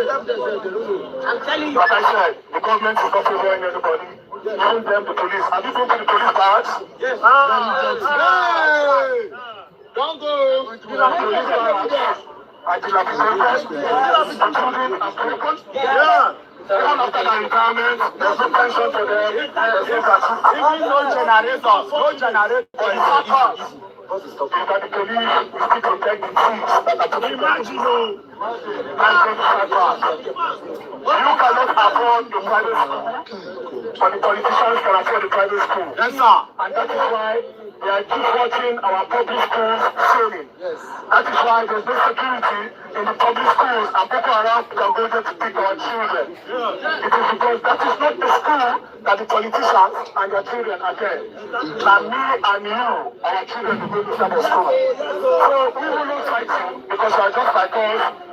I'm telling you. Like I said, the government is not favoring anybody. Even them, the police. Have you been to the police barracks? Yes. Hey! Don't go. These are police barracks. I dilapidated, including and broken. Yeah. Even after their retirement, there's no pension for them. There's no gratuity. Even no generators. No generators. Is that the police will still protect the seats that are to be imagine. You cannot afford the private school, but the politicians can afford the private school. Yes, sir. And that is why we are keep watching our public schools failing. Yes. That is why there's no security in the public schools and Boko Haram can go there to pick our children. Yeah. It is because that is not the school that the politicians and their children attend. And me and you, our children, will go to Sabbath school. So we will not fight you because you are just like us.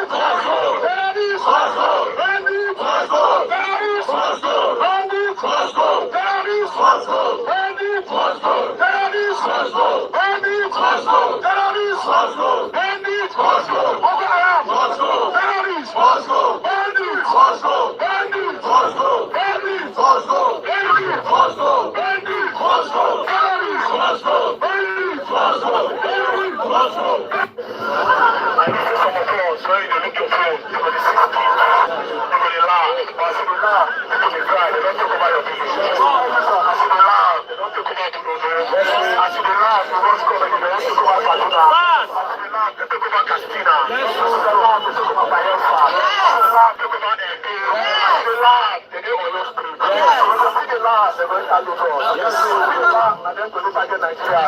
I need some applause when you look your phone for the 16th. Everybody laugh. As you laugh, people will cry. They don't talk about your business. As you laugh, they don't talk about Budozo. As you laugh, you don't talk about Kaduna. As you laugh, they talk about Castina. As you laugh, they talk about Bayelsa. As you laugh, they talk about Edo. As you laugh, they do Oyo Street. When you see the laugh, they will tell you God. Yes, see the laugh, and then go to target Nigeria.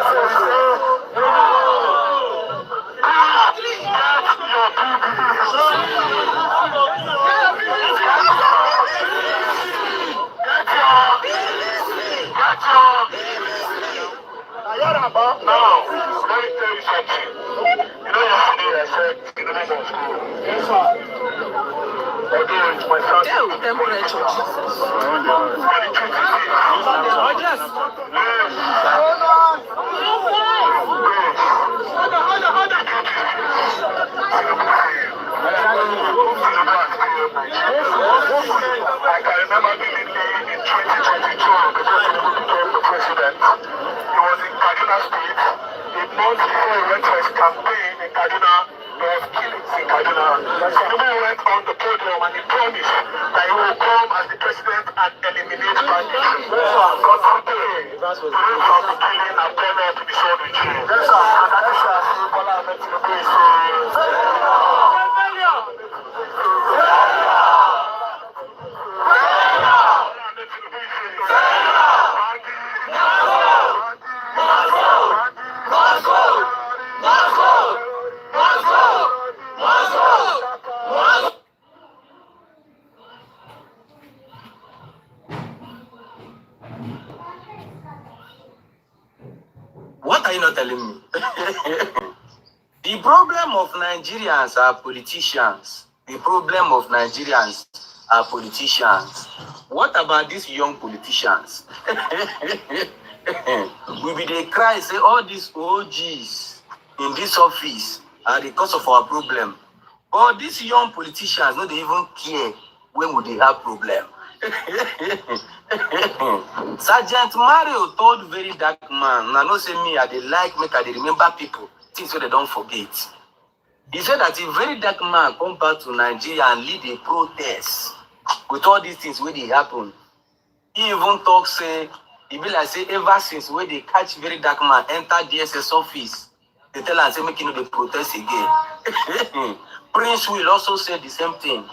Now, let me tell you something. You know yesterday I said in the name of school. Yes, sir. Although it's my son. Temperature. But the truth is this. Hold on. I can remember vividly in 2022 before Tinubu became the president. He was in Kaduna State. A month before he went to his campaign in Kaduna, there was killings in Kaduna. Tinubu went on the podium and he promised that he will come as the president and eliminate banditry. God forbid, today from the killing and burden to be sold with you. And that is why Bola Ahmed Tinubu is What are you not telling me? The problem of Nigerians are politicians. The problem of Nigerians are politicians. What about these young politicians? We be they cry, say all these OGs in this office are the cause of our problem. But these young politicians, no, they even care when would they have problem. Sergeant Mario told Verydarkman, and I know say me, I they like make I they remember people, things so they don't forget. He said that if Verydarkman come back to Nigeria and lead a protest with all these things where they happen, he even talk say, he be like say ever since where they catch Verydarkman enter DSS office, they tell us say make you know they protest again. Prince will also say the same thing.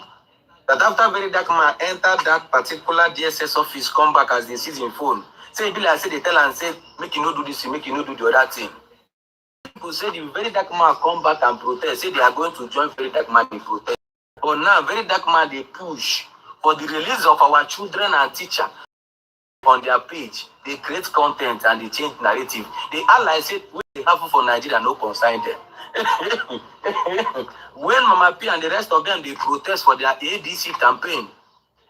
That after Verydarkman entered that particular DSS office, come back as they see his phone. Say he be like say they tell and say make you no do this, make you no do the other thing. People say the Verydarkman come back and protest, say they are going to join Verydarkman in protest. But now Verydarkman they push for the release of our children and teacher on their page. They create content and they change narrative. They ally say what they have for Nigeria no concern them. When Mama P and the rest of them they protest for their ADC campaign,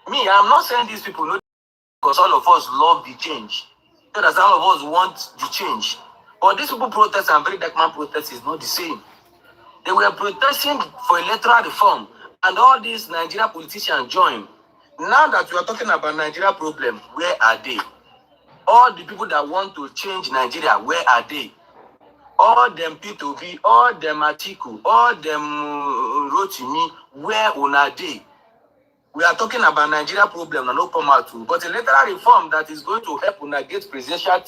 me, I'm not saying these people know because all of us love the change. Because all of us want the change. But these people protest and Verydarkman protest is not the same. They were protesting for electoral reform, and all these Nigeria politicians join. Now that we are talking about Nigeria problem, where are they? All the people that want to change Nigeria, where are they? All them P2B, all them Atiku, all them Rotimi, where are they? We are talking about Nigeria problem and no come out too. But electoral reform that is going to help una get presidential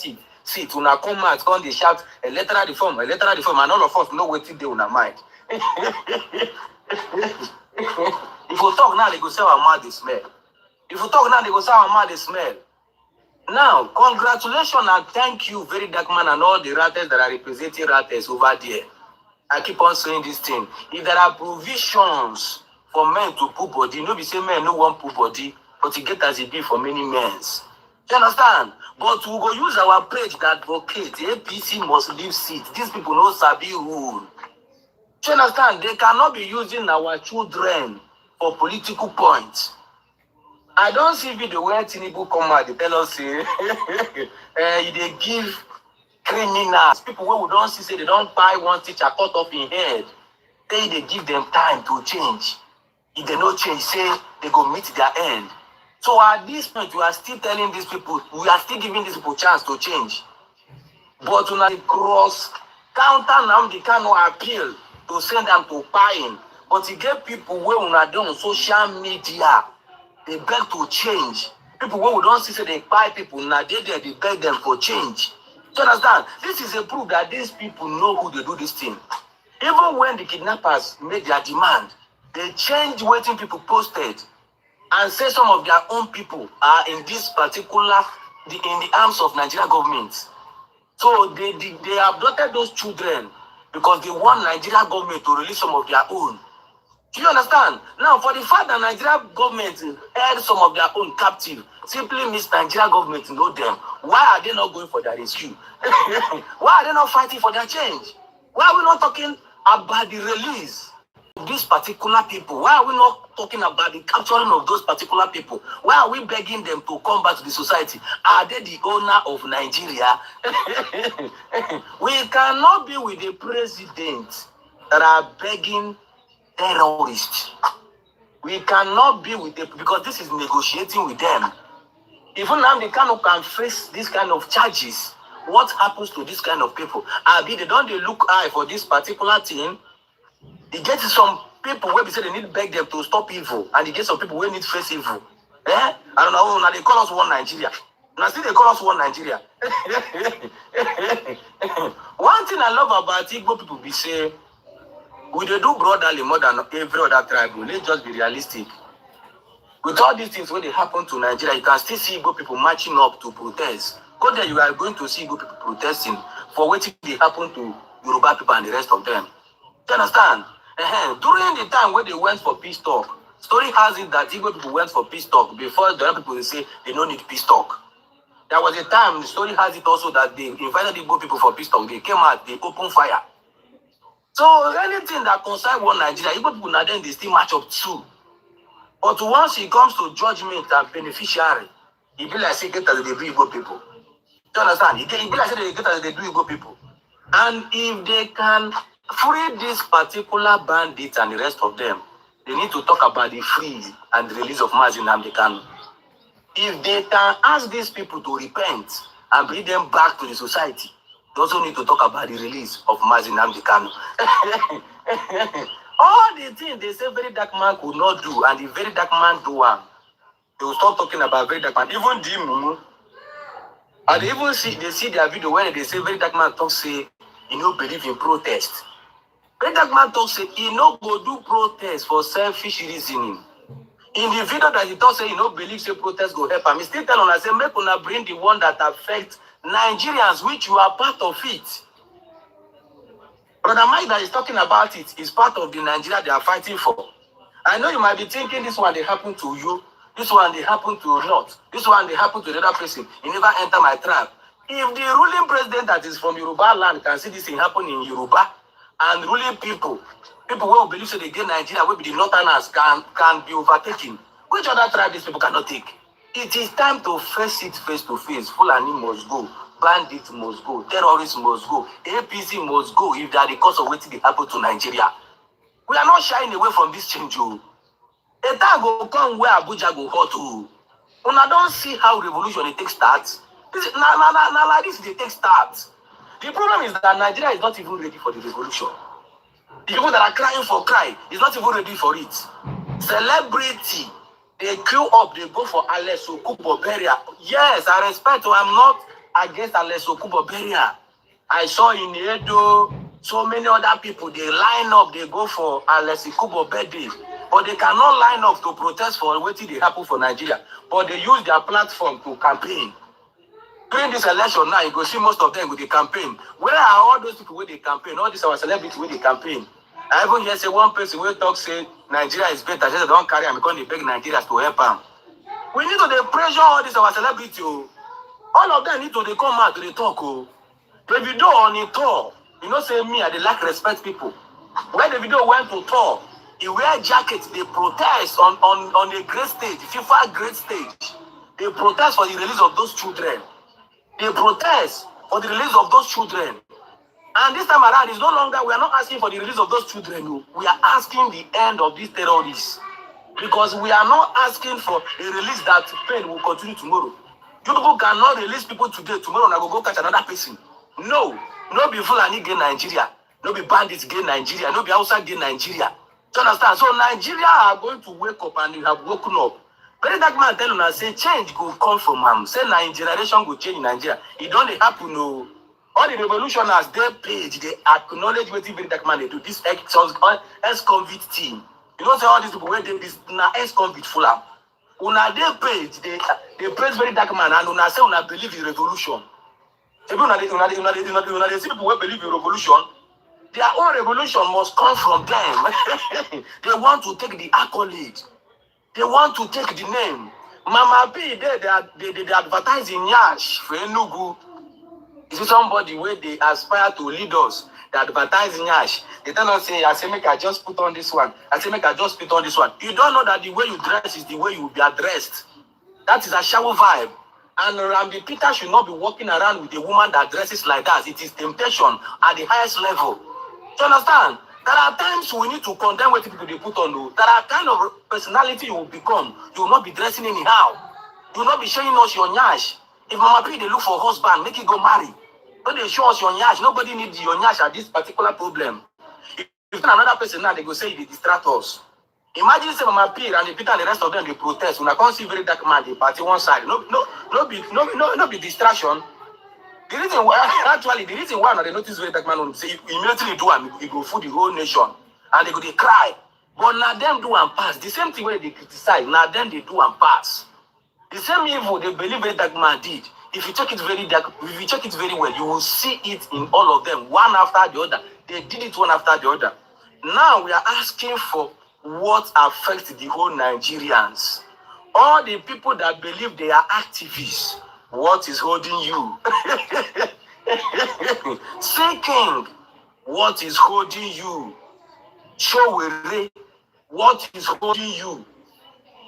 seat, una come out, come they shout electoral reform, and all of us know what they una mind. If we talk now, they go say our mouth is smell. If we talk now, they go say our mouth is smell. Now, congratulations and thank you, Verydarkman, and all the Ratels that are representing Ratels over there. I keep on saying this thing. If there are provisions for men to put body, no be say men no want put body, but it get as it be for many men. You understand? But we go use our page that advocate APC must leave seat. These people no sabi rule. You understand? They cannot be using our children for political points. I don't see video where Tinubu come out, they tell us, they give criminals, people who don't see, say they don't buy one teacher cut off in head. They give them time to change. If they no change, say they go meet their end. So at this point, we are still telling these people, we are still giving these people chance to change. But when they cross counter Nnamdi Kanu appeal to send them to buying. But he get people where una dey on social media, they beg to change. People where we don't see say they buy people, now they beg them for change. Do you understand? This is a proof that these people know who they do this thing. Even when the kidnappers made their demand, they changed waiting people posted and say some of their own people are in this particular, in the arms of Nigerian government. So they abducted those children because they want Nigerian government to release some of their own. Do you understand? Now, for the fact that Nigerian government held some of their own captive, simply means Nigerian government know them. Why are they not going for their rescue? Why are they not fighting for their change? Why are we not talking about the release of these particular people? Why are we not talking about the capturing of those particular people? Why are we begging them to come back to the society? Are they the owner of Nigeria? We cannot be with the president that are begging terrorists. We cannot be with them because this is negotiating with them. Even now they can face this kind of charges. What happens to this kind of people? They don't look eye for this particular thing. They get some people where they say they need to beg them to stop evil, and they get some people where need to face evil. I don't know. Now they call us one Nigeria. Now still they call us one Nigeria. One thing I love about Igbo people be say, we do brotherly more than every other tribe. Let's just be realistic. With all these things when they happen to Nigeria, you can still see Igbo people marching up to protest. Go there, you are going to see Igbo people protesting for what they happen to Yoruba people and the rest of them. Do you understand? During the time when they went for peace talk, story has it that Igbo people went for peace talk before the other people say they don't need peace talk. There was a time, the story has it also that they invited Igbo people for peace talk. They came out, they opened fire. So anything that concerns one Nigeria, Igbo people now then they still match up too. But once it comes to judgment and beneficiary, it be like say get as they do Igbo people. Do you understand? It be like say they get as they do Igbo people. And if they can free this particular bandits and the rest of them, they need to talk about the free and the release of Mazi Nnamdi Kanu. If they can ask these people to repent and bring them back to the society, they also need to talk about the release of Mazi Nnamdi Kanu. All the things they say Verydarkman could not do, and the Verydarkman do one. They will stop talking about Verydarkman. Even Dimu, and they even see their video where they say Verydarkman talk say he no believe in protest. Verydarkman talk say he no go do protest for selfish reasoning. In the video that he talk say he no believe say protest go help him, he still tell una say make una bring the one that affect Nigerians, which you are part of it. Brother Mike that is talking about it is part of the Nigeria they are fighting for. I know you might be thinking this one they happen to you, this one they happen to not, this one they happen to the other person. He never enter my trap. If the ruling president that is from Yoruba land can see this thing happen in Yoruba, and ruling people who believe so they get Nigeria, will be the northerners can be overtaken, which other tribe these people cannot take? It is time to face it face to face. Fulani must go. Bandits must go, terrorists must go, APC must go if they are the cause of what they happen to Nigeria. We are not shying away from this change. A time will come where Abuja go hot. Una don't see how revolution it takes start. Now like this they take start. The problem is that Nigeria is not even ready for the revolution. The people that are crying for cry is not even ready for it. Celebrity, they queue up, they go for Alex Okubo burial. Yes, I respect. I'm not against Alex Okubo burial. I saw in Edo so many other people, they line up, they go for Alex Okubo birthday, but they cannot line up to protest for what they happen for Nigeria. But they use their platform to campaign. During this election now, you go see most of them with the campaign. Where are all those people with the campaign? All these our celebrities with the campaign. I even hear say one person will talk say Nigeria is better. Just don't carry them because they beg Nigerians to help them. We need to pressure all these our celebrities. All of them need to come out to the talk. The video on the tour, you know, say me, I they like respect people. When the video went to tour, he wear jackets, they protest on a great stage, FIFA great stage. They protest for the release of those children. They protest for the release of those children. And this time around, it's no longer, we are not asking for the release of those children. We are asking the end of these terrorists. Because we are not asking for a release that pain will continue tomorrow. You people cannot release people today. Tomorrow, I will go catch another person. No. No be Fulani gain Nigeria. No be bandits gain Nigeria. No be Hausa gain Nigeria. Do you understand? So Nigeria are going to wake up and you have woken up. Verydarkman tell una say change go come from him. Say na generation go change in Nigeria. It don't happen no. All the revolutionaries they page, they acknowledge what Verydarkman they do. This ex-convict team. You know say all these people where they this na ex-convict full up. Una they page, they praise Verydarkman and una say una believe in revolution. If una see people who believe in revolution, their own revolution must come from them. They want to take the accolade. They want to take the name. Mama P, they advertise in Yash for Enugu. Is it somebody where they aspire to lead us? They advertise in Yash. They tell us, say, I say, make I just put on this one. I say, make I just put on this one. You don't know that the way you dress is the way you will be addressed. That is a shower vibe. And Rambi Peter should not be walking around with a woman that dresses like that. It is temptation at the highest level. Do you understand? There are times we need to condemn what people they put on. There are kind of personality you will become. You will not be dressing anyhow. You will not be showing us your nyash. If Mama P they look for a husband, make it go marry. When they show us your nyash, nobody needs your nyash at this particular problem. If another person now, they go say they distract us. Imagine say Mama P and the Peter and the rest of them they protest. When I can't see Verydarkman, they party one side. No be distraction. The reason why the reason why they notice Verydarkman say immediately do and he go fool the whole nation and they go they cry. But now them do and pass. The same thing where they criticize, now them they do and pass. The same evil they believe Verydarkman did. If you check it very well, you will see it in all of them, one after the other. They did it one after the other. Now we are asking for what affects the whole Nigerians. All the people that believe they are activists, what is holding you? Say King, what is holding you? Showere, what is holding you?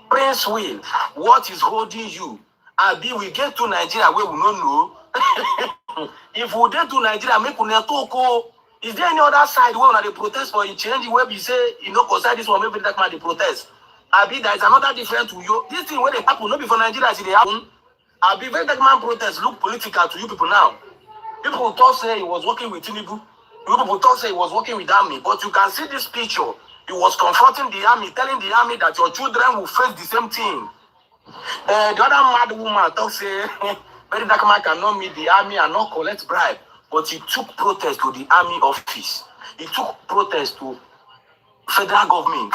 Prince Will, what is holding you? Abi, we get to Nigeria where we don't know. If we get to Nigeria, make we talk. Is there any other side where they protest for a change? Where we say, you know, consider this one, maybe that man they protest. Abi, there is another different to you. This thing where they happen, not before Nigeria, as they happen. Abi, when that man protest look political to you people now. People thought say he was working with Tinubu. You people thought say he was working with army. But you can see this picture. He was confronting the army, telling the army that your children will face the same thing. The other mad woman thought say, Verydarkman cannot meet the army and not collect bribe. But he took protest to the army office. He took protest to federal government.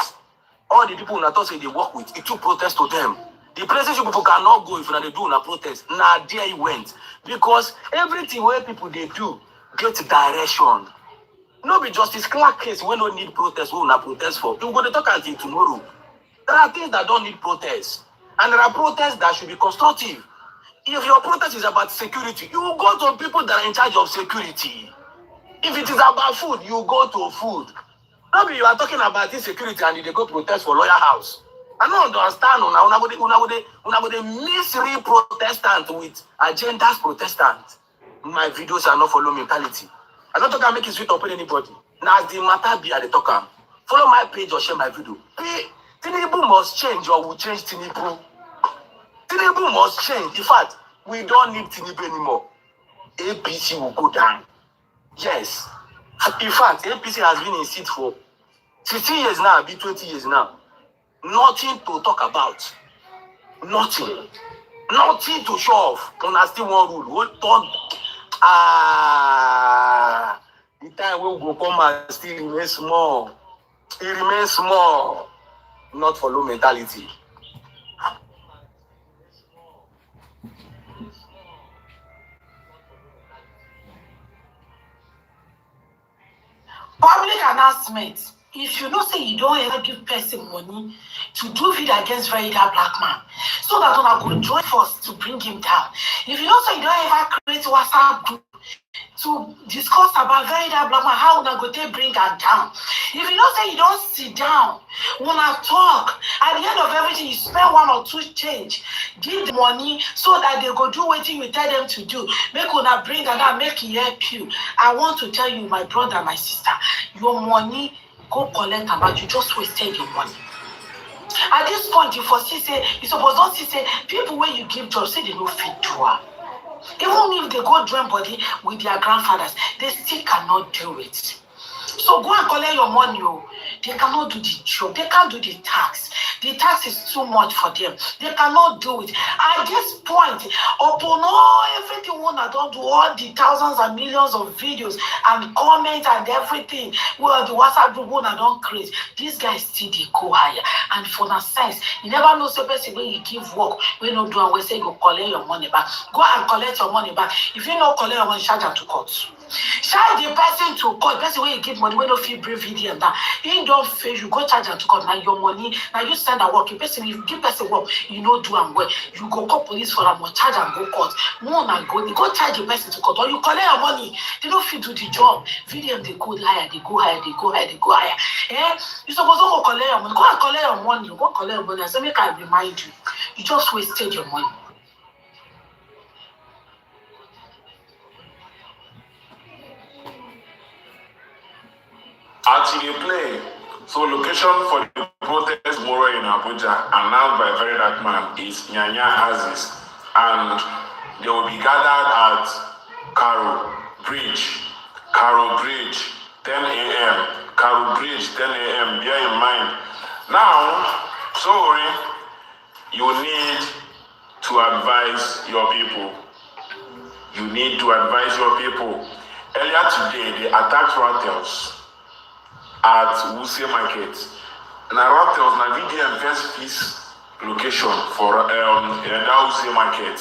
All the people who thought say they work with, he took protest to them. The places you people cannot go if they do a protest. Now there he went. Because everything where people they do get direction. No be Justice Clark case we don't need protest, we will not protest for. You go to talk until tomorrow. There are things that don't need protest. And there are protests that should be constructive. If your protest is about security, you will go to people that are in charge of security. If it is about food, you go to food. Maybe you are talking about insecurity and they go protest for lawyer house. I don't understand. Una would misread Protestant with agendas Protestant. My videos are not follow mentality. I don't talk and make it sweet upon anybody. Now the matter be at the talker. Follow my page or share my video. Tinubu must change or will change Tinubu. Tinubu must change. In fact, we don't need Tinubu anymore. APC will go down. Yes. In fact, APC has been in seat for 15 years now, be 20 years now. Nothing to talk about. Nothing. Nothing to show off. And I still one rule. What thought? The time we go come and still remain small. It remains small. Not for low mentality. Public announcement. If you know say you don't ever give person money to do video against Verydarkman, so that one could join force to bring him down. If you know say you don't ever create WhatsApp group to discuss about Verydarkman, how una go take bring her down. If you know say you don't sit down, wanna talk, at the end of everything you spend 1 or 2 change, give the money so that they go do what you tell them to do. Make una bring her down, make it help you. I want to tell you, my brother, my sister, your money go collect about you just wasted your money. At this point, you foresee say you suppose not see say people where you give jobs say they no fit do. Even if they go join body with their grandfathers, they still cannot do it. So go and collect your money. Oh. They cannot do the job. They can't do the tax. The tax is too much for them. They cannot do it. At this point, upon all everything one that don't do all the thousands and millions of videos and comments and everything, well, the WhatsApp group one that don't create, these guys still they go higher. And for the sense, you never know so person when you give work, when you do and we say you collect your money back. Go and collect your money back. If you not collect your money, charge them to court. Charge the person to court. That's the way you give money when you feel brave video and that. He don't fail, you go charge them to court. Now your money, now you send a work. If you give person work, you know do and well. You go call police for them or charge and go court. More than go charge the person to court. Or you collect your money. They don't fit do the job. Video they go higher, they go higher, they go higher, they go higher. Eh? You supposed to go collect your money. Go and collect your money. Go collect your money. So make I remind you. You just wasted your money. Actually play. So location for the protest tomorrow in Abuja, announced by Verydarkman, is Nyanya Aziz, and they will be gathered at Karo Bridge, 10 a.m. Karo Bridge, 10 a.m. Bear in mind. Now, sorry, you need to advise your people. You need to advise your people. Earlier today, they attacked Ratels at Wuse Market. Now Ratel na VDM first piece location for Wuse Market.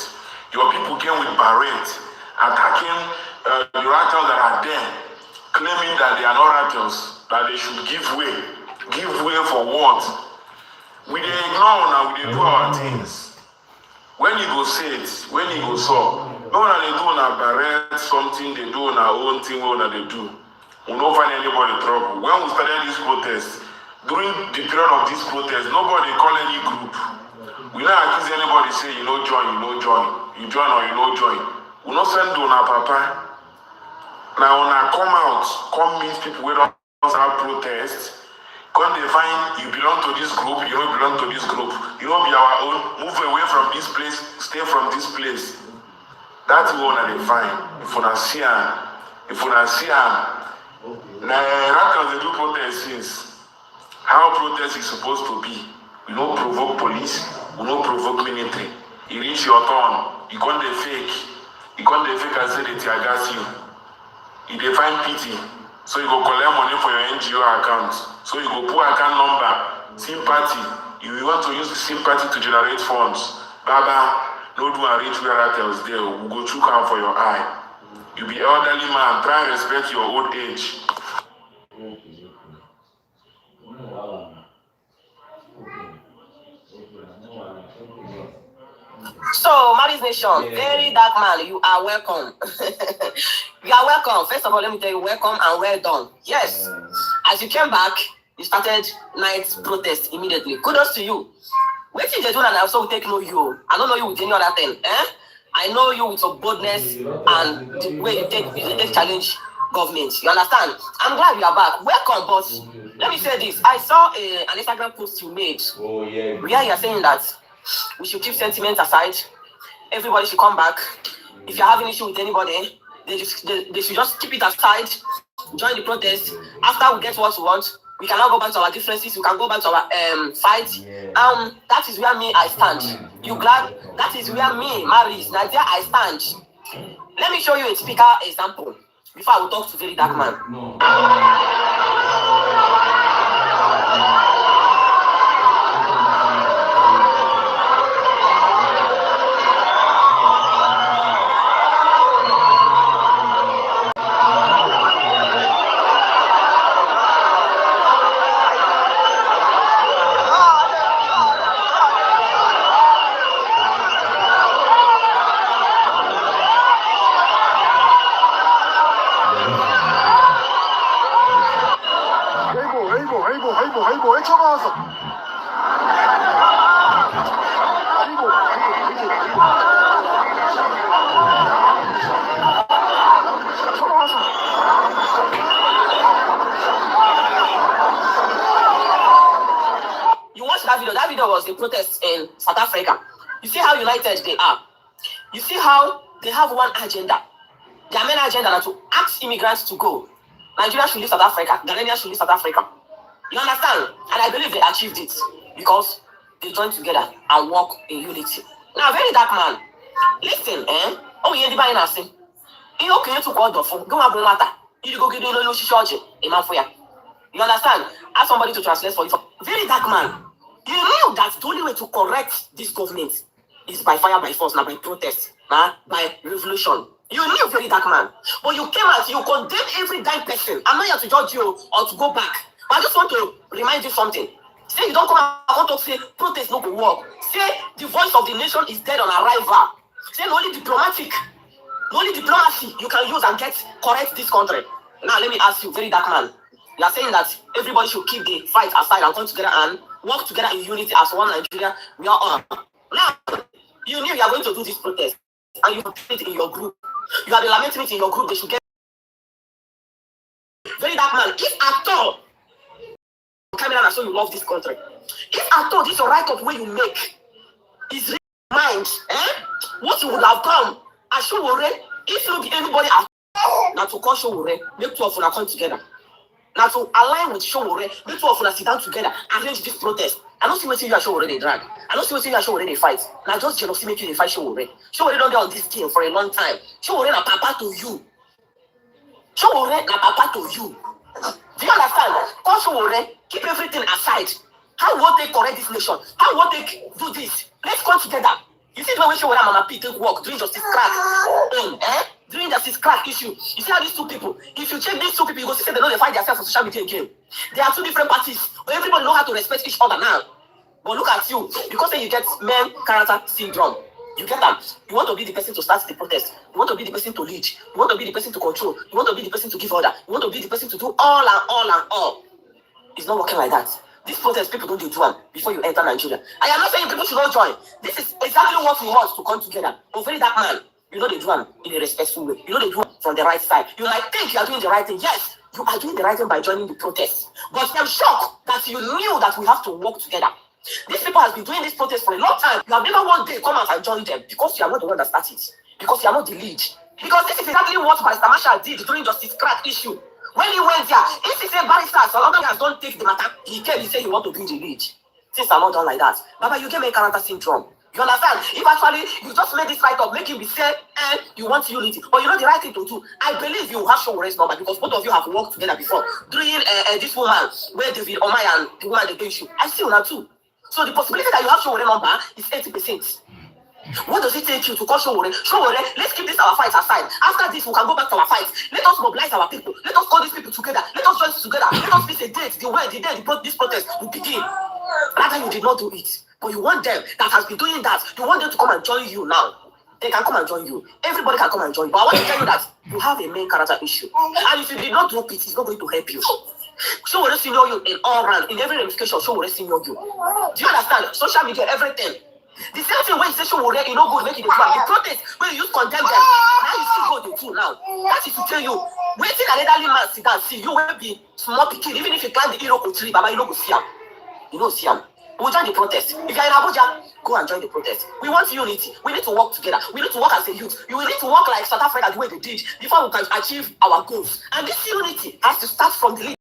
Your people came with barrette, attacking the Ratels that are there, claiming that they are not Ratels, that they should give way. Give way for what? We dey ignore now, we dey do our things. When you go say it, when you go saw, no one they do on a barrette something, they do on our own thing, what they do. We don't find anybody trouble. When we started this protest, during the period of this protest, nobody call any group. We don't accuse anybody say you no join, you no join. You join or you no join. We don't send on our papa. Now when I come out, come meet people who don't have protest, come they find you belong to this group, you don't belong to this group. You don't be our own, move away from this place, stay from this place. That's the one that they find. If you see now, Ratel they do protest since. How protest is supposed to be. We don't provoke police, we don't provoke military. You reach your turn, you can't fake. You can't fake and say they tear gas you. You define pity. So you go collect money for your NGO account. So you go put account number, sympathy. You want to use the sympathy to generate funds. Baba, no do and reach where Ratel's there. We go chook out for your eye. You be elderly man, try and respect your old age. So, Mary's Nation, Verydarkman, you are welcome. You are welcome. First of all, let me tell you, welcome and well done. Yes, as you came back, you started night protest immediately. Kudos to you. Wait till they do that, I also take know you. I don't know you with any other thing. I know you with your boldness and the way you take challenge government. You understand? I'm glad you are back. Welcome, boss. Let me say this. I saw an Instagram post you made where you are saying that we should keep sentiment aside. Everybody should come back. If you're having issue with anybody, they should just keep it aside. Join the protest. After we get what we want, we can now go back to our differences. We can go back to our fight. That is where me I stand. You glad? That is where me, Maris, Nadia, I stand. Let me show you a speaker example before I will talk to Verydarkman. You watched that video was a protest in South Africa. You see how united they are. You see how they have one agenda. Their main agenda is to ask immigrants to go. Nigeria should leave South Africa. Ghanaians should leave South Africa. You understand? And I believe they achieved it because they joined together and work in unity. Now, Verydarkman, listen, oh, you're the buying us. You okay to call the phone? Go and bring water. You go get no charge. You understand? Ask somebody to translate for you. Verydarkman, you knew that the only way to correct this government is by fire, by force, not by protest, by revolution. You knew Verydarkman, but you came out, you condemn every dying person. I'm not here to judge you or to go back. But I just want to remind you something. Say you don't come out and say protest no go work. Say the voice of the nation is dead on arrival. Say only diplomacy you can use and get correct this country. Now let me ask you, Verydarkman. You are saying that everybody should keep the fight aside and come together and work together in unity as one Nigeria. We are on. Now you knew you are going to do this protest and you put it in your group. You are lamenting it in your group. They should get Verydarkman. If at all camera and show you love this country. If at all this your write-up where you make is really mind, what you would have done as Showore, if you be anybody at now to call Showore, make two of them come together. Now to align with Showore, make two of them sit down together, arrange this protest. I don't see what you are Showore they drag. I don't see what you are Showore they fight. Now just jealousy make you they fight Showore. Showore don't get on this game for a long time. Showore na papa to you. Showore na papa to you. Do you understand? Call Showore, keep everything aside. How will they correct this nation? How will they do this? Let's come together. You see the way Showore and Mama P take work during Justice Crack. During Justice Crack issue. You see how these two people, if you check these two people, you go see they know they find themselves on social media again. They are two different parties, but everybody know how to respect each other now. But look at you, because then you get men character syndrome. You get that? You want to be the person to start the protest. You want to be the person to lead. You want to be the person to control. You want to be the person to give order. You want to be the person to do all and all and all. It's not working like that. This protest, people don't do one before you enter Nigeria. I am not saying people should not join. This is exactly what we want to come together. But Verydarkman, you know they do one in a respectful way. You know they do one from the right side. You might think you are doing the right thing. Yes, you are doing the right thing by joining the protest. But I'm shocked that you knew that we have to work together. These people have been doing this protest for a long time. You have never one day come out and join them because you are not the one that started. Because you are not the lead. Because this is exactly what Barrister Marshall did during Justice Crack issue. When he went there, if he said barristers, some other guys don't take the matter, he came, he said he want to be the lead. Things are not done like that. Baba, you get a character syndrome. You understand? If actually you just made this right up, make him be said, and you want unity, but you know the right thing to do. I believe you have Showore's number because both of you have worked together before. During this woman, where David Omai and the woman against you, I see you now too. So the possibility that you have Showore number is 80%. What does it take you to call Showore? Showore, let's keep this our fight aside. After this, we can go back to our fight. Let us mobilize our people. Let us call these people together. Let us join together. Let us fix a date. The day this protest will begin. Rather, you did not do it. But you want them that has been doing that. You want them to come and join you now. They can come and join you. Everybody can come and join you. But I want to tell you that you have a main character issue. And if you did not drop it, it's not going to help you. Showore senior you in all round, in every ramification. Showore senior you. Do you understand? Social media, everything. The same thing when you say Showore, you know good, make it the protest when you use condemn them. Now you still go the two now. That is to tell you, waiting an elderly man sit down, see you will be small picking, even if you climb the Iroko tree, Baba, you know go see him. You know see him. We'll join the protest. If you're in Abuja, go and join the protest. We want unity. We need to work together. We need to work as a youth. You will need to work like South Africa the way they did before we can achieve our goals. And this unity has to start from the leader.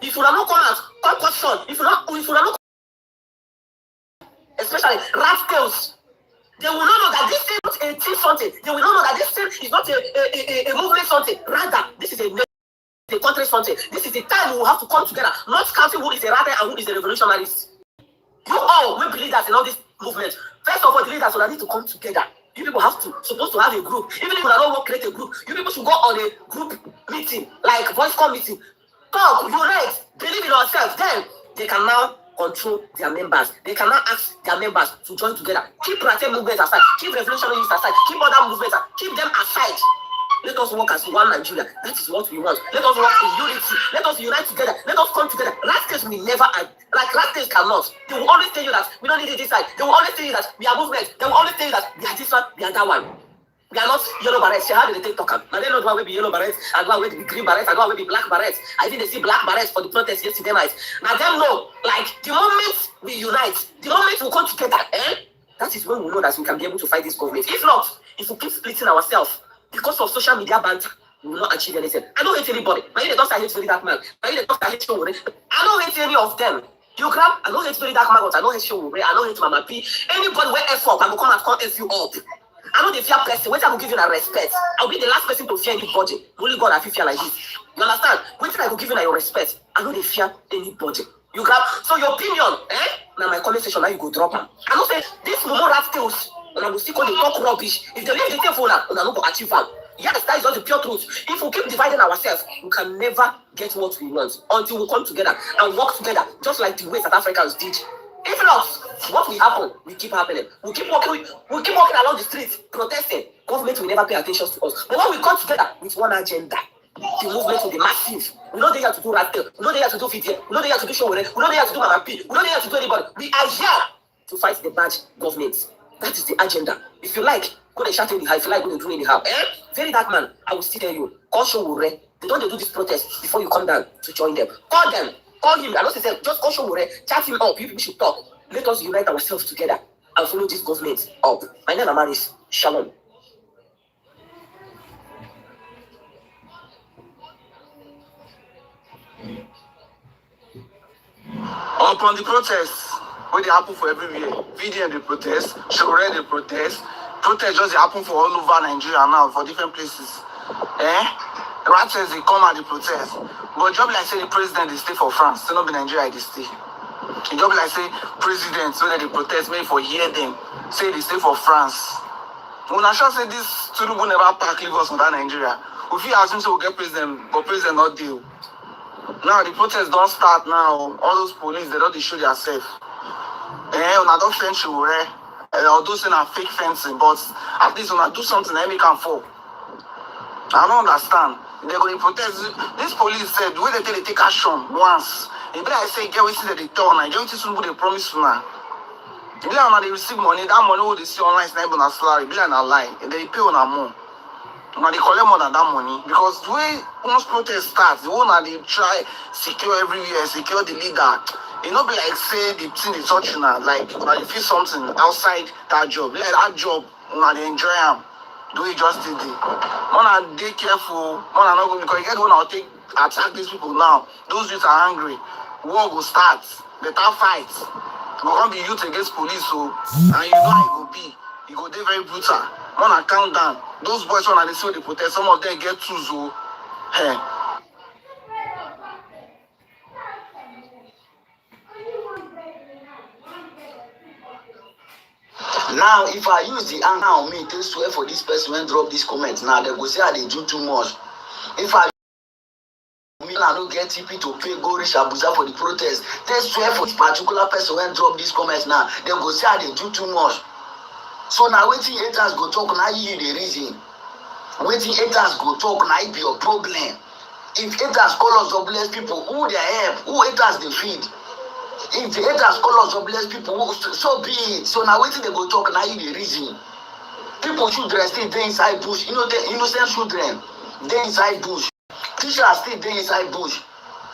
If you are not come out, come question. If you are not especially Ratels, they will not know that this thing is not a team something. They will not know that this thing is not a movement something. Rather, this is a country something. This is the time we will have to come together, not counting who is a rebel and who is a revolutionarist. You all will be leaders in all this movement. First of all, the leaders will need to come together. You people supposed to have a group. Even if you don't want to create a group, you people should go on a group meeting, like voice call meeting. Talk, unite, believe in ourselves. Then they can now control their members. They cannot ask their members to join together. Keep Ratel movements aside. Keep revolutionaries aside. Keep other movements aside. Keep them aside. Let us work as one Nigeria. That is what we want. Let us work in unity. Let us unite together. Let us come together. Ratels will never, like Ratels cannot. They will always tell you that we don't need it this side. They will always tell you that we are movement. They will always tell you that we are this one, we are that one. We are not yellow berets. How did they take talk? Now they know the one will be yellow berets, and the one will be green berets, and the one will be black berets. I think they see black berets for the protest yesterday night. Now them know, like the moment we unite, the moment we come together, That is when we know that we can be able to fight this government. If not, if we keep splitting ourselves because of social media banter, we will not achieve anything. I don't hate anybody. Now you don't hate Verydarkman. Now you don't hate Show. I don't hate any of them. You grab, I don't hate Verydarkman, but I don't hate Show. I don't hate Mama P. Anybody where F up, I will come and call F you up. I know the fear person. Wait, I will give you that respect. I'll be the last person to fear anybody. Only God I feel fear like this. You understand? Wait, I will give you your respect. I know they fear anybody. You grab. So your opinion, now my comment section, now you go drop them. I don't say this more rascals. And I will still call the talk rubbish. If they leave the telephone, and I don't go achieve them. Yes, that is not the pure truth. If we keep dividing ourselves, we can never get what we want until we come together and work together, just like the way South Africans did. If not, what will happen? We keep happening. We keep walking along the streets, protesting. Government will never pay attention to us. But when we come together with one agenda, the movement will be massive. We know they have to do Ratel. We know they have to do video. We know they have to do show. We know they have to do Mama P. We know they have to do anybody. We are here to fight the bad government. That is the agenda. If you like, go and shout anyhow. If you like, go and do anyhow. Verydarkman, I will still tell you. Call show. They don't do this protest before you come down to join them. Call them. Call him. I know they say just call show. Chat him up. People should talk. Let us unite ourselves together and follow this government up. My name is Amaris. Shalom. Upon the protests, where they happen for everywhere, VDM they protest, Shore they protest, protest just happen for all over Nigeria now, for different places. Ratel they come at the protest. But job like say the president they stay for France, still not be Nigeria they stay. The job like say president so that they protest, maybe for hear them, say they stay for France. When I sure say this Tinubu never pack Lagos on that Nigeria, if you assume so we'll get president, but president not deal. Now the protests don't start now. All those police they don't show themselves. When I don't fence you, although saying a fake fencing, but at least when I do something, I make them fall. I don't understand. They're going to protest. This police said the way they take action once. If I say get we see that they turn, I don't think they promise you now. If they receive money, that money will they see online snipe on a salary, be like a lie, and they pay on a more. Now they collect more than that money because the way once protest starts, the one that they try secure everywhere, secure the leader. It not be like say the thing is touching now, like when you feel something outside that job, like that job, when they enjoy them, do it just today. Man, they careful, man, not going because you get one I'll take attack these people now. Those youths are angry. War will start. Better fight. We're gonna be youth against police, so and you know how it will be. It go there very brutal. Man, I count down. Those boys when they see the protest, some of them get too so. Hey. Now, if I use the anger on me to swear for this person when drop this comment, now they go say they do too much. If I don't get TP to pay go reach Abuja for the protest, they swear for this particular person when drop this comment now, they go say they do too much. So now waiting haters go talk, now you the reason. Waiting haters go talk, now it be your problem. If haters call us to bless people, who they help, who haters they feed. If the haters call us to bless people, so be it. So now waiting they go talk, now you the reason. People children still dey inside bush, you know the innocent children, they inside bush. Teachers still dey inside bush.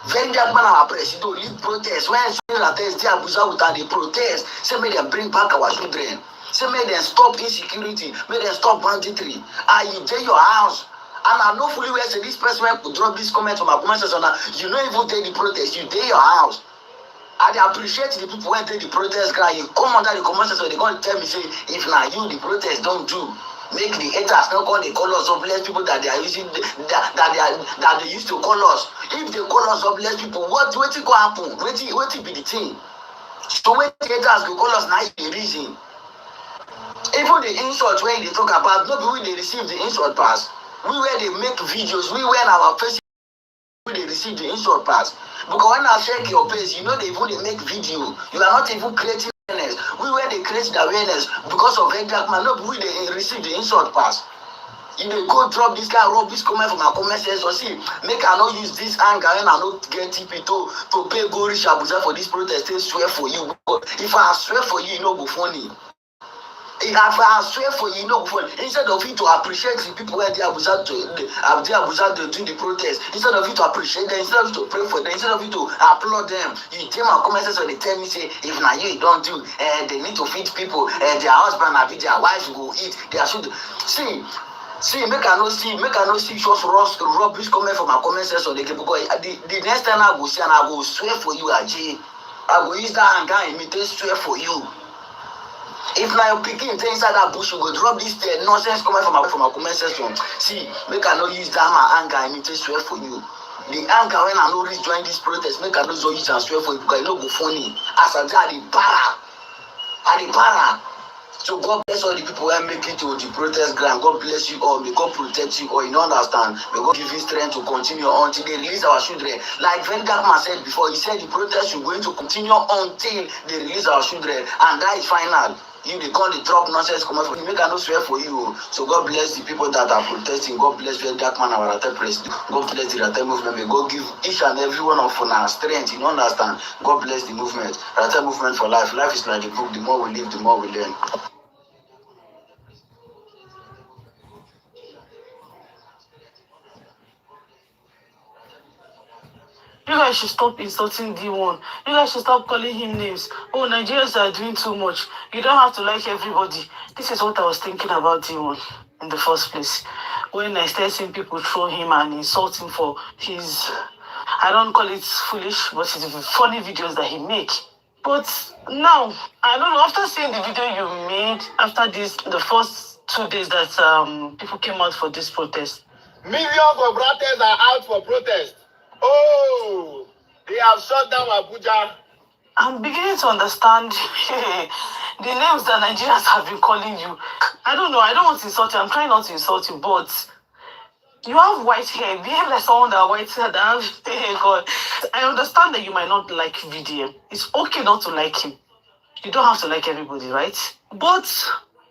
Verydarkman our president lead protest. When children attest, they Abuja without the protest, say make them bring back our children. Say make them stop insecurity, make them stop banditry. And you dey your house. And I know fully well say this person will drop this comment on my comment section. You know even take the protest, you dey your house. I appreciate the people when take the protest cry. You come under the comment section, they're going to tell me say if now you the protest don't do. Make the haters not call the colors of less people that they are using that they used to call us. If they call us of less people, what will happen? What will be the thing? So when the haters go call us now the reason. Even the insult when they talk about, not when they receive the insult pass. We where they make videos, we wear our face, they receive the insult pass. Because when I check your page, you know they even make video. You are not even creating awareness. We where they create the awareness because of Verydarkman, not we they receive the insult pass. If they go drop this guy, rob this comment from our comment section, see, make I not use this anger and I not get TP to pay go reach Abuja for this protest, they swear for you. If I swear for you, you know go funny. I swear for you, no, instead of you to appreciate the people where they are Abuja doing the protest, instead of you to appreciate them, instead of you to pray for them, instead of you to applaud them, you tell my comments or they tell me say if now you don't do, they need to feed people, their husband and their wives will eat, they should see. Make I no see just rubbish comment from my comment section again because the next time I go see and I go swear for you, Ajay, I go use that anger and imitate swear for you. If now you pick inside that bush, you go drop this nonsense coming from my comment section. See, make I not use that my anger and imitate swear for you. The anger when I know reach join this protest, make I not use and swear for you because it no go funny. As I tell the para. So God bless all the people who make it to the protest ground. God bless you all. May God protect you all. You don't understand. May God give you strength to continue until they release our children. Like Verydarkman said before, he said the protest is going to continue until they release our children. And that is final. You they call the drop nonsense come from you. Make I no swear for you. So God bless the people that are protesting. God bless Verydarkman, our Ratel president. God bless the Ratel movement. May God give each and every one of us strength. You don't understand. God bless the movement. Ratel movement for life. Life is like a book. The more we live, the more we learn. You guys should stop insulting D1. You guys should stop calling him names. Oh, Nigerians are doing too much. You don't have to like everybody. This is what I was thinking about D1 in the first place. When I started seeing people throw him and insult him for his, I don't call it foolish, but it's funny videos that he make. But now, I don't know, after seeing the video you made, after the first 2 days that people came out for this protest. Millions of Ratels are out for protest. Oh, they have shut down Abuja. I'm beginning to understand the names that Nigerians have been calling you. I don't know. I don't want to insult you. I'm trying not to insult you, but you have white hair. Behave like someone that has white hair. God. I understand that you might not like VDM. It's okay not to like him. You don't have to like everybody, right? But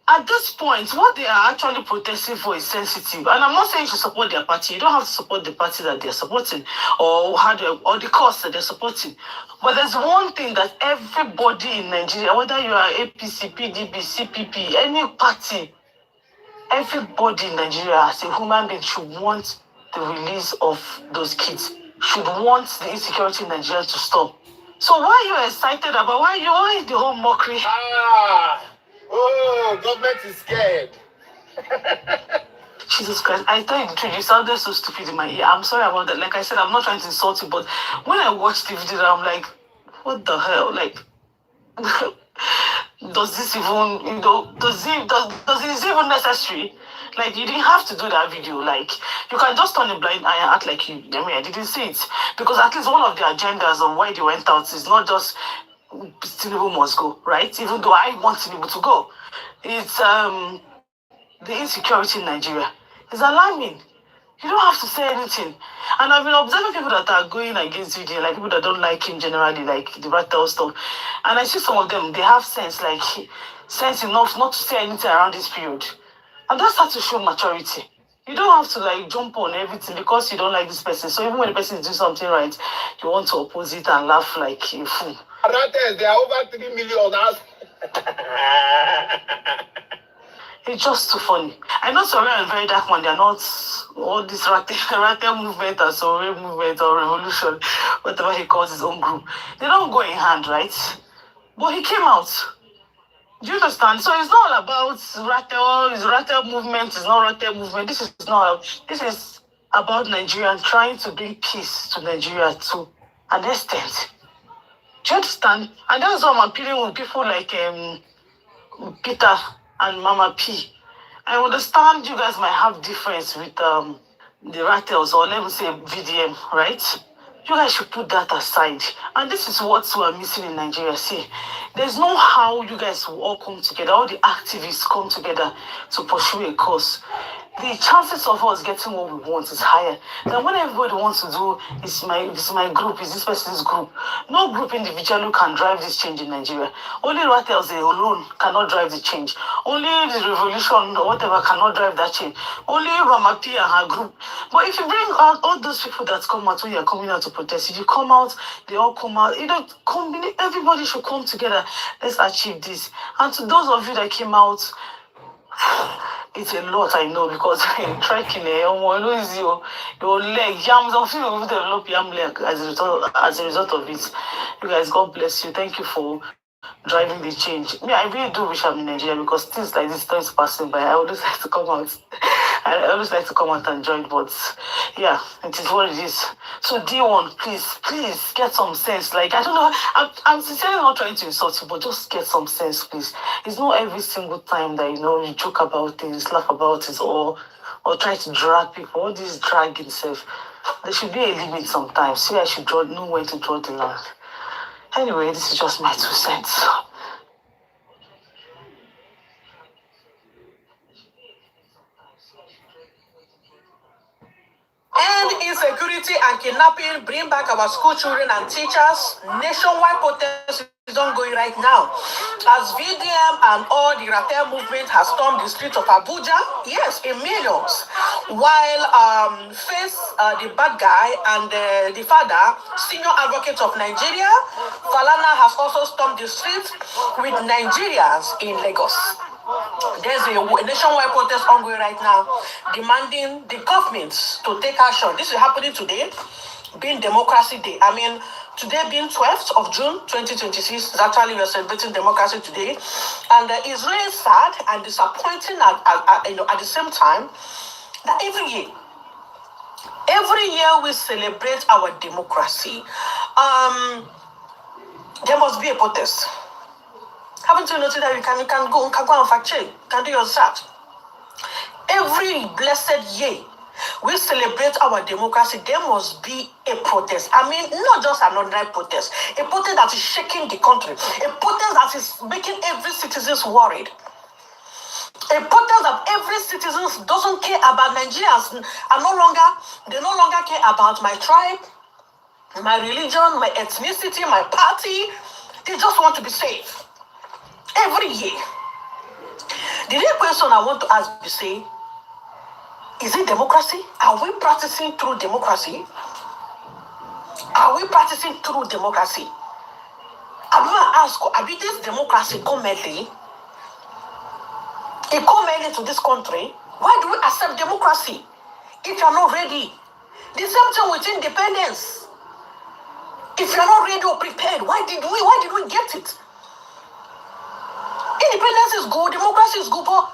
at this point, what they are actually protesting for is sensitive. And I'm not saying you should support their party. You don't have to support the party that they're supporting or the cause that they're supporting. But there's one thing that everybody in Nigeria, whether you are APC, PDP, CPP, any party, everybody in Nigeria as a human being should want the release of those kids, should want the insecurity in Nigeria to stop. So why are you excited about, why the whole mockery? Government is scared. Jesus Christ, I tell you the truth, you sounded so stupid in my ear. I'm sorry about that. Like I said, I'm not trying to insult you, but when I watched the video, I'm like, what the hell? Like, does this even, does it even necessary? Like, you didn't have to do that video. Like, you can just turn a blind eye and act like I didn't see it. Because at least one of the agendas of why they went out is not just Tinubu must go, right? Even though I want Tinubu to go. It's the insecurity in Nigeria. It's alarming. You don't have to say anything. And I've been observing people that are going against VDM, like people that don't like him generally, like the Ratel stuff. And I see some of them, they have sense enough not to say anything around this period. And that's how to show maturity. You don't have to jump on everything because you don't like this person. So even when the person is doing something right, you want to oppose it and laugh like a fool. Ratels, there are over 3 million now. It's just too funny. I know Surreal and Verydarkman, they're not all this Ratel movement or Surreal movement or revolution, whatever he calls his own group. They don't go in hand, right? But he came out. Do you understand? So it's not all about Ratel, it's Ratel movement, it's not Ratel movement. This is about Nigerians trying to bring peace to Nigeria to an extent. Do you understand? And that's why I'm appealing with people like Peter and Mama P. I understand you guys might have difference with the Ratels, or let me say VDM, right? You guys should put that aside. And this is what we're missing in Nigeria. See, there's no how you guys will all come together, all the activists come together to pursue a cause. the chances of us getting what we want is higher than when everybody wants to do is my group, is this person's group. No group individually can drive this change in Nigeria. Only Ratel alone cannot drive the change. Only the revolution or whatever cannot drive that change. Only Ramapi and her group. But if you bring out all those people that come out when you're coming out to protest, if you come out, they all come out, everybody should come together. Let's achieve this. And to those of you that came out, it's a lot, I know, because trekking, your leg, jams, of you develop yam leg as a result of it. You guys, God bless you. Thank you for driving the change. Me, I really do wish I'm in Nigeria because things like this don't passing by. I always like to come out. I always like to come out and join, but yeah, it is what it is. So D1, please get some sense. Like, I don't know, I'm sincerely not trying to insult you, but just get some sense, please. It's not every single time that you joke about things, laugh about it, or try to drag people. All this dragging self. There should be a limit sometimes. See, I should know when to draw the line. Anyway, this is just my 2 cents. End insecurity and kidnapping, bring back our school children and teachers. Nationwide protest is ongoing right now. As VDM and all the Ratel movement has stormed the streets of Abuja, yes, in millions. While Face, the bad guy, and the father, senior advocate of Nigeria, Falana has also stormed the streets with Nigerians in Lagos. There's a nationwide protest ongoing right now, demanding the government to take action. This is happening today, being Democracy Day. I mean, today being 12th of June, 2026, is actually we are celebrating democracy today. And it's really sad and disappointing at the same time that every year we celebrate our democracy. There must be a protest. Haven't you noticed that you can go and fact check, can do your search. Every blessed year we celebrate our democracy, there must be a protest. I mean, not just another protest, a protest that is shaking the country, a protest that is making every citizen worried. A protest that every citizen doesn't care about Nigerians they no longer care about my tribe, my religion, my ethnicity, my party. They just want to be safe. Every year. The real question I want to ask you, say, is it democracy? Are we practicing through democracy? Are we practicing through democracy? I want to ask, have this democracy come early? It come early to this country. Why do we accept democracy if you're not ready? The same thing with independence. If you're not ready or prepared, why did we get it? Independence is good, democracy is good, but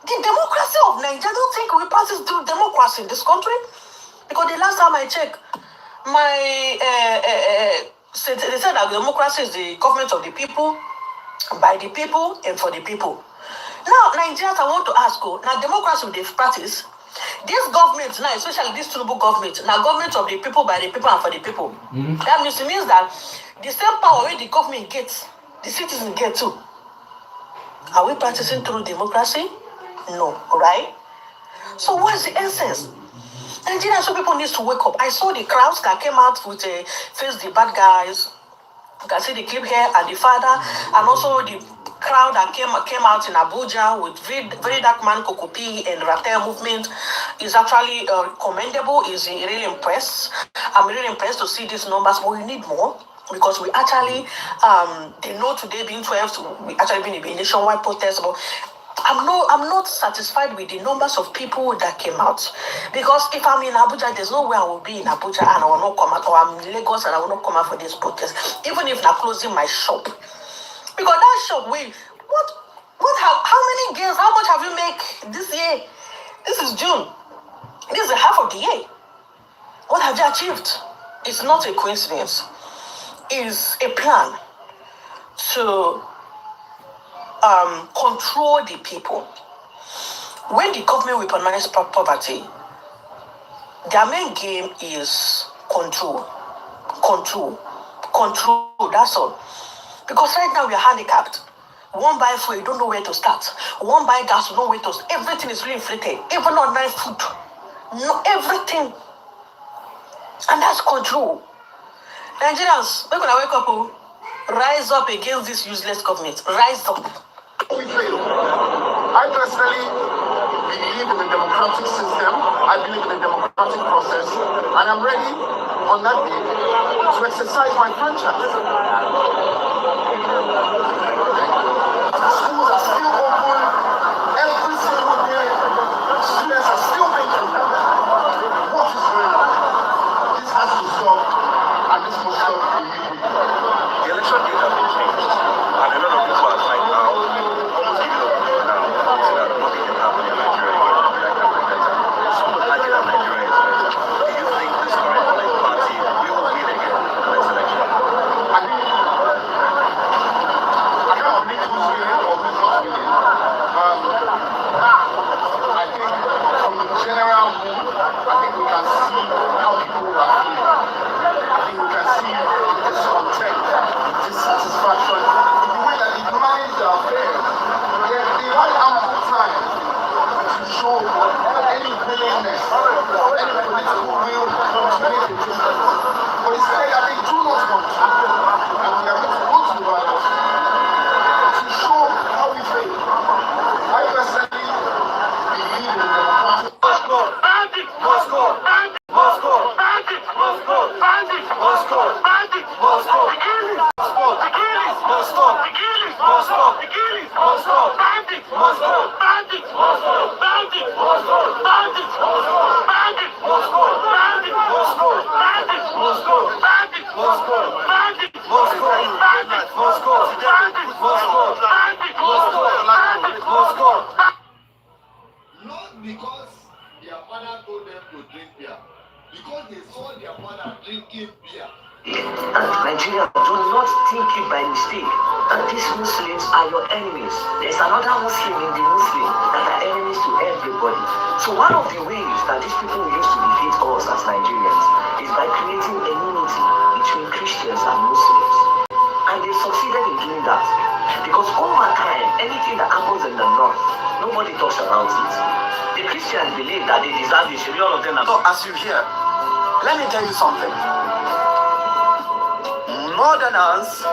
the democracy of Nigeria, I don't think we practice democracy in this country. Because the last time I checked, they said that democracy is the government of the people, by the people, and for the people. Now, Nigerians, I want to ask you, now democracy they practice, this government now, especially this Tinubu government, now government of the people, by the people, and for the people. That means that the same power where the government gets, the citizens get too. Are we practicing through democracy? No, right? So what's the essence? Nigerian people need to wake up. I saw the crowds that came out with face the bad guys. You can see the clip here and the father, and also the crowd that came out in Abuja with Verydarkman, Kokopi, and Ratel movement is actually commendable. Is really impressed. I'm really impressed to see these numbers, but we need more. Because we actually, they know today being 12, we actually been a nationwide protest, but I'm not satisfied with the numbers of people that came out. Because if I'm in Abuja, there's no way I will be in Abuja and I will not come out, or I'm in Lagos and I will not come out for this protest, even if I'm closing my shop. Because that shop, how many gains, how much have you made this year? This is June. This is half of the year. What have you achieved? It's not a coincidence. Is a plan to control the people. When the government weaponizes poverty, their main game is control. That's all. Because right now we are handicapped. One buy food, you don't know where to start. One buy gas, you don't know where to start. Everything is really inflated. Even ordinary food. No, everything. And that's control. Nigerians, we're gonna wake up, rise up against this useless government. Rise up. I personally believe in the democratic system. I believe in the democratic process. And I'm ready on that day to exercise my franchise. Schools are still open every single day. Students are still making them. What is going on? This has to stop, and this must stop immediately. The election date has been changed, and a lot of people are right now almost giving up now. So that nothing can happen in Nigeria again. Some would argue that Nigeria is better. Do you think this current political party will win again in the next election? I cannot predict who's winning or who's not winning. I think from the general mood, I think we can see how people are feeling. I think we can see the discontent, the dissatisfaction, the way that they manage their affairs. They had ample time to show any willingness, any political will to make a difference. But instead, that they do not want to. And we are going to go to the ballot to show how we feel. I personally believe in the democratic. Bandit! Moscow! Bandit! Moscow! Bandit! Moscow! Bandit! Moscow! Bandit! Moscow! Moscow! Moscow! Moscow! Moscow! Bandit! Moscow! Bandit! Moscow! Bandit! Moscow! Bandit! Moscow! Bandit! Moscow! Bandit! Moscow! Bandit! Moscow! Bandit! Moscow! Bandit! Moscow! Bandit! Moscow! Bandit! Moscow! Bandit! Moscow! Bandit! Moscow! Not because their father told them to drink beer, because they saw their father drinking beer. And Nigeria, do not think it by mistake that these Muslims are your enemies. There's another Muslim in the Muslim that are enemies to everybody. So one of the ways that these people use to defeat us as Nigerians is by creating enmity between Christians and Muslims. And they succeeded in doing that. Because over time, anything that happens in the north, nobody talks about it. The Christians believe that they deserve it. All of them are. So as you hear, let me tell you something. Northerners,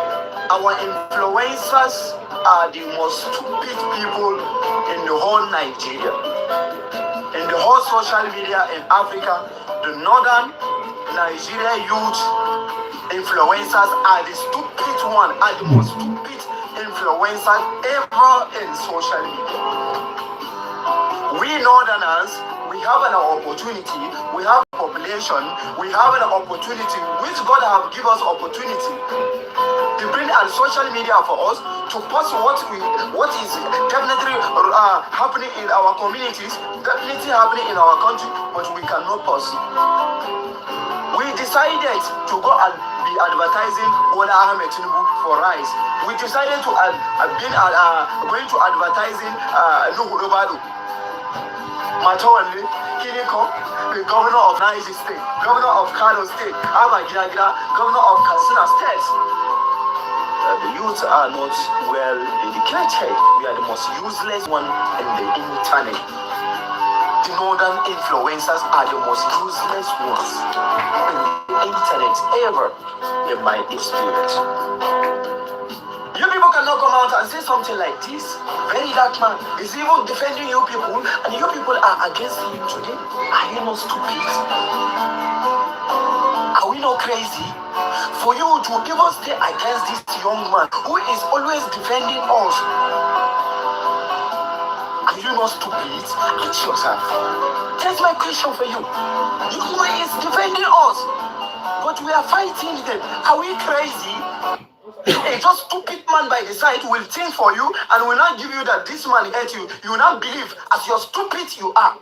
our influencers are the most stupid people in the whole Nigeria. In the whole social media in Africa, the northern Nigeria youth influencers are the stupid one, are the most stupid influencers ever in social media. We northerners, we have an opportunity, we have population, we have an opportunity, which God have given us opportunity to bring on social media for us to post what is definitely happening in our communities, definitely happening in our country, but we cannot post. We decided to go and be advertising Bola Ahmed Tinubu for rice. We decided to going to advertising Nuhu Robado. Matawale, Kiniko, the governor of Niger State, governor of Kano State, Abba Giragira, governor of Katsina State. The youth are not well educated. We are the most useless one in the internet. The northern influencers are the most useless ones in the internet ever, in my experience. You people cannot come out and say something like this. Verydarkman is even defending you people, and you people are against him today. Are you not stupid? Are we not crazy? For you to even stay against this young man who is always defending us. Are you not stupid? Ask yourself. That's my question for you. You is defending us, but we are fighting them. Are we crazy? A just stupid man by the side will think for you and will not give you that this man hate you. You will not believe as you're stupid you are.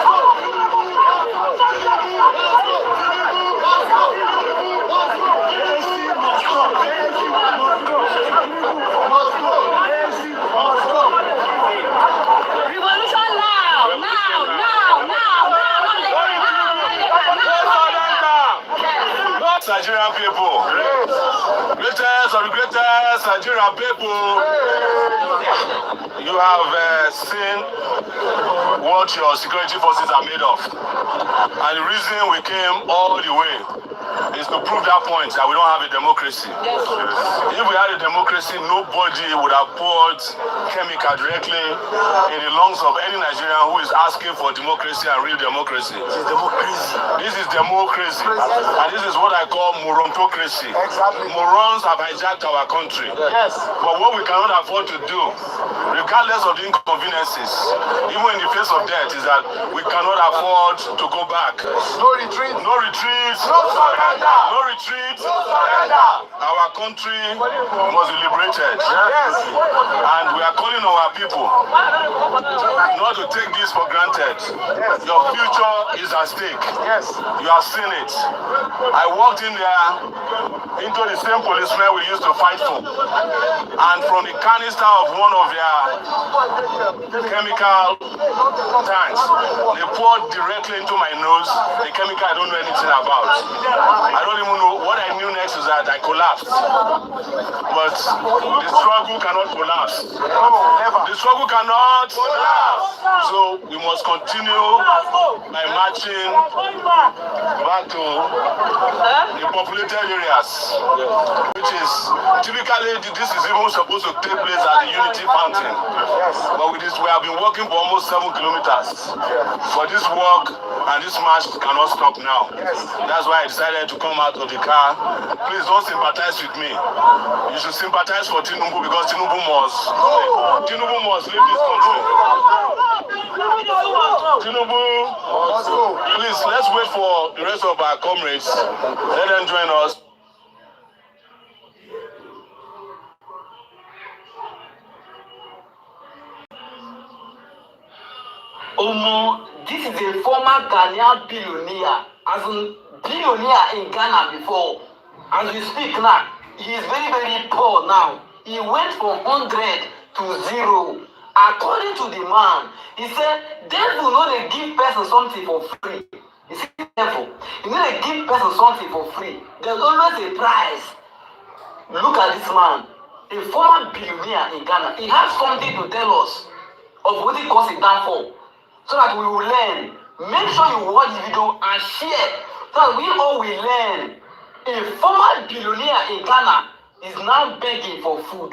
Sorry, Nigerian people. Greatest of the greatest Nigerian people. You have seen what your security forces are made of. And the reason we came all the way is to prove that point that we don't have a democracy. If we had a democracy, nobody would have poured chemical directly in the lungs of any Nigerian who is asking for democracy and real democracy. This is democracy. And this is what I call morontocracy. Morons have hijacked our country. But what we cannot afford to do, regardless of the inconveniences, even in the face of death, is that we cannot afford to go back. No retreat. No retreat. No surrender. No retreat. No surrender. Our country must be liberated. And we are calling on our people not to take this for granted. Your future is at stake. You have seen it. I walked in there into the same policemen we used to fight for. And from the canister of one of their chemical tanks, they poured directly into my nose the chemical I don't know anything about. I don't even know. What I knew next is that I collapsed. But the struggle cannot collapse. The struggle cannot collapse. So we must continue by marching back to the populated areas, which is typically this is even supposed to take place at the Unity Fountain. But with this, we have been working for almost 7 kilometers. For this work and this march cannot stop now. That's why I decided to come out of the car. Please don't sympathize with me. You should sympathize for Tinubu because Tinubu must leave this country. Tinubu, please let's wait for the rest of our comrades. Let them join us. This is a former Ghanaian billionaire, as in billionaire in Ghana before. As we speak now, he is very, very poor now. He went from 100 to 0. According to the man, he said, devil no dey give person something for free. You see, devil, you no dey give person something for free. There's always a price. Look at this man, a former billionaire in Ghana. He has something to tell us of what he calls it down for, so that we will learn. Make sure you watch the video and share, so that we all will learn. A former billionaire in Ghana is now begging for food.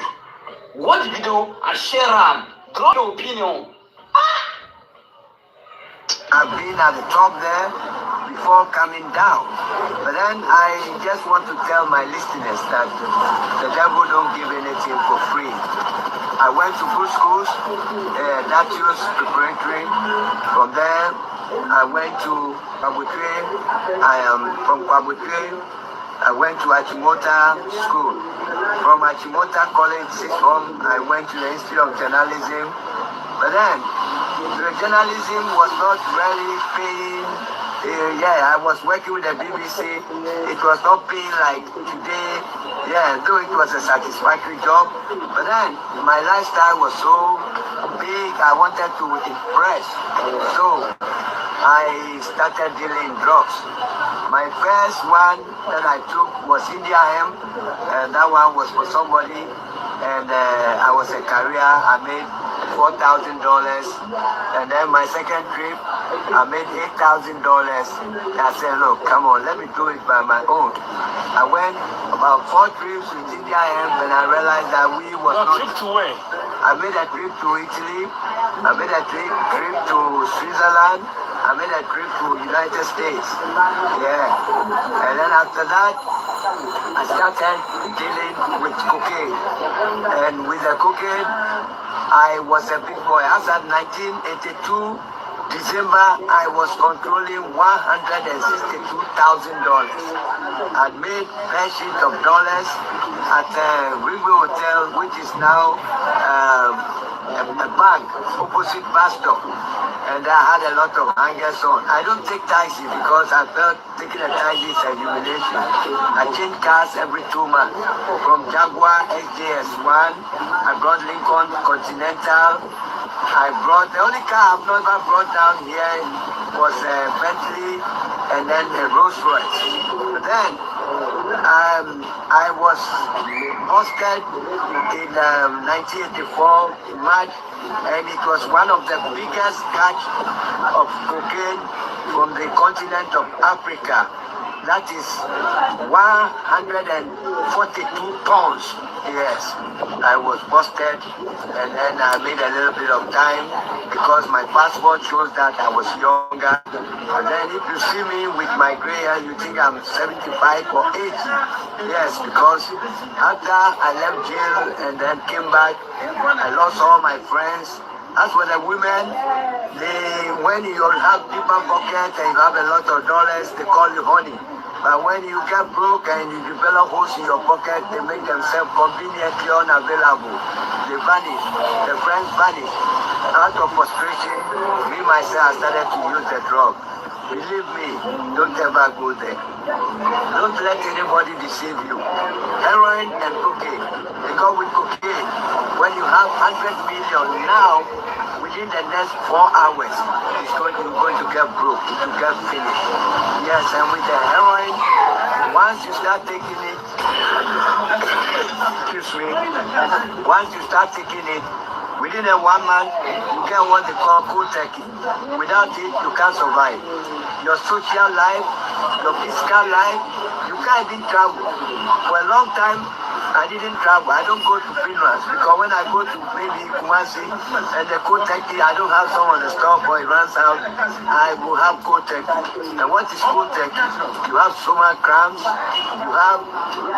Watch the video and share am. Drop your opinion. I've been at the top there before coming down. But then I just want to tell my listeners that the devil don't give anything for free. I went to good schools, Datius Preparatory. From there, I went to Abuja. I am from Abuja. I went to Achimota School. From Achimota College, sixth form, I went to the Institute of Journalism. But then, the journalism was not really paying. I was working with the BBC. It was not paying like today. Though it was a satisfactory job. But then, my lifestyle was so big, I wanted to impress. So, I started dealing drugs. My first one that I took was India hemp, and that one was for somebody, and I was a career. I made $4,000, and then my second trip, I made $8,000. I said, look, come on, let me do it by my own. I went about 4 trips with India hemp, and I realized that we was not. Trip to where? I made a trip to Italy. I made a trip to Switzerland. I made a trip to United States. And then after that, I started dealing with cocaine. And with the cocaine, I was a big boy. As at 1982, December, I was controlling $162,000. I made a sheet of dollars at Ringway Hotel, which is now a bank opposite bus stop. And I had a lot of hangers on. I don't take taxi because I felt taking a taxi is a humiliation. I change cars every 2 months. From Jaguar XJS1, I brought Lincoln Continental. The only car I've never brought down here was a Bentley and then a Rolls Royce. But then, I was busted in 1984 in March, and it was one of the biggest catch of cocaine from the continent of Africa. That is 142 tons. Yes, I was busted, and then I made a little bit of time because my passport shows that I was younger. And then if you see me with my gray hair, you think I'm 75 or 8. Yes, because after I left jail and then came back, I lost all my friends. As for the women, when you have deeper pockets and you have a lot of dollars, they call you honey. But when you get broke and you develop holes in your pocket, they make themselves conveniently unavailable. They vanish. The friends vanish. Out of frustration, me myself started to use the drug. Believe me, don't ever go there. Don't let anybody deceive you. Heroin and cocaine. Because with cocaine, when you have 100 million now, within the next 4 hours, you're going to get broke, to get finished. Yes, and with the heroin, once you start taking it, excuse me, once you start taking it, within a 1 month, you get what they call cold turkey. Without it, you can't survive. Your social life, your physical life, you can't even travel. For a long time, I didn't travel. I don't go to funerals because when I go to maybe Kumasi and the cold turkey, I don't have someone to stop or it runs out. I will have cold turkey. And what is cold turkey? You have stomach cramps, you have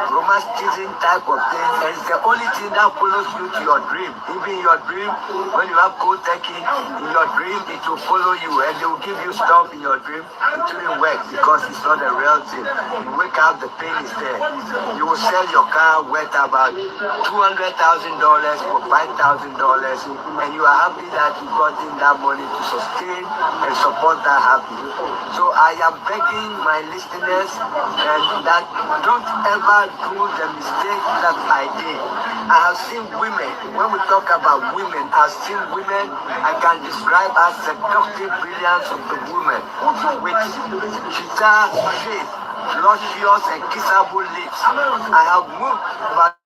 rheumatism type of thing, and it's the only thing that follows you to your dream. Even your dream, when you have cold turkey, in your dream it will follow you and they will give you stuff in your dream. It shouldn't work because it's not a real thing. You wake up, the pain is there. You will sell your car worth about $200,000 for $5,000, and you are happy that you got in that money to sustain and support that happy. So I am begging my listeners and that don't ever do the mistake that I did. I have seen women, when we talk about women, I've seen women I can describe as seductive brilliance of the woman with guitar shape, luscious and kissable lips. I have moved about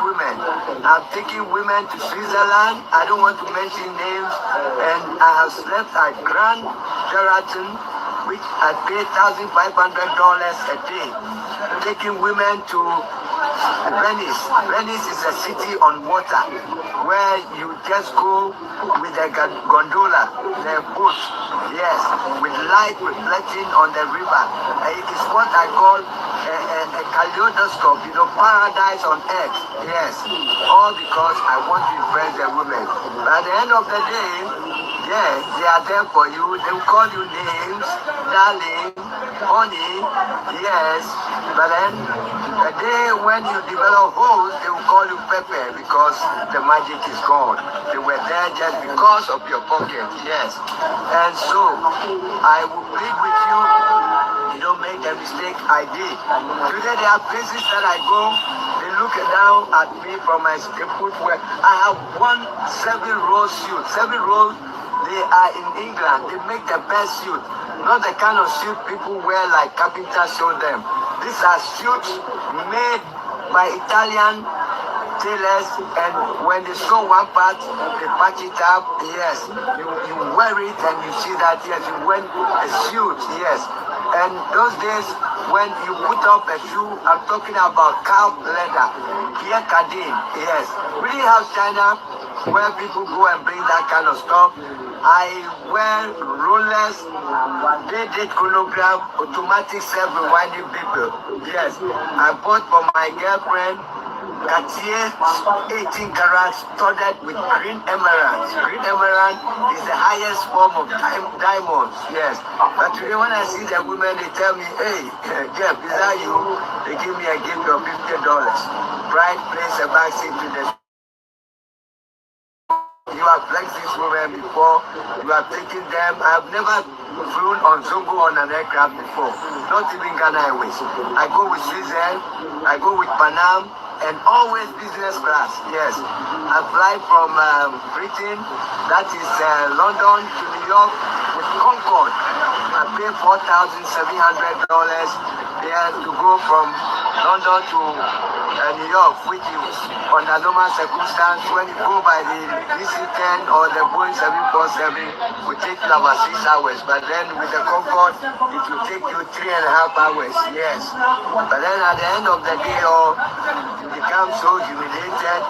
women. I've taken women to Switzerland. I don't want to mention names. And I have slept at Grand Sheraton, which I pay $1,500 a day. Taking women to Venice. Venice is a city on water where you just go with a gondola, the boat, yes, with light reflecting on the river. It is what I call a kaleidoscope, paradise on earth, yes, all because I want to impress the women. But at the end of the day, yes, they are there for you. They will call you names, darling, honey, yes. But then the day when you develop holes, they will call you Pepper because the magic is gone. They were there just because of your pocket, yes. And so I will plead with you. You don't make the mistake I did. Today there are places that I go, they look down at me from my footwear. I have won 7-row suit. 7 rows, they are in England. They make the best suit. Not the kind of suit people wear like carpenters show them. These are suits made by Italian tailors, and when they sew one part, they patch it up. Yes, you wear it and you see that, yes, you wear a suit, yes. And those days when you put up a shoe, I'm talking about cow leather, Pierre Cardin, yes. We didn't have China where people go and bring that kind of stuff. I wear rollers, they did chronograph, automatic self-rewinding people. Yes, I bought for my girlfriend Cartier 18 carats studded with green emeralds. Green emerald is the highest form of diamonds, yes. But today when I see the women, they tell me, hey, Jeff, is that you? They give me a gift of $50. Pride plays a backseat to the... You have flexed these women before, you have taken them. I've never flown on Zongo on an aircraft before, not even Ghana Airways. I go with Switzerland, I go with Panam, and always business class, yes. I fly from Britain, that is London to New York with Concorde. I pay $4,700 there to go from London to New York, which is under normal circumstance, when you go by the DC-10 or the Boeing 747, it will take you about 6 hours. But then with the Concorde, it will take you 3.5 hours. Yes. But then at the end of the day, you become so humiliated,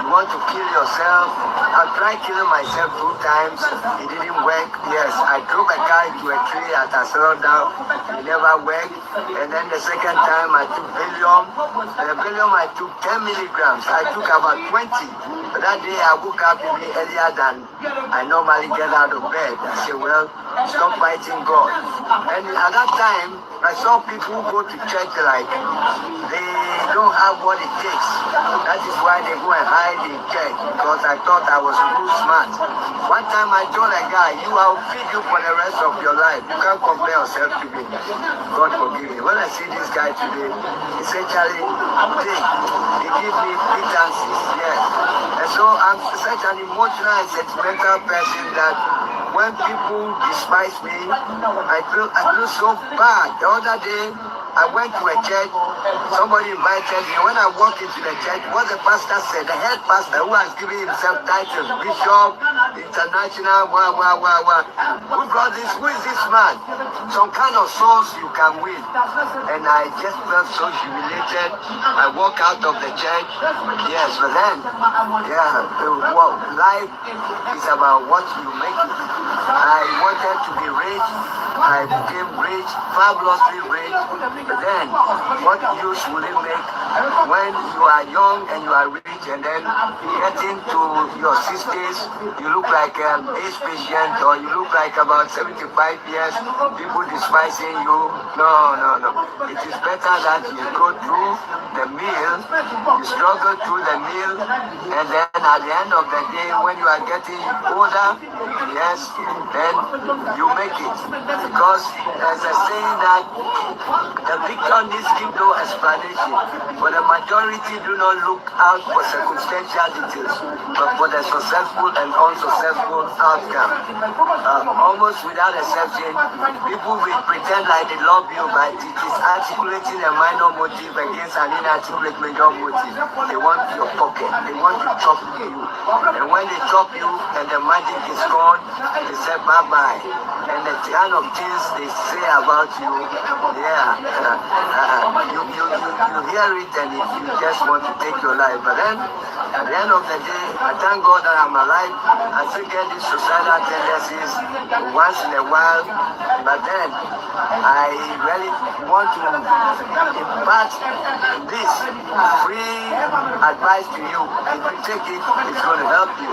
you want to kill yourself. I tried killing myself 2 times. It didn't work. Yes, I drove a car into a tree at a down. It never worked. And then the second time I took Valium. The Valium I took 10 milligrams. I took about 20. But that day I woke up even earlier than I normally get out of bed. I said, well, stop fighting God. And at that time, I saw people go to church like they don't have what it takes. That is why they go and hide in church, because I thought I was too smart. One time I told a guy, I'll feed you for the rest of your life. You can't compare yourself to me. God forgive me. When I see this guy today, essentially, he gives me pitances, yes. And so I'm such an emotional and sentimental person that when people despise me, I feel so bad. The other day, I went to a church, somebody invited me. When I walked into the church, what the pastor said, the head pastor who has given himself titles, Bishop, International, Who brought this? Who is this man? Some kind of souls you can win. And I just felt so humiliated. I walked out of the church. Yes, but then, life is about what you make it. I wanted to be rich. I became rich, fabulously rich. But then, what use will it make when you are young and you are rich, and then getting to your 60s, you look like an AIDS patient, or you look like about 75 years, people despising you? No. It is better that you go through the meal, you struggle through the meal, and then at the end of the day, when you are getting older, yes, then you make it. Because there's a saying that the victor needs give no explanation, but the majority do not look out for circumstantial details, but for the successful and unsuccessful outcome. Almost without exception, people will pretend like they love you, but it is articulating a minor motive against an inarticulate major motive. They want your pocket, they want to chop you. And when they chop you and the magic is gone, they say bye-bye. And the kind of things they say about you, you hear it and you just want to take your life. But then, at the end of the day, I thank God that I'm alive. I still get these suicidal tendencies once in a while. But then, I really want to impart this free advice to you. If you take it, it's going to help you.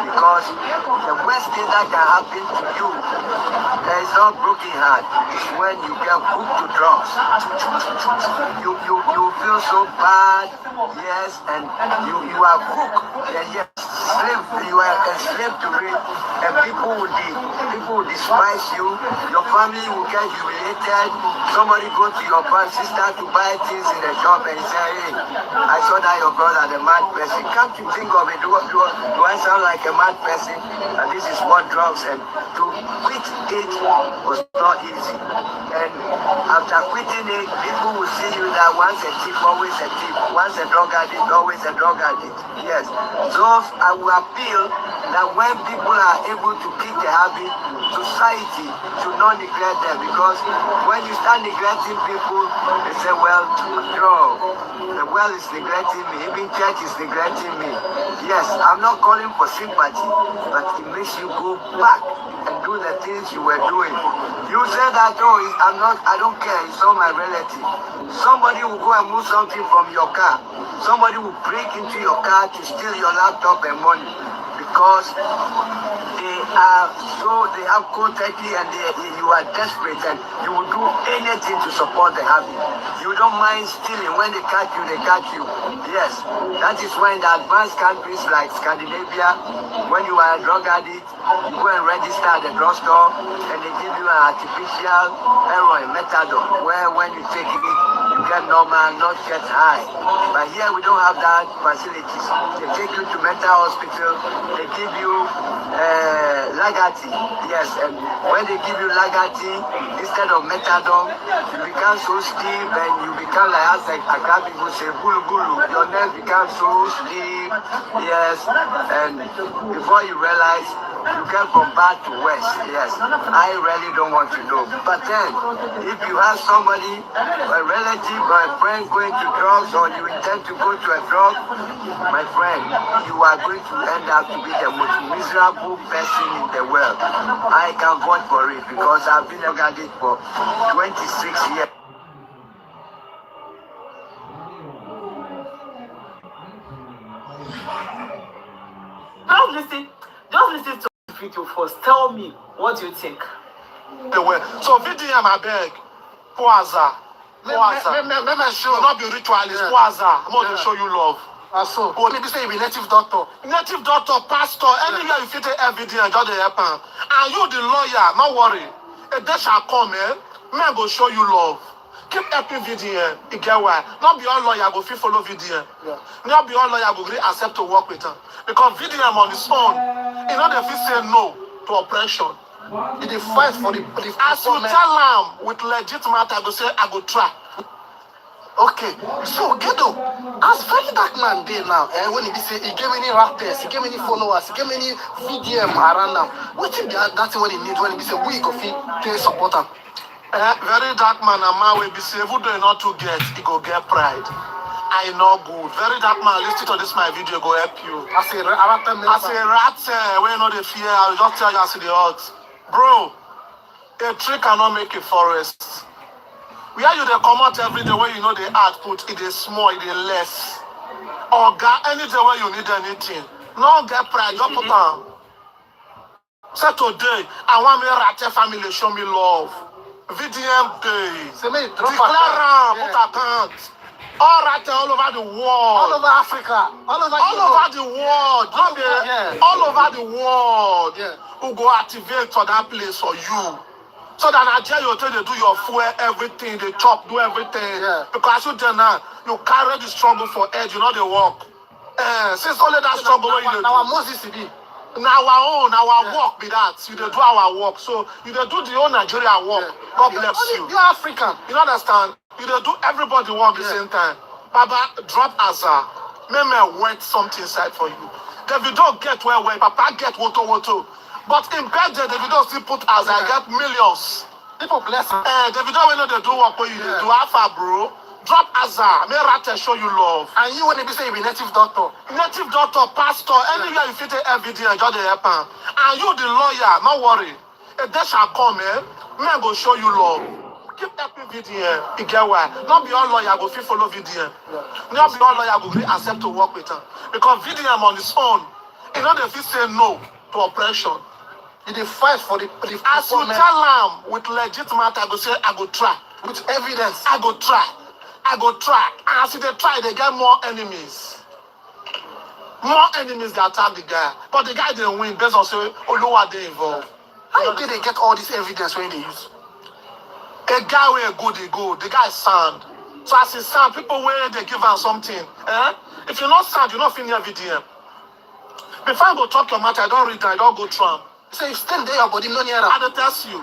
Because the worst thing that can happen to you, there is no broken heart. It's when you get hooked to drugs. You feel so bad, yes, and you are hooked, and yes, you are enslaved to it, and people will despise you. Your family will get humiliated. Somebody go to your sister to buy things in the shop and say, hey, I saw that your brother, the mad person. Can't you think of it? Do I sound like a mad person? And this is what drugs, and to quit it was not easy. And after quitting it, people will see you that once a thief, always a thief. Once a drug addict, always a drug addict. Yes. So I will appeal that when people are able to keep the habit, society should not neglect them, because when you start neglecting people, they say, well, the world is neglecting me, even church is neglecting me. Yes, I'm not calling for sympathy, but it makes you go back and do the things you were doing. You say that, I don't care, it's all my relative. Somebody will go and move something from your car. Somebody will break into your car to steal your laptop and money, because they have cold turkey, and you are desperate, and you will do anything to support the habit. You don't mind stealing. When they catch you. Yes, that is when the advanced countries like Scandinavia, when you are a drug addict, you go and register at the drugstore, and they give you an artificial heroin, methadone, where when you take it, you get normal, not get high. But here we don't have that facilities. They take you to mental hospital, they give you Lagati, yes, and when they give you Lagati instead of methadone, you become so stiff and you become like, as like Accra people say, bulu bulu. Your nerves become so stiff, yes, and before you realize, you get from bad to worse, yes. I really don't want to know. But then, if you have somebody, a relative or a friend going to drugs, or you intend to go to a drug, my friend, you are going to end up to be the most miserable person in the world. I can vote for it because I've been a candidate for 26 years. Just listen to the video first. Tell me what you think. So VDM, I beg. Poaza. Let show. Not be ritualist. Poaza. I'm going to show you love. So, oh, maybe say you be native doctor, pastor, anywhere you fit evidence, just the help. And you the lawyer, not worry. A day shall come, man go show you love. Keep helping VDN. You get why? Not be all lawyer go fit follow VDN. Not be all lawyer go really accept to work with them. Because VDN on his own, you know they fit say no to oppression. He fight for the as you tell him with legit matter, I go say I go try. Okay, so Gedo, as Verydarkman dey now, when he say he get many rappers, he get many followers, he get many VDM around now. What if that's what he need when he say we go fit pay support him? Verydarkman and man will be say, if you do not to get, he go get pride. I know good. Verydarkman, listen to this my video, go help you. I say Ratel, when you know the fear, I'll just tell you I see the odds. Bro, a tree cannot make a forest. Where you they come out every day where you know the output, it is small, it is less. Or any day where you need anything. No get pride, just put on. Say today, I want me Ratel family show me love. VDM day. Declare put account. All Ratel all over the world. All over Africa. All over the world. All over the world. Who go activate for that place for you. So that Nigeria you tell they do your fuel, everything, they chop, do everything. Because you then you carry the struggle for edge, you know they work. Since only that struggle where you do. Now Moses be. Now our work be that. You they do our work. So you they do the whole Nigeria work. God bless you. You're African. You understand? You they do everybody work the same time. Baba, drop Azar. Make me wet something inside for you. David don't get where Papa get woto. But in birthday, Davido still put as I get millions. People bless him. Davido, we know they do work for you. They do alpha, bro. Drop Azar. May Ratel show you love. And you when they be say you be native doctor, pastor, anywhere you fit evidence, just the help. And you the lawyer, not worry. A day shall come, man go show you love. Keep helping VDN. You get why? Not be all lawyer go fit follow VDN. Not be all lawyer go really accept to work with him. Because VDN on his own, you know they fit say no to oppression. He fight for the as you tell him with legit matter, I go say I go try. With evidence, I go try. As they try, they get more enemies. More enemies they attack the guy. But the guy didn't win based on say Oluwa they involved. How did they get all this evidence when they use? A guy where good he go, the guy sound. So as he sound, people where they give him something. If you're not sound, you're not feeling VDM. Before I go talk your matter, I don't read I don't go Trump. Say you stand there, your body no near. I test you.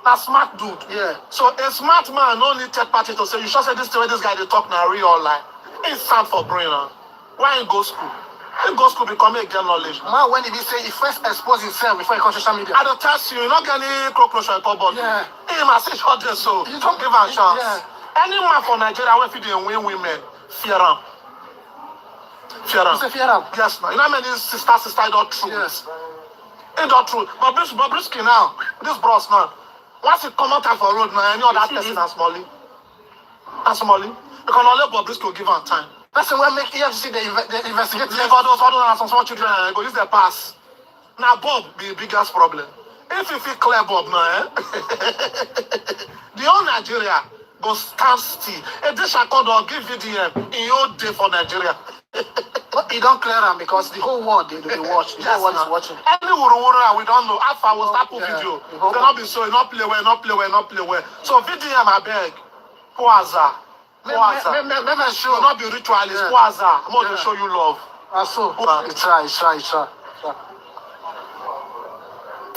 A smart dude. So a smart man no need third party to say you should say this way this guy they talk now real or lie. It's sound for brain. Why he go school? He go school become a get knowledge. Man when he be say he first expose himself before he come social media. I don't test you, not get any cockroach or body. He must say short there so you don't give him a chance. Any man for Nigeria when they win women, fear him. Fear him. You say fear him? Yes, man. You know how many sister don't true. Yes. It's not true. But Brisky now, this bros now, once you come out for road now, any other person has Smalley. Because only Brisky will give him time. That's when make EFC the investigate. For those other some small children, go use their pass. Now Bob be the biggest problem. If you feel clear Bob now, the whole Nigeria go stand still. A dish account or give VDM in your day for Nigeria. But he don't clear them because the whole world they watch. The whole world is watching. Any wuru we don't know. Alpha was that video. They not be so, not play well. So VDM I beg. Poaza. Let show. Not be ritualist. Poaza. I'm going to show you love. So try.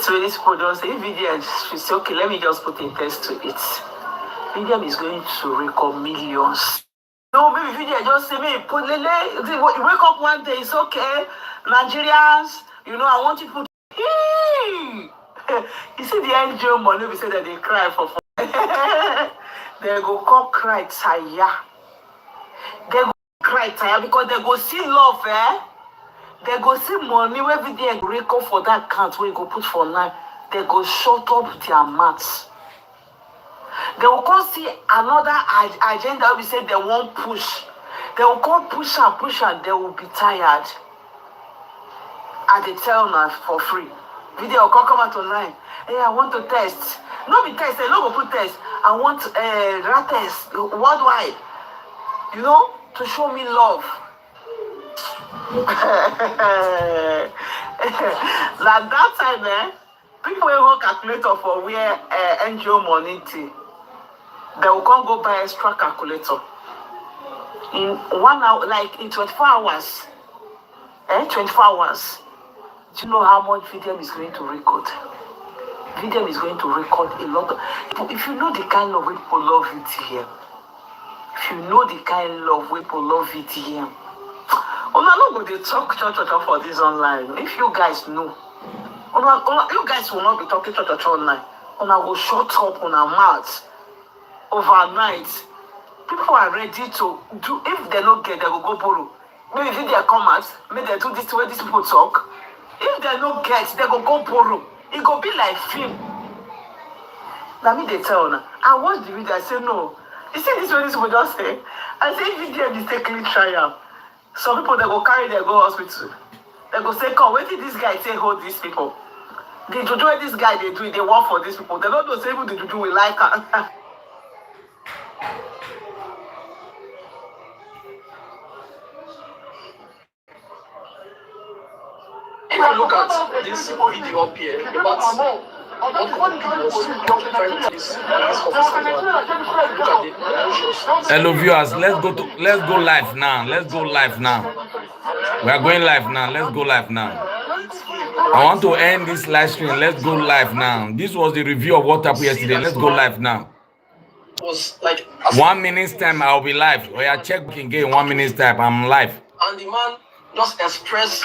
So this people just say, VDM, she say, okay, let me just put a test to it. VDM is going to record millions. No, maybe VDM just say, me, put lele, you wake up one day, it's okay. Nigerians, you know, I want you to put. You see the NGO money, we say that they cry for. They go come cry tire. They go cry tire because they go see love, eh? They go see money where VDM record for that account where you go put for now. They go shut up their mouths. They will come see another agenda we say they won't push. They will come push and they will be tired. And they tell them for free. Video will come out online. Hey, I want to test. No be test, they no go put test. I want Ratel worldwide. You know, to show me love. Like that time, people will hold calculator for where NGO money to. They will come go buy extra calculator. In 1 hour, like in 24 hours. 24 hours. Do you know how much VDM is going to record? VDM is going to record a lot of. If you know the kind of way people love VDM, if you know the kind of way people love VDM, I'm not going to talk for this online. If you guys know, you guys will not be talking online. I will shut up on our mouths overnight. People are ready to do. If they don't get, they will go borrow. Maybe if they come out, maybe they do this way these people talk. If they don't get, they go borrow. It go be like film. Now me they tell now. I watch the video. I say no. You see this way these people just say. I say video mistakenly triumph. Some people they go carry they go hospital. They go say, come, wait till this guy say hold these people. The juju where this guy they do it, they work for these people. They don't know say even the juju will like her. If you look at this video up here, about hello viewers, let's go live now. Let's go live now. We are going live now. Let's go live now. I want to end this live stream. Let's go live now. This was the review of what happened yesterday. Let's go live now. Was like 1 minute's time, I'll be live. Oh yeah, check again. 1 minute's time, I'm live. And the man just expressed